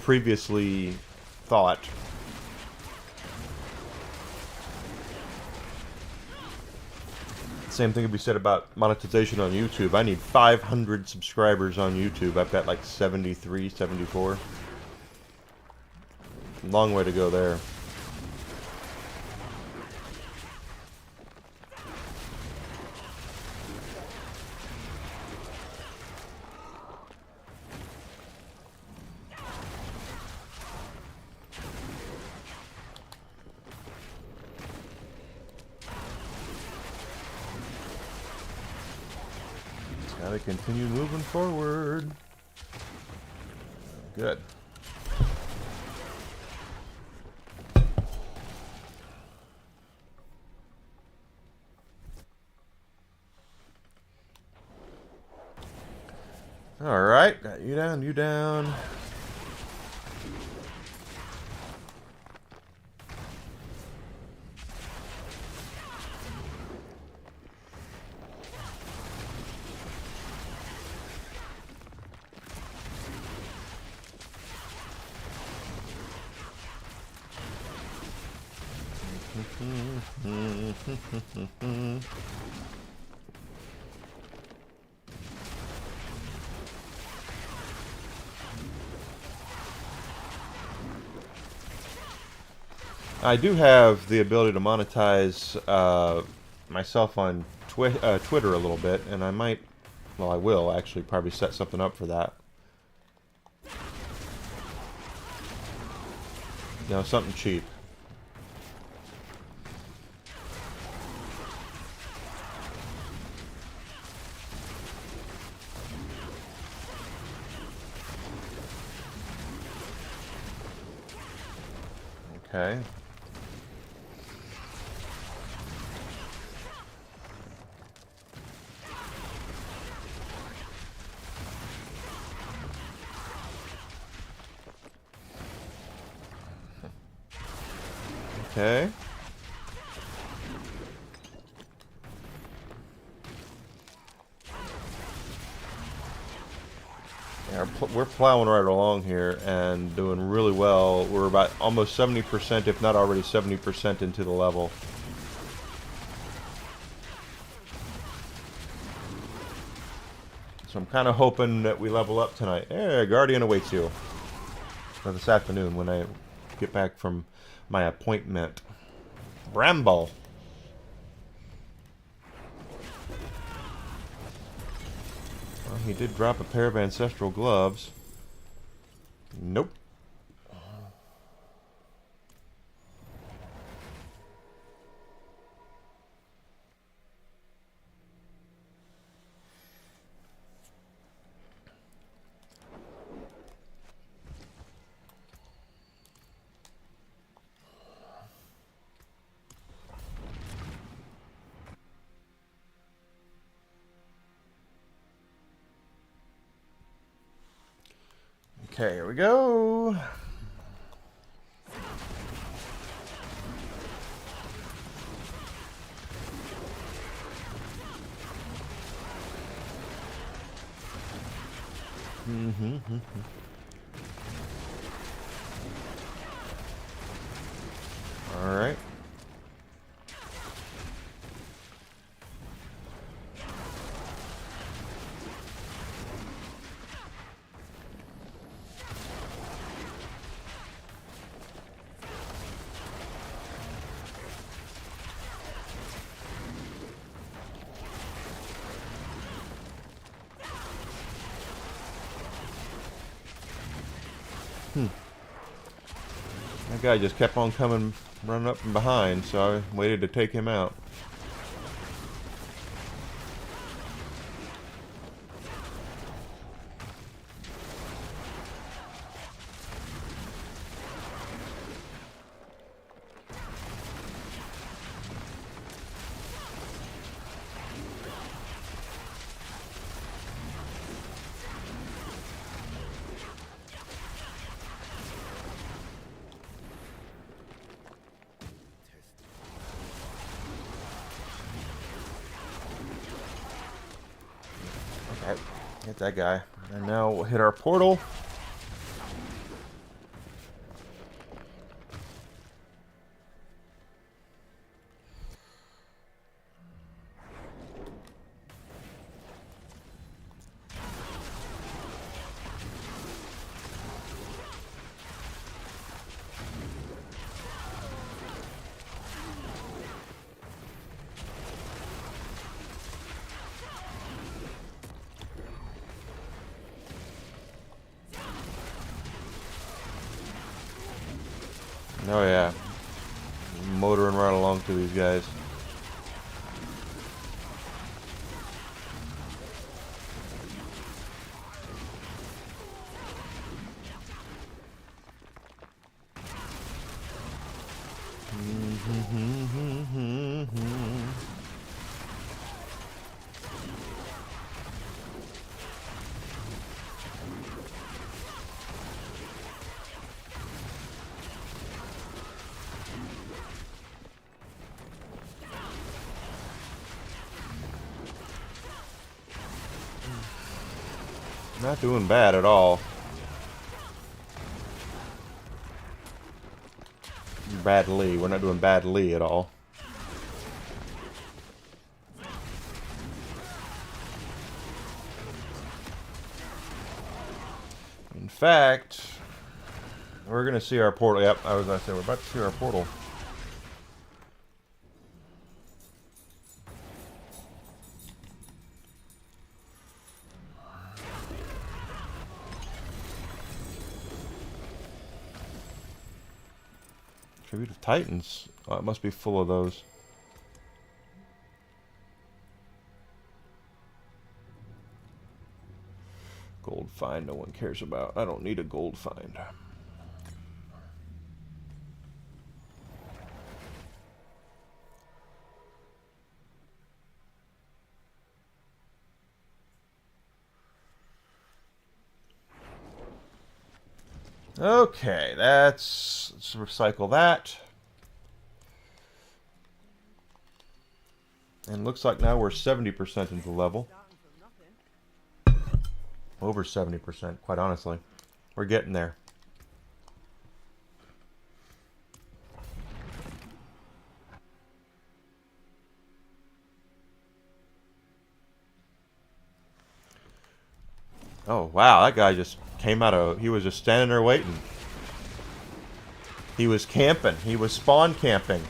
previously thought. Same thing could be said about monetization on YouTube. I need 500 subscribers on YouTube. I've got like 73, 74. Long way to go there. Gotta continue moving forward. Good. All right, got you down, you down. I do have the ability to monetize myself on Twitter a little bit, and I might, well, I will actually probably set something up for that. You know, something cheap. Okay. Okay. Yeah, we're plowing right along here and doing really well. We're about almost 70%, if not already 70% into the level. So I'm kind of hoping that we level up tonight. Yeah, Guardian awaits you. Or this afternoon when I get back from my appointment. Bramble. Well, he did drop a pair of ancestral gloves. Nope. Okay, here we go. All right. That guy just kept on coming, running up from behind, so I waited to take him out. Okay, get that guy. And now we'll hit our portal. Oh yeah, motoring right along to these guys. Not doing bad at all. Badly. We're not doing badly at all. In fact, we're going to see our portal. Yep, I was going to say, we're about to see our portal. Tribute of Titans. Oh, it must be full of those. Gold find no one cares about. I don't need a gold find. Okay, let's recycle that. And looks like now we're 70% into the level. Starting from nothing. Over 70%, quite honestly. We're getting there. Oh, wow, that guy just came out of... He was just standing there waiting. He was camping. He was spawn camping.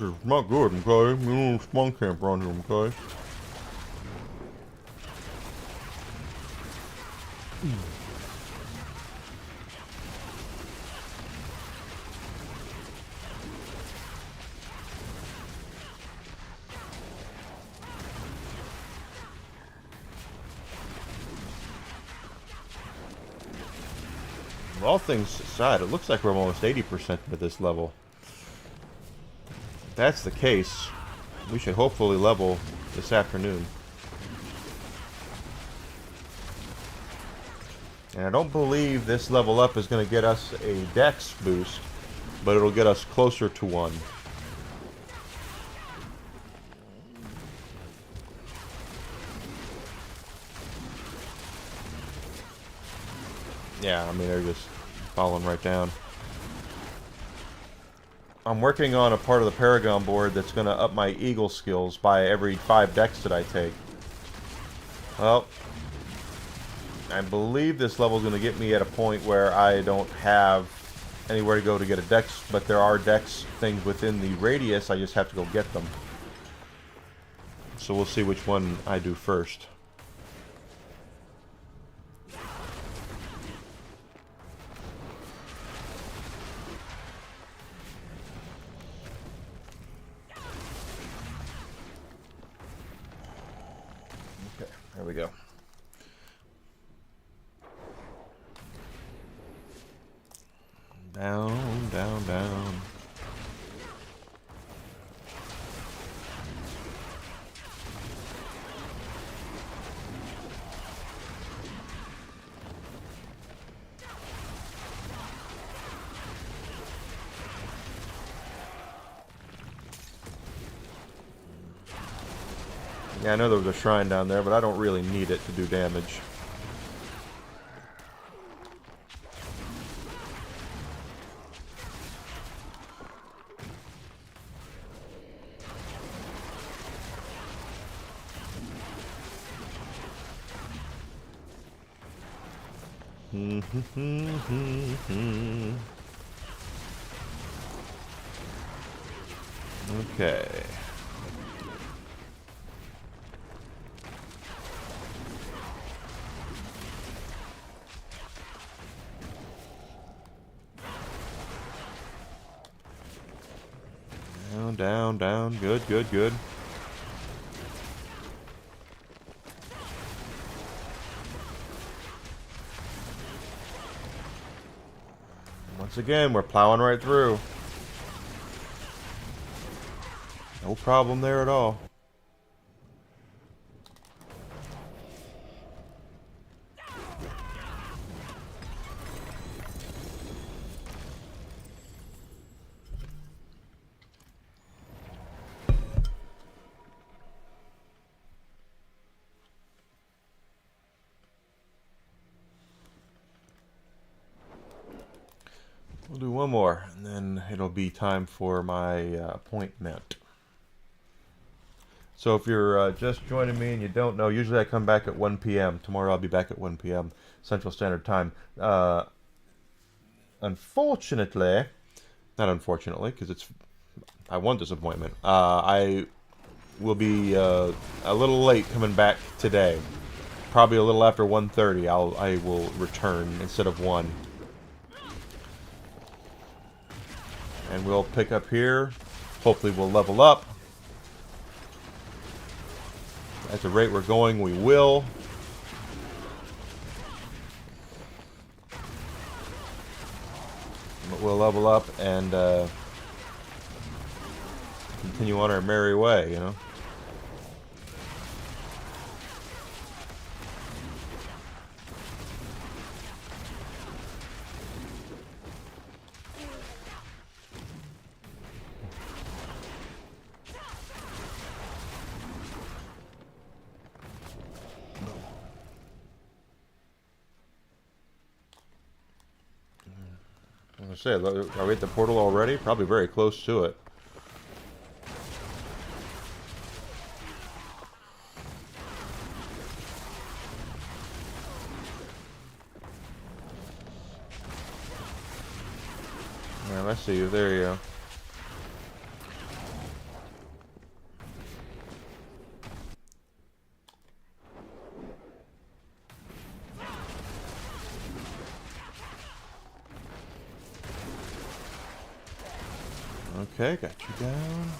It's not good, okay? You don't spawn camp around here, okay? All things aside, it looks like we're almost 80% into this level. If that's the case, we should hopefully level this afternoon. And I don't believe this level up is going to get us a dex boost, but it'll get us closer to one. Yeah, I mean, they're just falling right down. I'm working on a part of the Paragon board that's going to up my Eagle skills by every 5 decks that I take. Well, I believe this level is going to get me at a point where I don't have anywhere to go to get a dex, but there are dex things within the radius, I just have to go get them. So we'll see which one I do first. Okay, there we go. Down, down, down. Yeah, I know there was a shrine down there, but I don't really need it to do damage. Okay. Down, down, down. Good, good, good. Once again, we're plowing right through. No problem there at all. We'll do one more, and then it'll be time for my appointment. So if you're just joining me and you don't know, usually I come back at 1 p.m. Tomorrow I'll be back at 1 p.m. Central Standard Time. Unfortunately, not unfortunately, because I want this appointment. I will be a little late coming back today. Probably a little after 1:30. I will return instead of 1. And we'll pick up here. Hopefully we'll level up. At the rate we're going, we will. But we'll level up and continue on our merry way, you know. say, are we at the portal already? Probably very close to it. Yeah, I see you. There you go. Okay, got you down.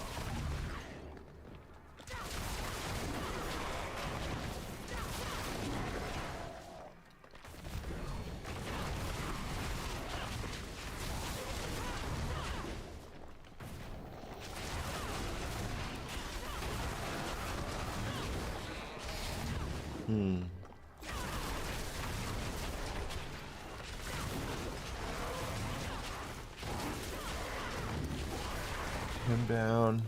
Him down.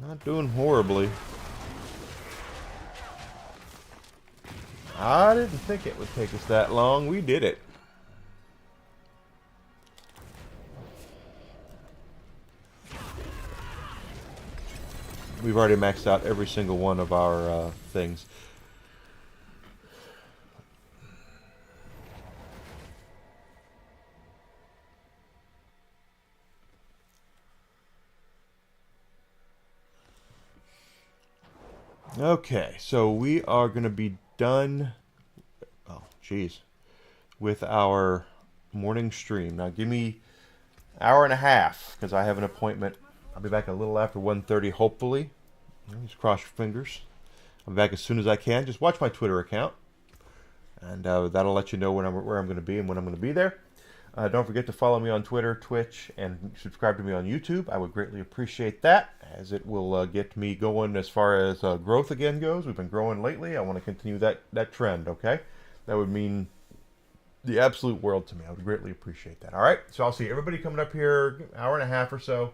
Not doing horribly. I didn't think it would take us that long. We did it. We've already maxed out every single one of our things. Okay, so we are going to be done, oh, geez, with our morning stream. Now give me an hour and a half, because I have an appointment. I'll be back a little after 1:30, hopefully. Just cross your fingers. I'll be back as soon as I can. Just watch my Twitter account, and that'll let you know where I'm going to be and when I'm going to be there. Don't forget to follow me on Twitter, Twitch, and subscribe to me on YouTube. I would greatly appreciate that, as it will get me going as far as growth again goes. We've been growing lately. I want to continue that trend, okay? That would mean the absolute world to me. I would greatly appreciate that. All right? So I'll see everybody coming up here, hour and a half or so.